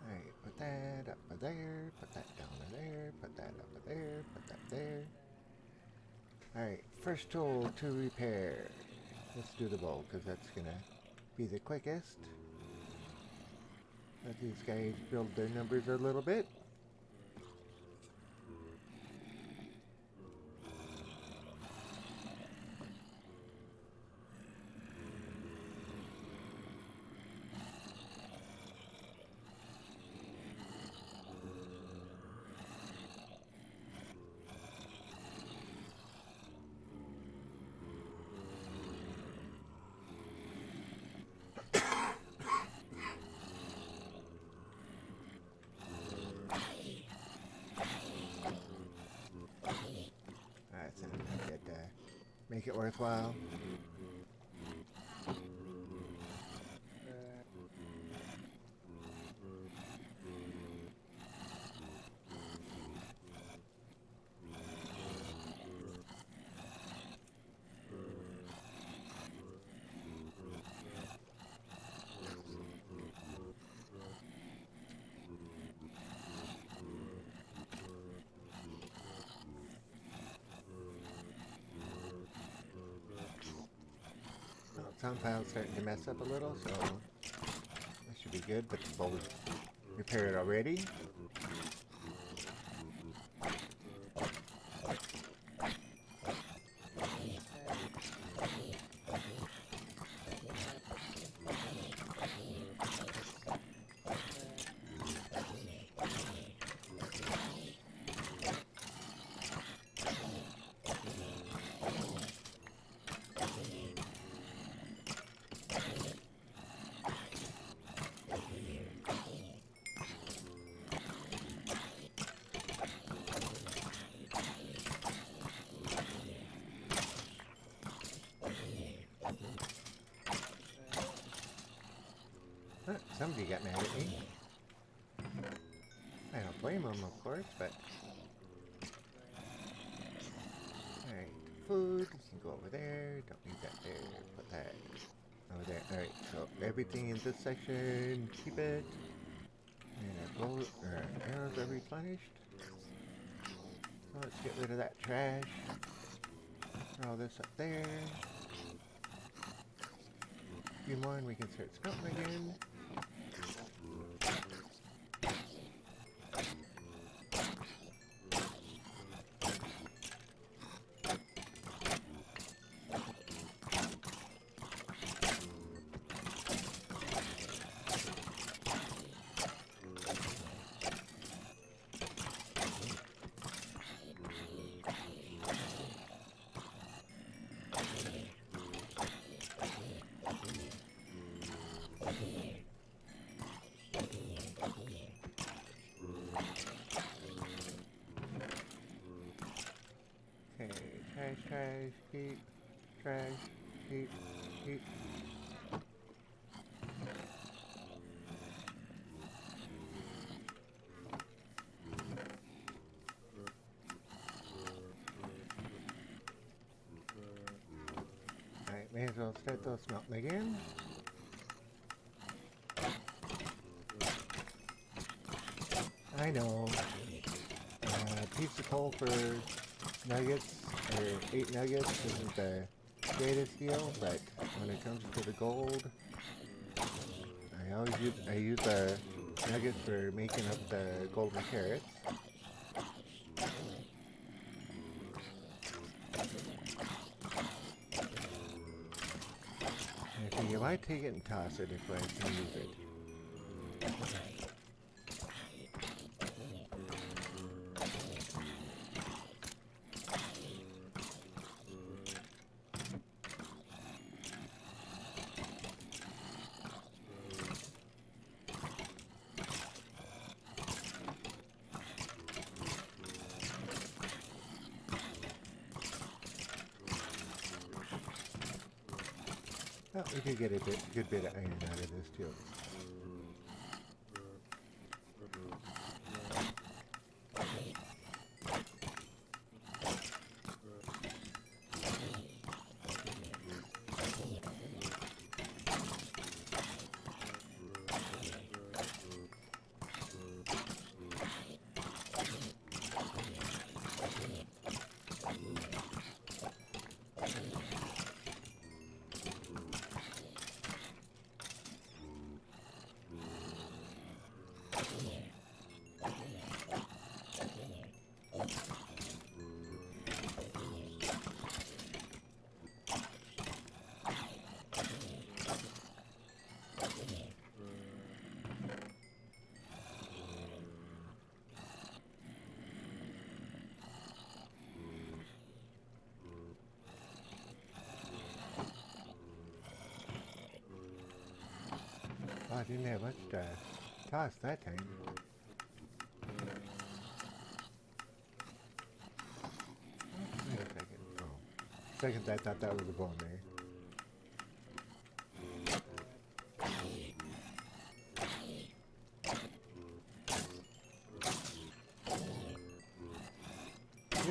Alright, put that up there, put that down there, put that up there, put that there. Alright, first tool to repair. Let's do the bowl, because that's gonna be the quickest. Let these guys build their numbers a little bit. Alright, so make it worthwhile. Sound file's starting to mess up a little, so that should be good, but the bowl is repaired already. Somebody got mad at me. I don't blame them, of course, but... Alright, food, you can go over there, don't need that there, put that over there. Alright, so everything in this section, keep it. And our arrows are replenished. So let's get rid of that trash. Throw all this up there. A few more and we can start smelting again. Trash, keep, trash, keep. Alright, may as well start those smelting again. I know. Piece of coal for nuggets, or 8 nuggets isn't the greatest deal, but when it comes to the gold, I use the nuggets for making up the golden carrots. I figure why take it and toss it if I can use it. Well, we could get a good bit of iron out of this too. didn't have much to toss that time. Wait a second. Oh. Second, I thought that was a bone there.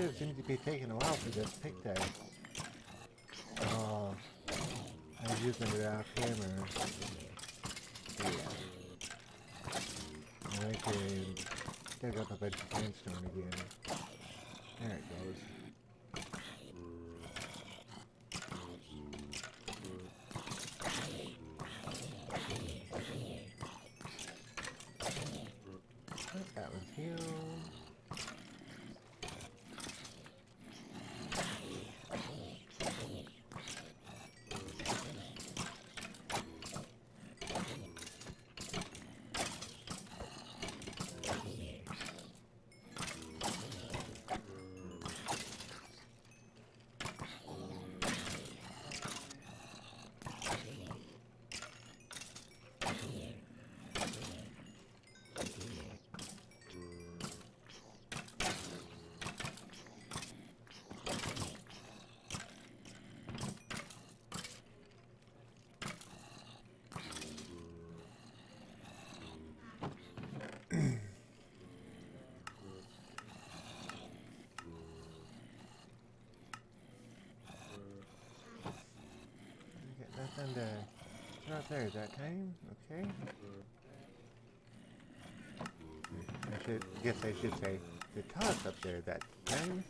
It seems to be taking a while for this pick tag. Oh, I was using it off camera. Yeah. I can dig up a bunch of sandstone again. There it goes. That one's healed. Nothing to throw up there that time. Okay. I should say the toss up there that time.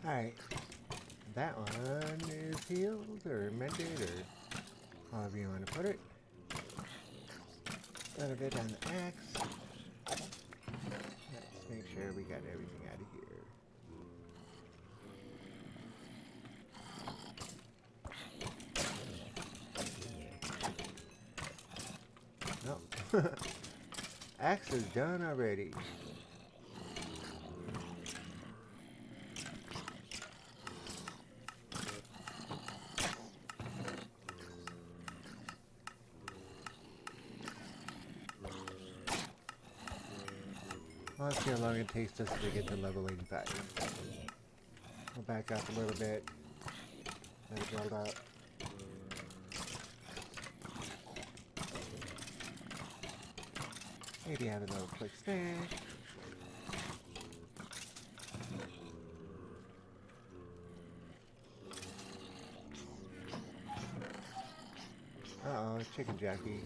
Alright, that one is healed or mended or however you want to put it. A little bit on the axe. Let's make sure we got everything out of here. No. Axe is done already. Well, let's see how long it takes us to get to level 85. We'll back up a little bit. Let it build up. Maybe have a little quick snack. Uh-oh, chicken jockey.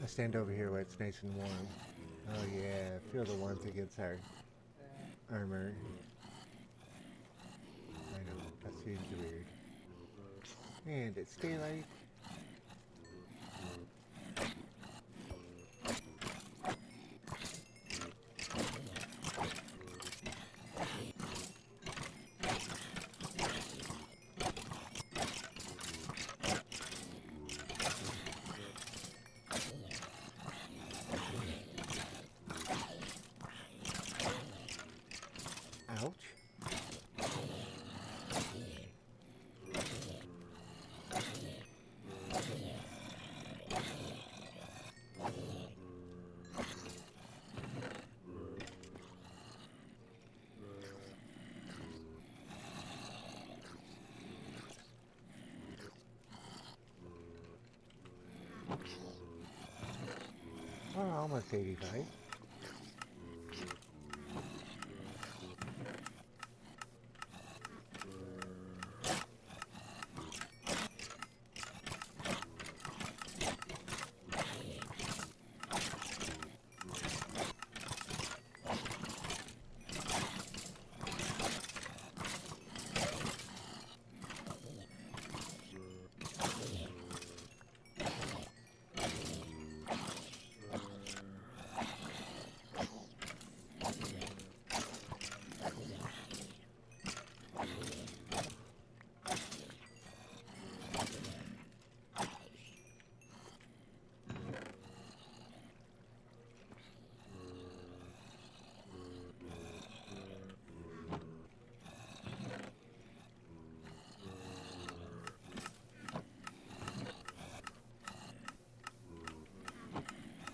I stand over here where it's nice and warm. Oh yeah, feel the warmth against our armor. I know, that seems weird. And it's daylight. Ouch. Oh, almost 85.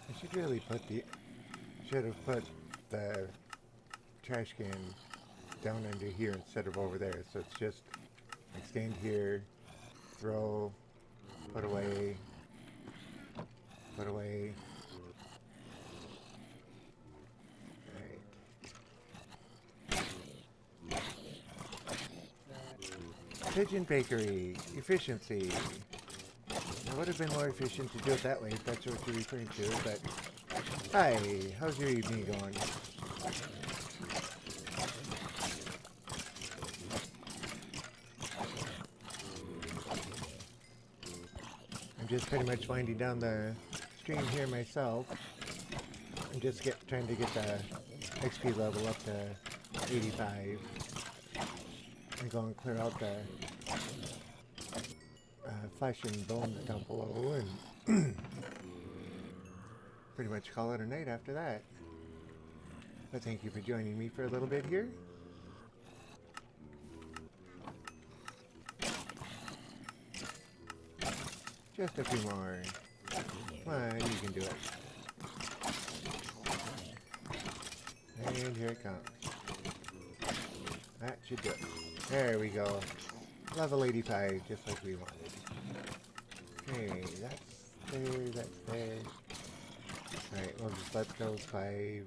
I should really should have put the trash can down under here instead of over there. So it's just like stand here, throw, put away, put away. Right. Pigeon Bakery, efficiency. It would have been more efficient to do it that way if that's what you're referring to, but hi, how's your evening going? I'm just pretty much winding down the stream here myself. I'm just trying to get the XP level up to 85 and go and clear out the flesh and bones down below and pretty much call it a night after that. But thank you for joining me for a little bit here. Just a few more. Come on, you can do it. And here it comes. That should do it. There we go. Level 85, just like we wanted. Okay, that's there. Alright, we'll just let those 5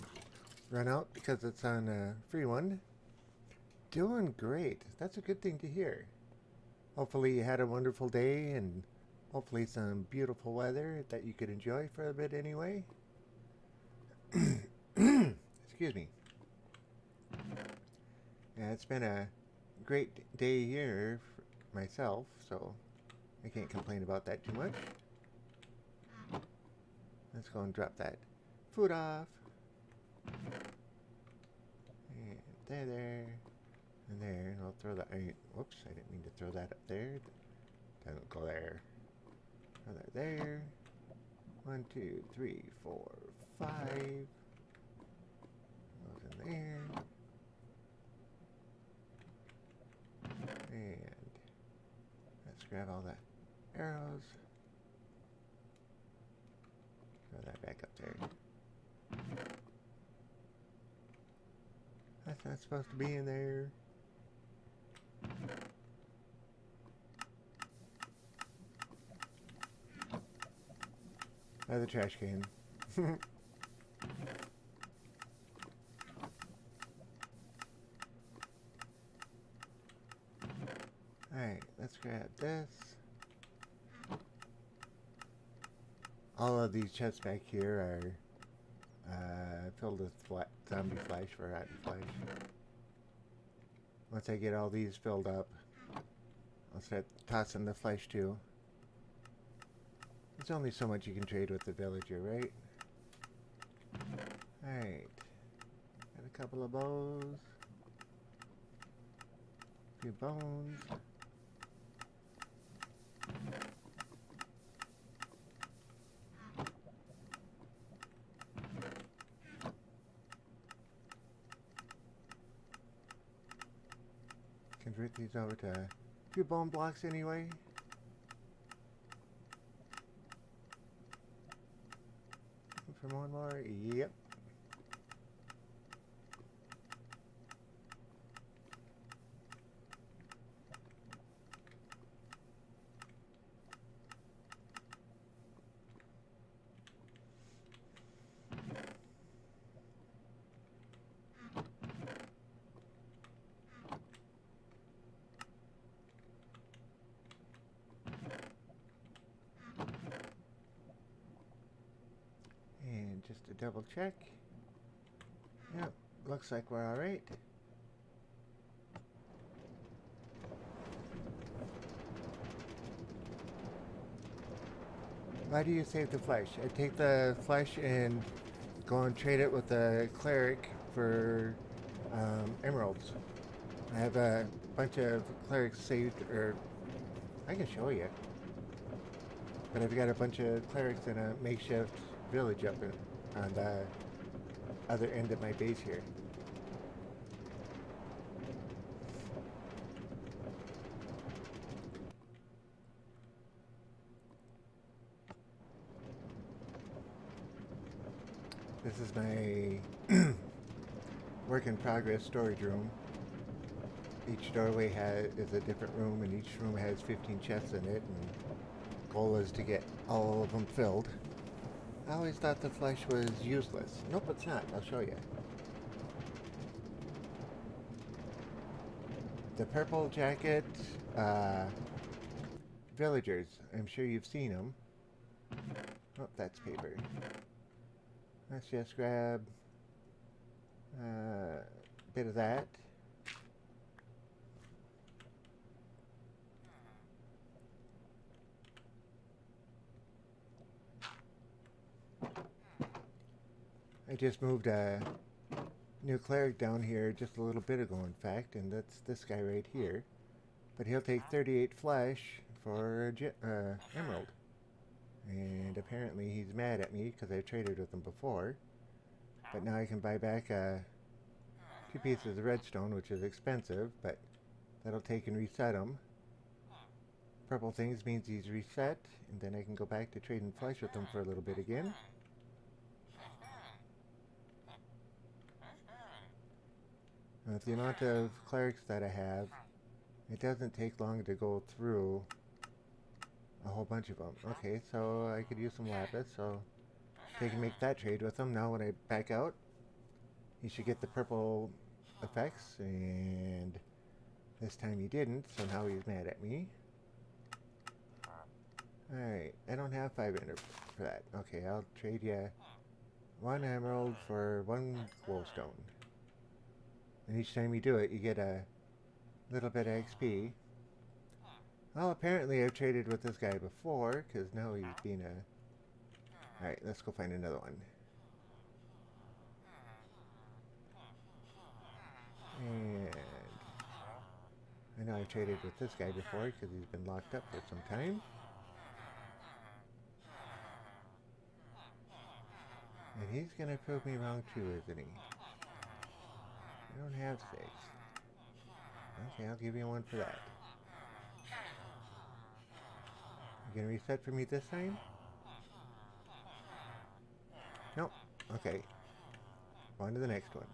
run out because it's on a free one. Doing great. That's a good thing to hear. Hopefully you had a wonderful day and hopefully some beautiful weather that you could enjoy for a bit anyway. Excuse me. Yeah, it's been a great day here for myself, so I can't complain about that too much. Let's go and drop that food off. And there, and there. And I'll throw that. Whoops, I didn't mean to throw that up there. Doesn't go there. Throw that there. 1, 2, 3, 4, 5. Goes in there. And let's grab all the arrows. Throw that back up there. That's not supposed to be in there. The trash can. Alright, let's grab this. All of these chests back here are filled with zombie flesh, rotten flesh. Once I get all these filled up, I'll start tossing the flesh too. There's only so much you can trade with the villager, right? Alright. Got a couple of bows. A few bones. Convert these over to a few bone blocks anyway. For one more, yep. Just to double check. Yep, looks like we're alright. Why do you save the flesh? I take the flesh and go and trade it with the cleric for emeralds. I have a bunch of clerics saved, or I can show you. But I've got a bunch of clerics in a makeshift village up on the other end of my base here. This is my work in progress storage room. Each doorway is a different room, and each room has 15 chests in it, and the goal is to get all of them filled. I always thought the flesh was useless. Nope, it's not. I'll show you. The purple jacket villagers. I'm sure you've seen them. Oh, that's paper. Let's just grab a bit of that. I just moved a new cleric down here just a little bit ago, in fact, and that's this guy right here. But he'll take 38 flesh for emerald. And apparently he's mad at me because I traded with him before. But now I can buy back 2 pieces of redstone, which is expensive, but that'll take and reset him. Purple things means he's reset, and then I can go back to trading flesh with him for a little bit again. With the amount of clerics that I have, it doesn't take long to go through a whole bunch of them. Okay, so I could use some lapis, so take and make that trade with him. Now when I back out, he should get the purple effects, and this time he didn't, so now he's mad at me. Alright, I don't have 5 ender for that. Okay, I'll trade you 1 emerald for 1 glowstone. And each time you do it, you get a little bit of XP. Well, apparently I've traded with this guy before, because now he's being a... Alright, let's go find another one. And... I know I've traded with this guy before, because he's been locked up for some time. And he's gonna prove me wrong too, isn't he? I don't have 6. Okay, I'll give you 1 for that. You gonna reset for me this time? Nope. Okay. On to the next one.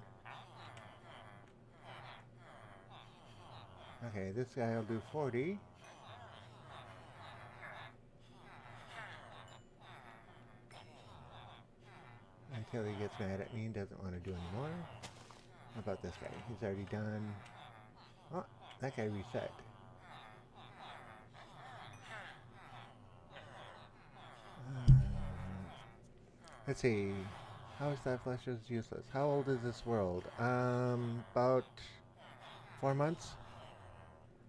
Okay, this guy will do 40. Until he gets mad at me and doesn't want to do anymore. How about this guy? He's already done... Oh, that guy reset. Let's see. How is that flesh useless? How old is this world? About 4 months?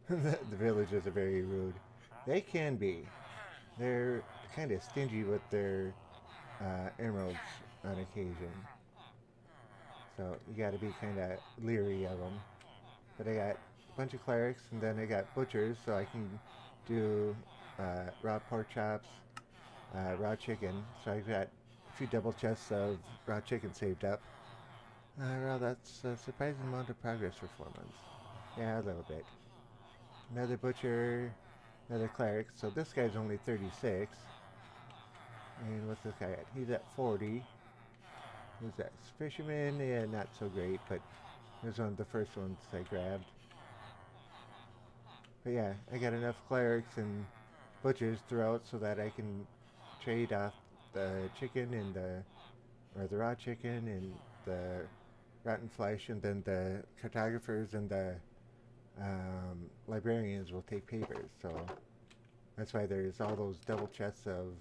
The villagers are very rude. They can be. They're kind of stingy with their emeralds on occasion. So you gotta be kind of leery of them. But I got a bunch of clerics, and then I got butchers, so I can do raw pork chops, raw chicken. So I got a few double chests of raw chicken saved up. Well, that's a surprising amount of progress for 4 months. Yeah, a little bit. Another butcher, another cleric. So this guy's only 36. And what's this guy at? He's at 40. Who's that? Fisherman? Yeah, not so great, but it was one of the first ones I grabbed. But yeah, I got enough clerics and butchers throughout so that I can trade off the chicken and the raw chicken and the rotten flesh, and then the cartographers and the librarians will take papers. So that's why there's all those double chests of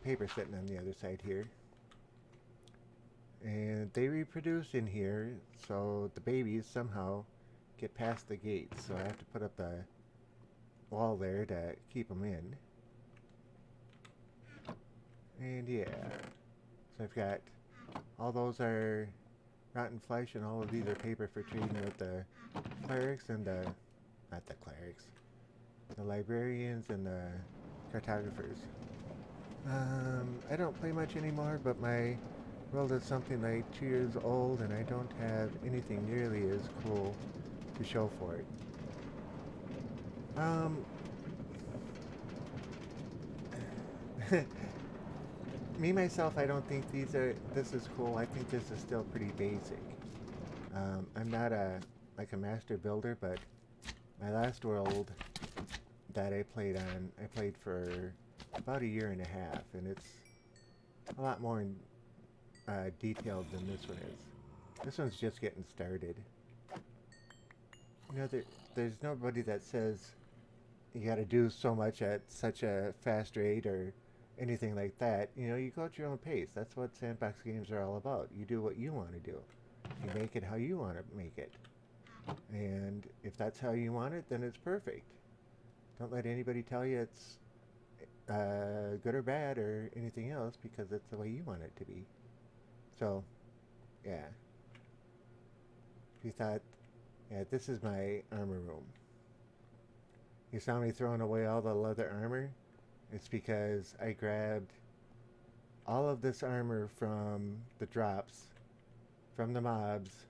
paper sitting on the other side here. and they reproduce in here, so the babies somehow get past the gate. So I have to put up a wall there to keep them in. And yeah, so I've got all those are rotten flesh, and all of these are paper for trading with the clerics and the not the clerics, the librarians and the cartographers. I don't play much anymore, but my world is something like 2 years old, and I don't have anything nearly as cool to show for it. Me myself, I don't think this is cool. I think this is still pretty basic. I'm not a master builder, but my last world that I played for about a year and a half, and it's a lot more detailed than this one is. This one's just getting started. You know, there's nobody that says you got to do so much at such a fast rate or anything like that. You know, you go at your own pace. That's what sandbox games are all about. You do what you want to do. You make it how you want to make it. And if that's how you want it, then it's perfect. Don't let anybody tell you it's good or bad or anything else, because it's the way you want it to be. So, yeah. If you thought, yeah, this is my armor room. You saw me throwing away all the leather armor? It's because I grabbed all of this armor from the drops, from the mobs,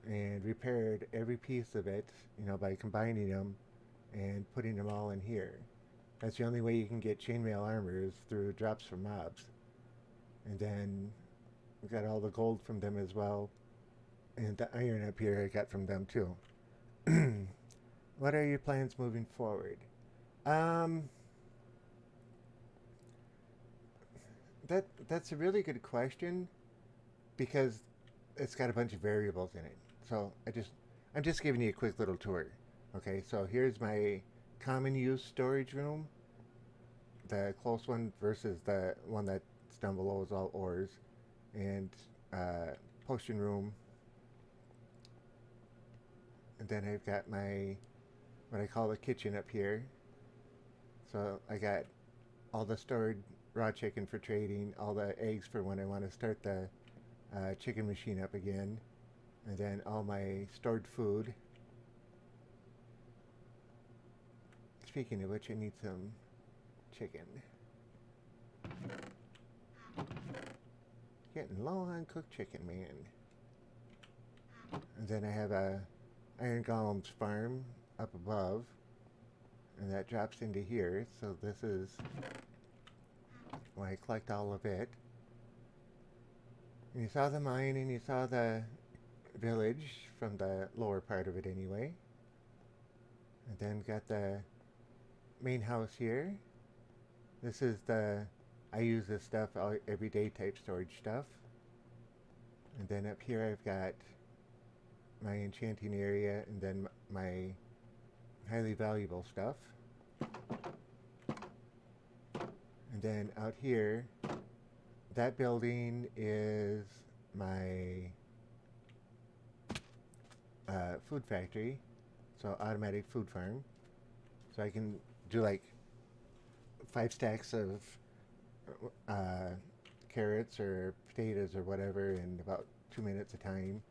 and repaired every piece of it, you know, by combining them and putting them all in here. That's the only way you can get chainmail armor, is through drops from mobs. And then we got all the gold from them as well. And the iron up here I got from them too. What are your plans moving forward? That's a really good question, because it's got a bunch of variables in it. So I'm just giving you a quick little tour. Okay, so here's my common use storage room, the close one versus the one that's down below is all ores, and potion room. And then I've got my what I call the kitchen up here. So I got all the stored raw chicken for trading, all the eggs for when I want to start the chicken machine up again, and then all my stored food. Speaking of which, I need some chicken. Getting low on cooked chicken, man. And then I have a iron golems farm up above, and that drops into here. So this is where I collect all of it. And you saw the mine, and you saw the village from the lower part of it anyway. And then got the main house here. This is I use this stuff everyday type storage stuff. And then up here I've got my enchanting area, and then my highly valuable stuff. And then out here, that building is my food factory, so automatic food farm. So I can do like 5 stacks of carrots or potatoes or whatever in about 2 minutes a time.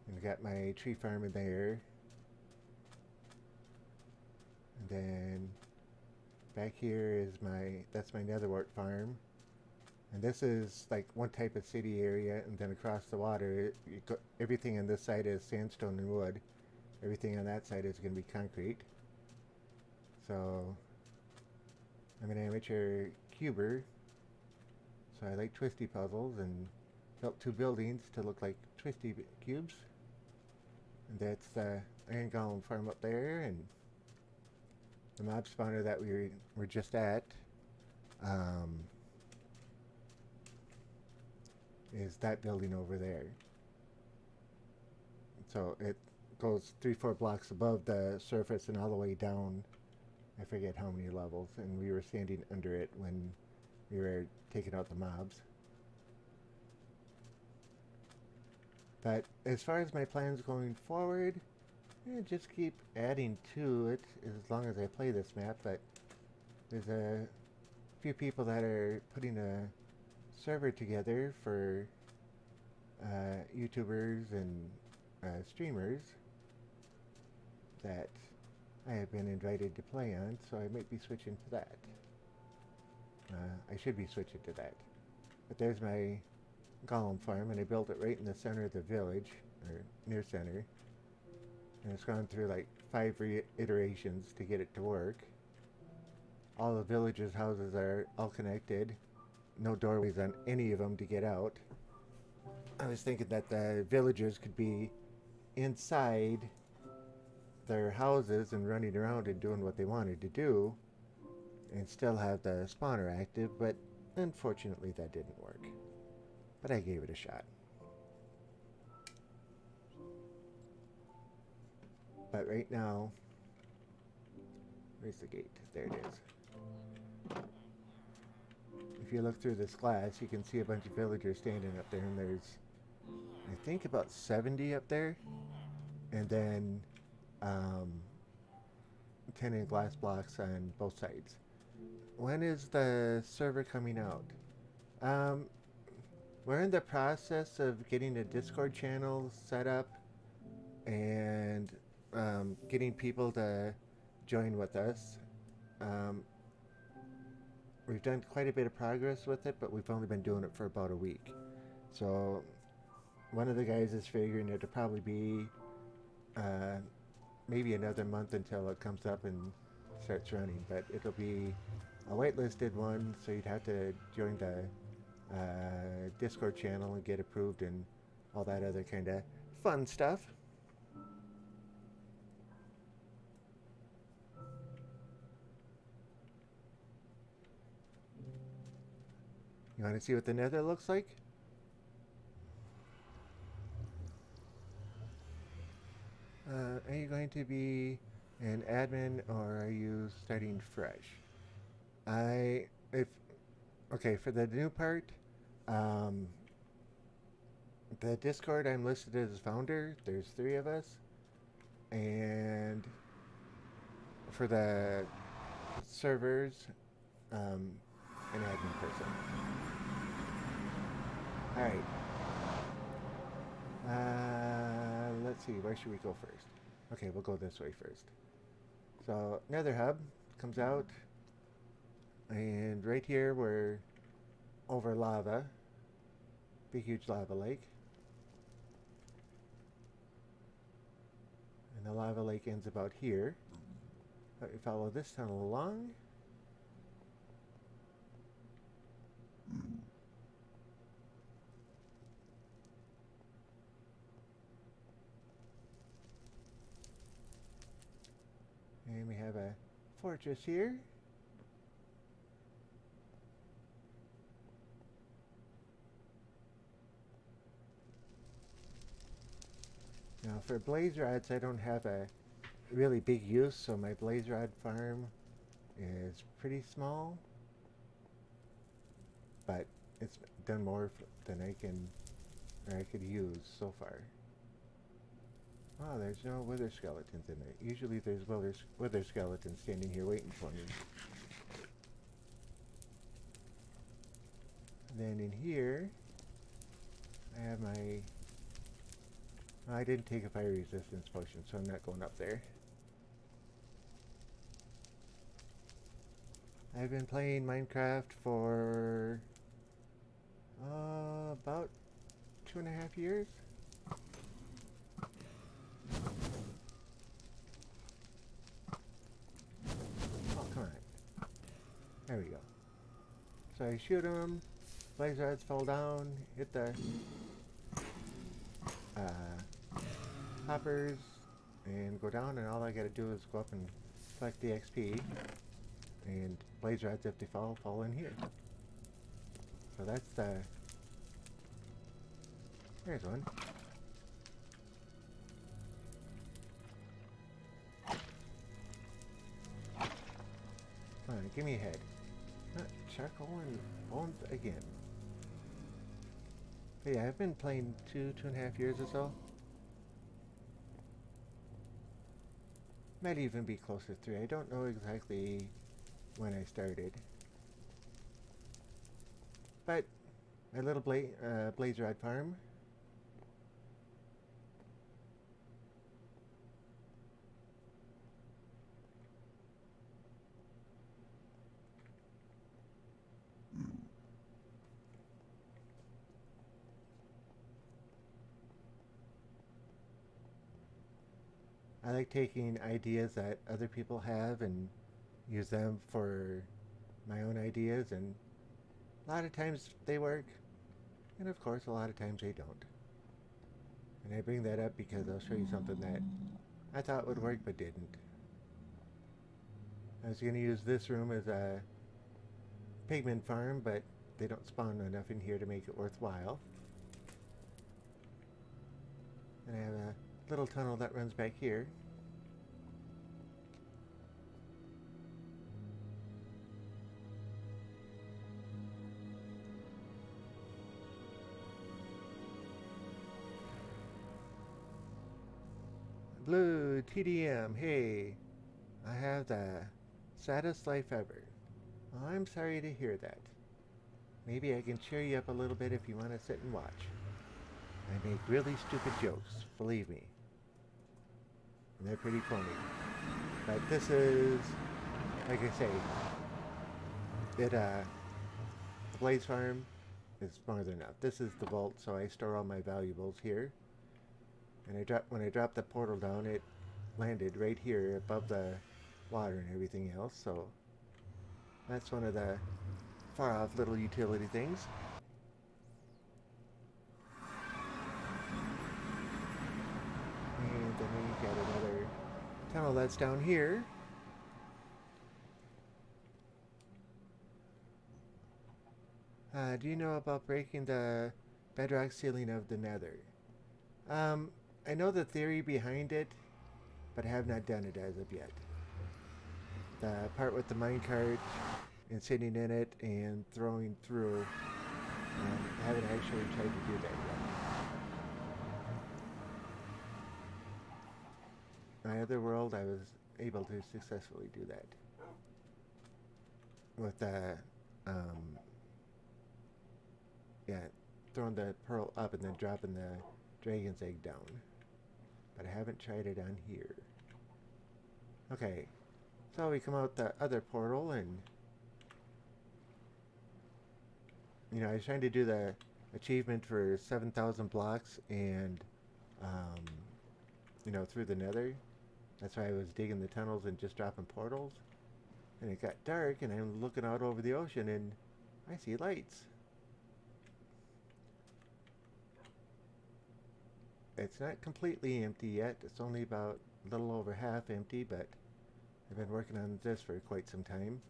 And I got my tree farm in there. And then back here is that's my netherwart farm. And this is like one type of city area, and then across the water, everything on this side is sandstone and wood. Everything on that side is going to be concrete. So I'm an amateur cuber, so I like twisty puzzles, and built 2 buildings to look like twisty cubes. And that's the iron golem farm up there, and the mob spawner that we were just at is that building over there. So it goes 3-4 blocks above the surface and all the way down. I forget how many levels, and we were standing under it when we were taking out the mobs. But as far as my plans going forward, just keep adding to it as long as I play this map. But there's a few people that are putting a server together for YouTubers and streamers that I have been invited to play on, so I might be switching to that. I should be switching to that. But there's my golem farm, and I built it right in the center of the village, or near center. And it's gone through like 5 iterations to get it to work. All the villagers' houses are all connected. No doorways on any of them to get out. I was thinking that the villagers could be inside their houses and running around and doing what they wanted to do and still have the spawner active, but unfortunately that didn't work. But I gave it a shot. But right now, where's the gate? There it is. If you look through this glass, you can see a bunch of villagers standing up there, and there's, I think, about 70 up there, and then 10 in glass blocks on both sides. When is the server coming out? We're in the process of getting a Discord channel set up and getting people to join with us. We've done quite a bit of progress with it, but we've only been doing it for about a week. So one of the guys is figuring it'll probably be maybe another month until it comes up and starts running, but it'll be a whitelisted one, so you'd have to join the Discord channel and get approved and all that other kind of fun stuff. You want to see what the nether looks like? Are you going to be an admin or are you starting fresh? Okay, for the new part, the Discord I'm listed as founder. There's 3 of us, and for the servers, an admin person. All right. Let's see. Where should we go first? Okay, we'll go this way first. So Nether Hub comes out, and right here we're over lava, big huge lava lake, and the lava lake ends about here. But we follow this tunnel along. And we have a fortress here. Now for blaze rods, I don't have a really big use, so my blaze rod farm is pretty small, but it's done more than I could use so far. Oh, there's no wither skeletons in it. Usually there's wither skeletons standing here waiting for me. And then in here, I have my... I didn't take a fire resistance potion, so I'm not going up there. I've been playing Minecraft for about 2.5 years. Oh, come on. There we go. So I shoot them, blaze rods fall down, hit the hoppers, and go down, and all I gotta do is go up and collect the XP, and blaze rods, if they fall in here. So that's the... There's one. Come on, give me a head. Charcoal and bones again. But yeah, I've been playing 2.5 years or so. Might even be closer to 3. I don't know exactly when I started. But my little Blaze Rod farm. I like taking ideas that other people have and use them for my own ideas, and a lot of times they work, and of course a lot of times they don't. And I bring that up because I'll show you something that I thought would work but didn't. I was going to use this room as a pigment farm, but they don't spawn enough in here to make it worthwhile. And I have a little tunnel that runs back here. Blue TDM, hey, I have the saddest life ever. Well, I'm sorry to hear that. Maybe I can cheer you up a little bit if you want to sit and watch. I make really stupid jokes, believe me. And they're pretty funny. But this is, like I say, the Blaze Farm is more than enough. This is the vault, so I store all my valuables here. And when I dropped the portal down, it landed right here above the water and everything else. So that's one of the far-off little utility things. And then we got another tunnel that's down here. Do you know about breaking the bedrock ceiling of the Nether? I know the theory behind it, but I have not done it as of yet. The part with the minecart and sitting in it and throwing through, I haven't actually tried to do that yet. My other world, I was able to successfully do that. With the, throwing the pearl up and then dropping the dragon's egg down. But I haven't tried it on here. Okay, so we come out the other portal, and I was trying to do the achievement for 7,000 blocks and through the Nether. That's why I was digging the tunnels and just dropping portals. And it got dark, and I'm looking out over the ocean, and I see lights. It's not completely empty yet. It's only about a little over half empty, but I've been working on this for quite some time.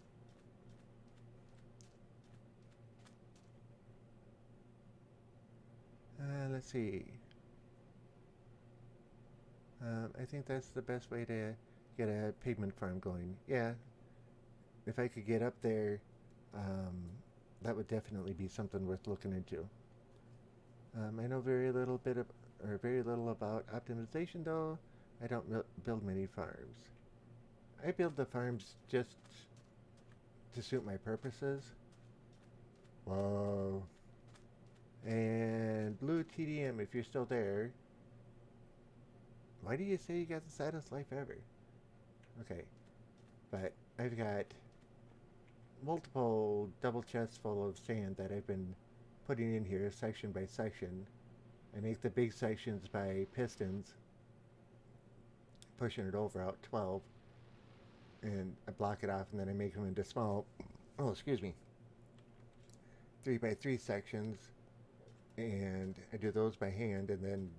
Let's see. I think that's the best way to get a pigment farm going. Yeah, if I could get up there, that would definitely be something worth looking into. I know very little about optimization, though. I don't build many farms. I build the farms just to suit my purposes. Whoa. And Blue TDM, if you're still there, why do you say you got the saddest life ever? Okay, but I've got multiple double chests full of sand that I've been putting in here section by section. I make the big sections by pistons, pushing it over out 12, and I block it off, and then I make them into small, 3x3 sections, and I do those by hand, and then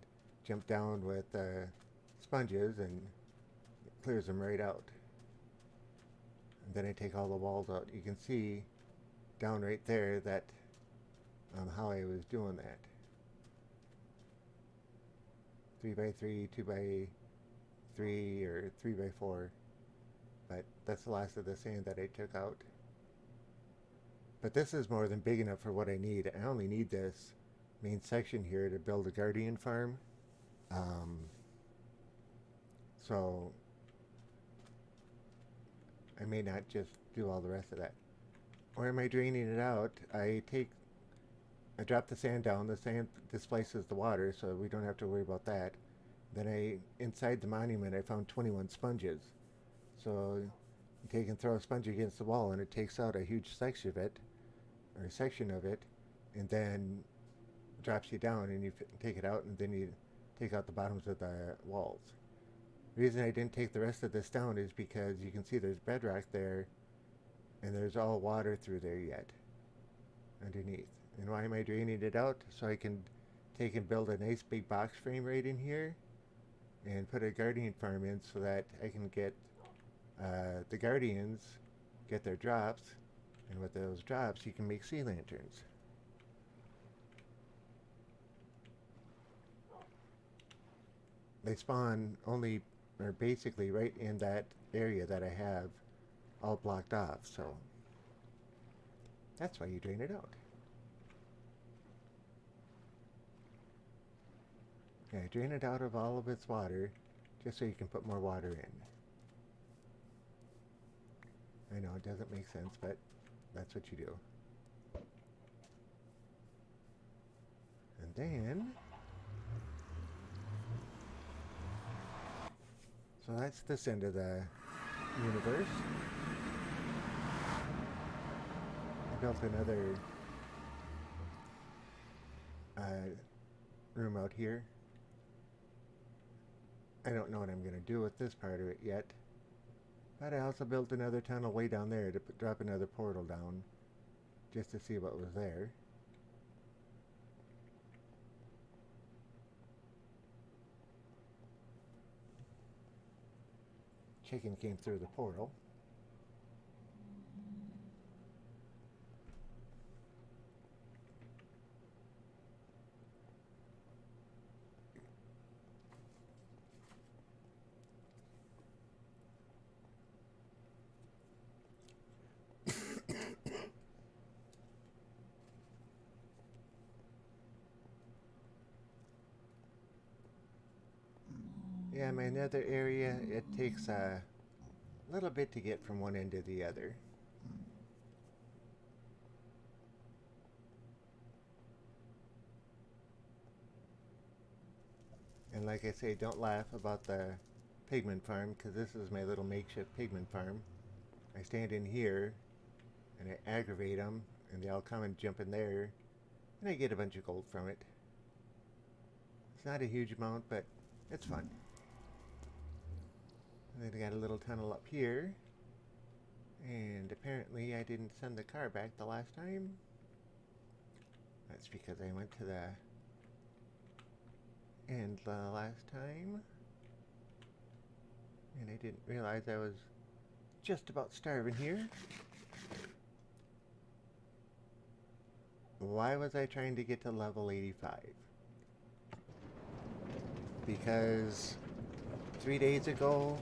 jump down with sponges, and it clears them right out. And then I take all the walls out. You can see down right there that how I was doing that. 3x3, 2x3, or 3x4. But that's the last of the sand that I took out. But this is more than big enough for what I need. I only need this main section here to build a guardian farm. So I may not just do all the rest of that. Where am I draining it out? I drop the sand down. The sand displaces the water, so we don't have to worry about that. Then inside the monument, I found 21 sponges. So you take and throw a sponge against the wall, and it takes out a huge section of it, and then drops you down, and you take it out, and then you take out the bottoms of the walls. The reason I didn't take the rest of this down is because you can see there's bedrock there, and there's all water through there yet, underneath. And why am I draining it out? So I can take and build a nice big box frame right in here, and put a guardian farm in so that I can get the guardians get their drops, and with those drops you can make sea lanterns. They spawn only, or basically right in that area that I have all blocked off, so that's why you drain it out. Yeah, drain it out of all of its water just so you can put more water in. I know it doesn't make sense, but that's what you do. And then, so that's this end of the universe. I built another room out here. I don't know what I'm going to do with this part of it yet, but I also built another tunnel way down there to drop another portal down just to see what was there. Chicken came through the portal. Yeah, my nether area, it takes a little bit to get from one end to the other. And like I say, don't laugh about the pigment farm, because this is my little makeshift pigment farm. I stand in here and I aggravate them, and they all come and jump in there, and I get a bunch of gold from it. It's not a huge amount, but it's fun. And then I got a little tunnel up here, and apparently I didn't send the car back the last time. That's because I went to the end the last time, and I didn't realize I was just about starving here. Why was I trying to get to level 85? Because 3 days ago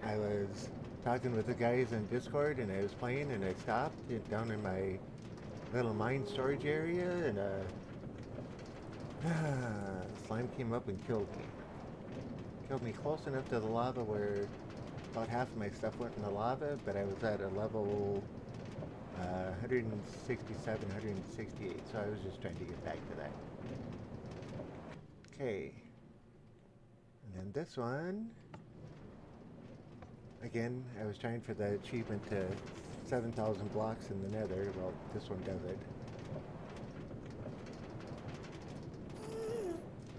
I was talking with the guys on Discord, and I was playing, and I stopped down in my little mine storage area, and slime came up and killed me. Killed me close enough to the lava where about half of my stuff went in the lava, but I was at a level 167, 168, so I was just trying to get back to that. Okay. And then this one, again, I was trying for the achievement to 7,000 blocks in the nether. Well, this one does it.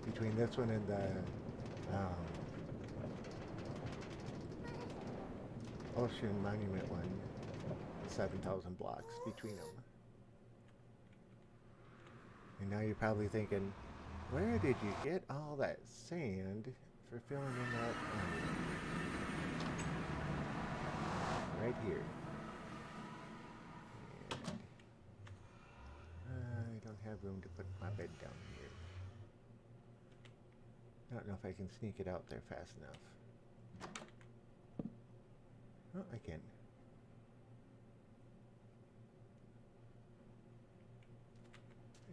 Between this one and the Ocean Monument one, 7,000 blocks between them. And now you're probably thinking, where did you get all that sand for filling in that monument? Right here. And I don't have room to put my bed down here. I don't know if I can sneak it out there fast enough. Oh, I can.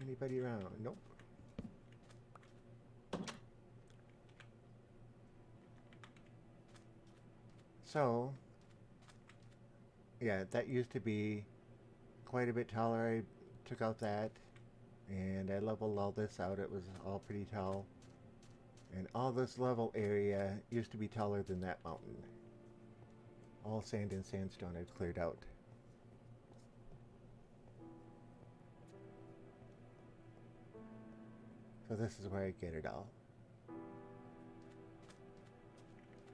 Anybody around? Nope. So, yeah, that used to be quite a bit taller. I took out that and I leveled all this out. It was all pretty tall. And all this level area used to be taller than that mountain. All sand and sandstone I've cleared out. So this is where I get it all.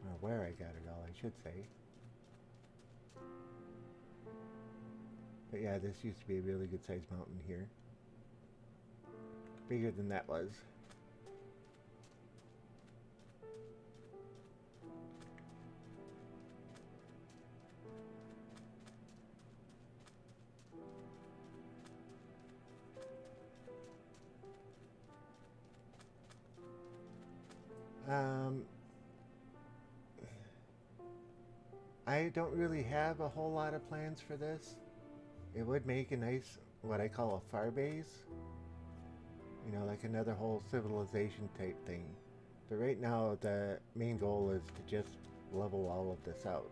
Or where I got it all, I should say. But yeah, this used to be a really good sized mountain here. Bigger than that was. I don't really have a whole lot of plans for this. It would make a nice, what I call a far base. You know, like another whole civilization type thing. But right now, the main goal is to just level all of this out.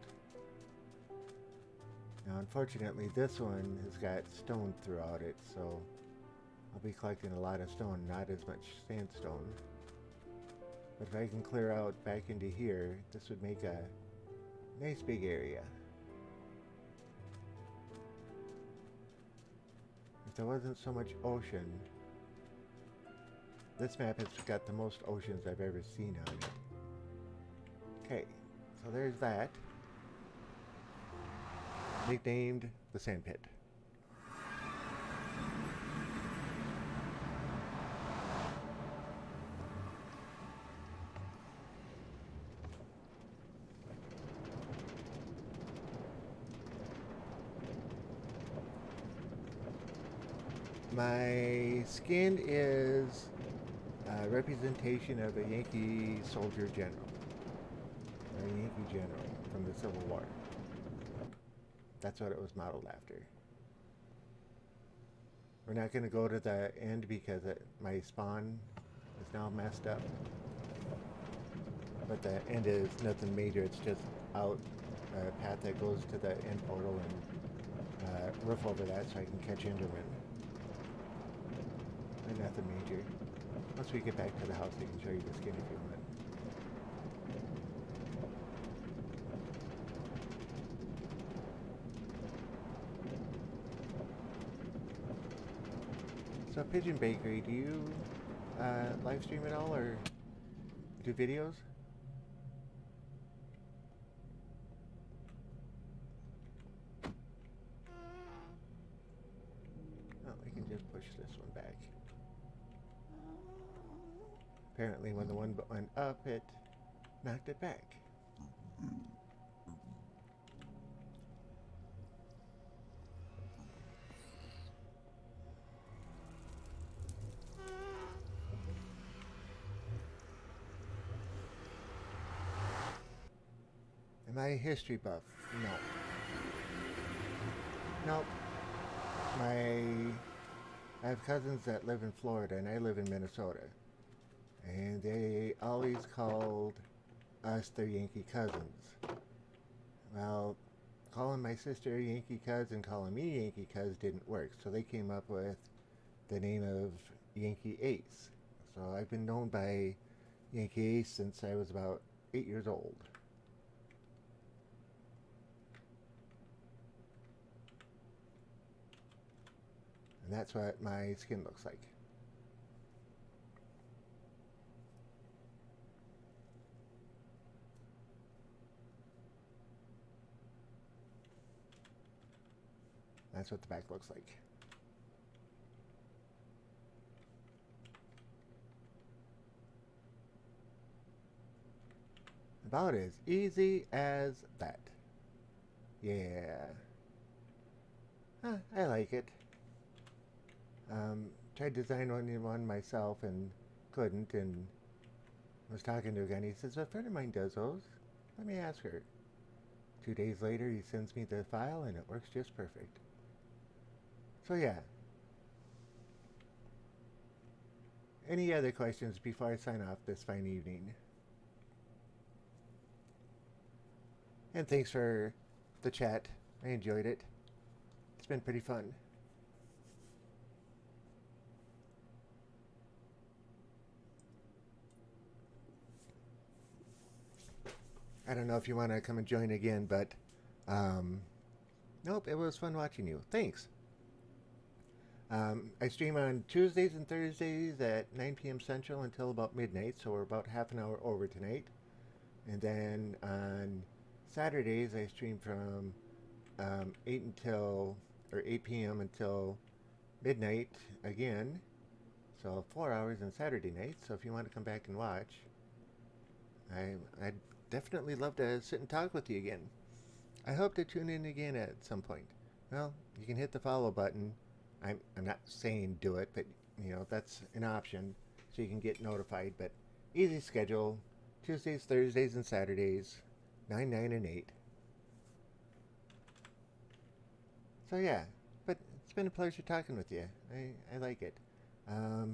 Now, unfortunately, this one has got stone throughout it, so I'll be collecting a lot of stone, not as much sandstone. But if I can clear out back into here, this would make a nice big area. If there wasn't so much ocean, this map has got the most oceans I've ever seen on it. Okay, so there's that. Nicknamed the Sand Pit. My skin is a representation of a Yankee soldier general. Or a Yankee general from the Civil War. That's what it was modeled after. We're not going to go to the end because my spawn is now messed up. But the end is nothing major. It's just out a path that goes to the end portal and roof over that so I can catch Enderman. And nothing major. Once we get back to the house, I can show you the skin if you want. So Pigeon Bakery, do you live stream at all or do videos? Oh, I can just push this one back. Apparently when the one went up, it knocked it back. Am I a history buff? No. Nope. I have cousins that live in Florida and I live in Minnesota. And they always called us their Yankee cousins. Well, calling my sister a Yankee cousin, calling me Yankee cuz didn't work. So they came up with the name of Yankee Ace. So I've been known by Yankee Ace since I was about 8 years old. And that's what my skin looks like. That's what the back looks like. About as easy as that. Yeah. Huh, I like it. Tried to design one myself and couldn't, and was talking to a guy and he says, a friend of mine does those. Let me ask her. 2 days later he sends me the file and it works just perfect. So yeah. any other questions before I sign off this fine evening? And thanks for the chat. I enjoyed it. It's been pretty fun. I don't know if you want to come and join again, but nope, it was fun watching you. Thanks. I stream on Tuesdays and Thursdays at 9 p.m. Central until about midnight, so we're about half an hour over tonight. And then on Saturdays, I stream from 8 p.m. until midnight again. So 4 hours on Saturday night. So if you want to come back and watch, I'd definitely love to sit and talk with you again. I hope to tune in again at some point. Well, you can hit the follow button. I'm not saying do it, but you know, that's an option so you can get notified. But easy schedule, Tuesdays, Thursdays, and Saturdays, 9, 9, and 8. So yeah, but it's been a pleasure talking with you. I like it. I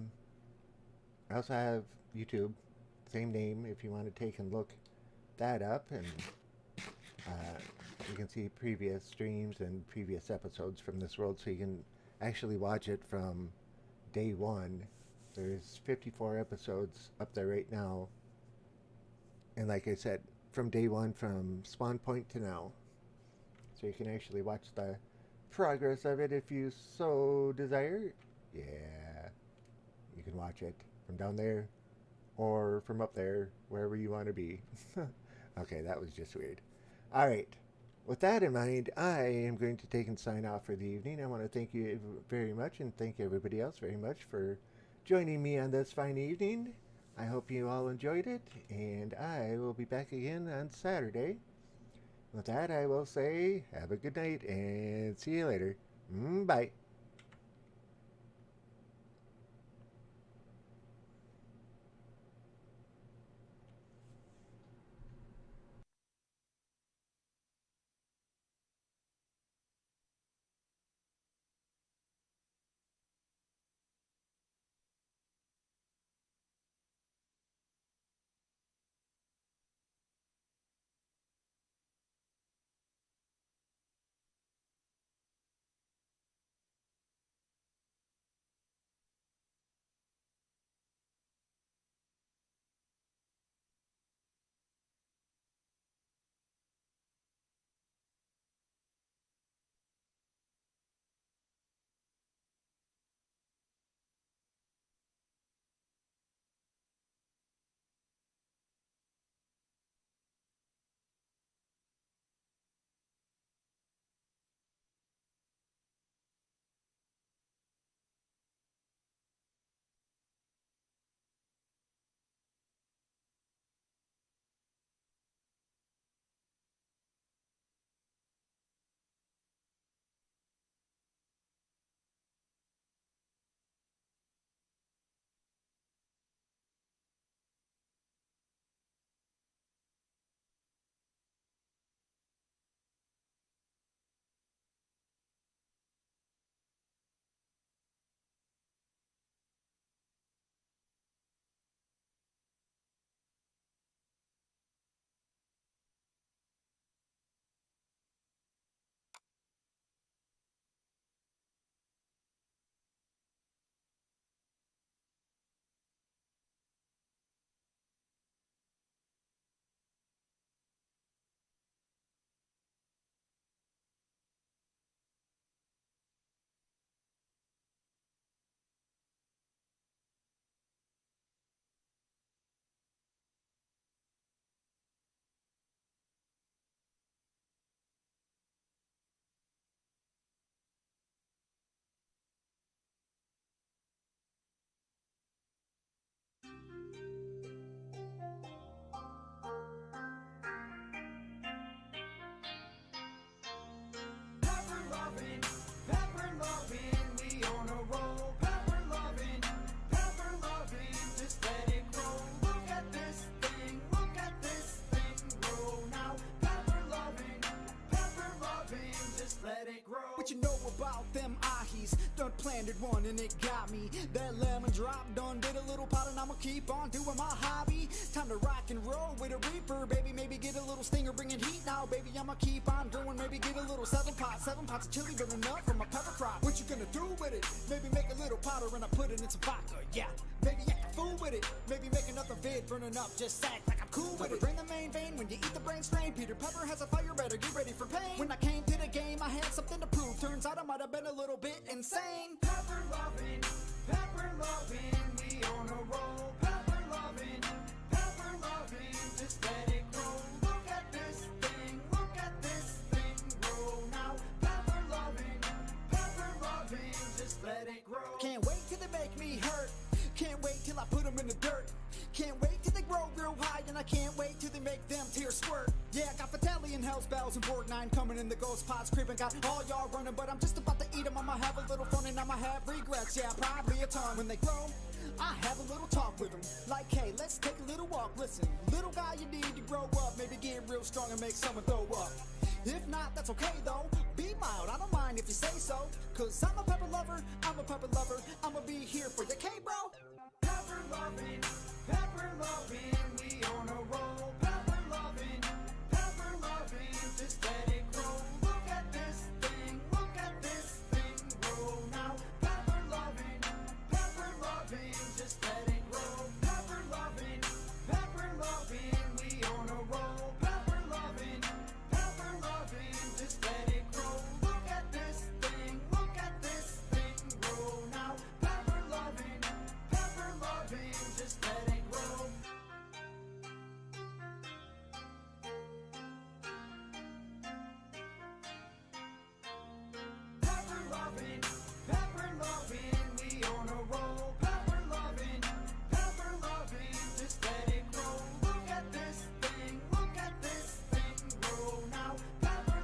also have YouTube, same name if you want to take and look that up, and you can see previous streams and previous episodes from this world, so you can actually watch it from day one. There's 54 episodes up there right now, and like I said, from day one, from spawn point to now, so you can actually watch the progress of it if you so desire. Yeah, you can watch it from down there or from up there, wherever you want to be. Okay, that was just weird. All right. With that in mind, I am going to take and sign off for the evening. I want to thank you very much, and thank everybody else very much for joining me on this fine evening. I hope you all enjoyed it, and I will be back again on Saturday. With that, I will say have a good night, and see you later. Bye. Pepper loving, we on a roll. Pepper loving, just let it grow. Look at this thing grow now. Pepper loving, just let it grow. What you know about them ahis? Done planted one and it got me. That lemon drop done did a little keep on doing my hobby. Time to rock and roll with a reaper, baby. Maybe get a little stinger, bringing heat now, baby. I'ma keep on going, maybe get a little 7 pots of chili burning up from a pepper crop. What you gonna do with it? Maybe make a little powder and I put it in some vodka, yeah. Maybe act a fool with it. Maybe make another vid burning up, just act like I'm cool with it. Bring the main vein when you eat the brain strain. Peter Pepper has a fire, better get ready for pain. When I came to the game, I had something to prove. Turns out I might have been a little bit insane. Pepper loving, we on a roll. Pepper loving, just let it grow. Look at this thing grow now. Pepper loving, just let it grow. Can't wait till they make me hurt. Can't wait till I put them in the dirt. Can't wait till they grow real high, and I can't wait till they make them tears squirt. Yeah, I got Vitelli and Hell's Bells and Borgnine coming in the ghost pots creeping. Got all y'all running, but I'm just about to eat them. I'ma have a little fun and I'ma have regrets. Yeah, probably a ton. When they grow, I have a little talk with them. Like, hey, let's take a little walk. Listen, little guy, you need to grow up. Maybe get real strong and make someone throw up. If not, that's okay though. Be mild, I don't mind if you say so. Cause I'm a pepper lover, I'ma be here for you, K-bro. Pepper loving, we on a roll. Pepper loving, just let it grow. Look at this thing grow now. Pepper loving, just let it grow. Pepper loving, we on a roll. Pepper loving, just let it grow. Look at this thing grow now. Pepper loving, just let it grow. Pepper loving, we on a roll. Pepper loving, just let it grow. Look at this thing grow now. Pepper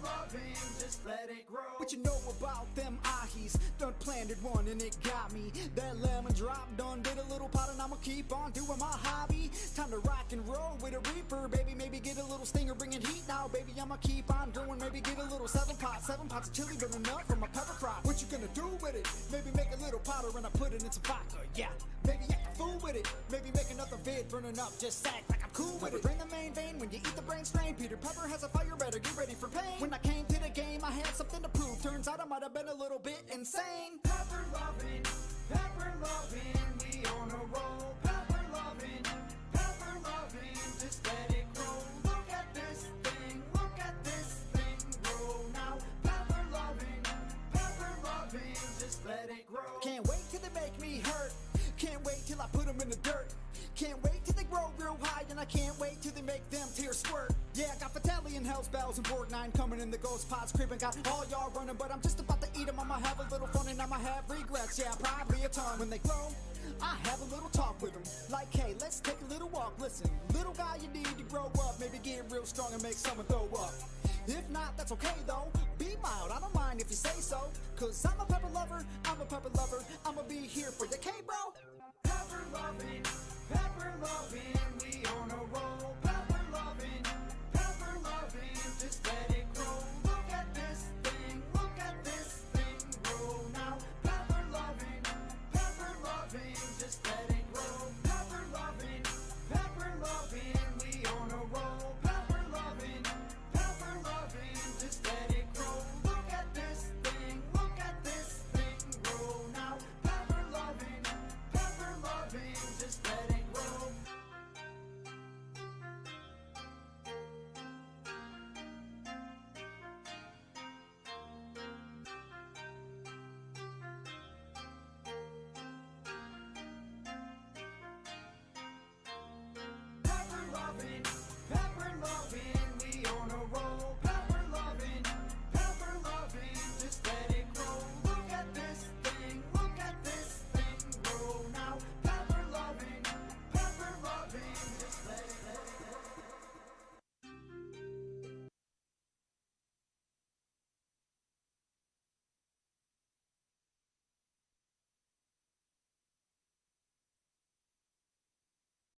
loving, just let it grow. What you know about them ahis? Done planted one and it got me. That lemon drop done did a little pot and I'ma keep on doing my hobby. Time to rock and roll with a reaper, baby. Maybe get a little stinger, bringing heat now, baby. I'ma keep on going, maybe get a little 7 pots of chili burning up from a pepper crop. What you gonna do with it? Maybe make a little powder and I put it in some vodka, yeah. Maybe act a fool with it. Maybe make another vid burning up, just act like I'm cool with it. Bring the main vein when you eat the brain strain. Peter Pepper has a fire, better get ready for pain. When I came to the game, I had something to prove. Turns out I might have been a little bit insane. Pepper loving, we on a roll. Pepper loving, just let it grow. Look at this thing grow now. Pepper loving, just let it grow. Can't wait till they make me hurt. Can't wait till I put them in the dirt. Can't wait till they grow real high, and I can't wait till they make them tears squirt. Yeah, I got Vitelli and Hell's Bells and Borgnine coming in the ghost pots creeping. Got all y'all running, but I'm just about to eat them. I'ma have a little fun and I'ma have regrets. Yeah, probably a ton. When they grow, I have a little talk with them. Like, hey, let's take a little walk. Listen, little guy, you need to grow up. Maybe get real strong and make someone throw up. If not, that's okay though. Be mild, I don't mind if you say so. Cause I'm a pepper lover, I'ma be here for you, K-bro.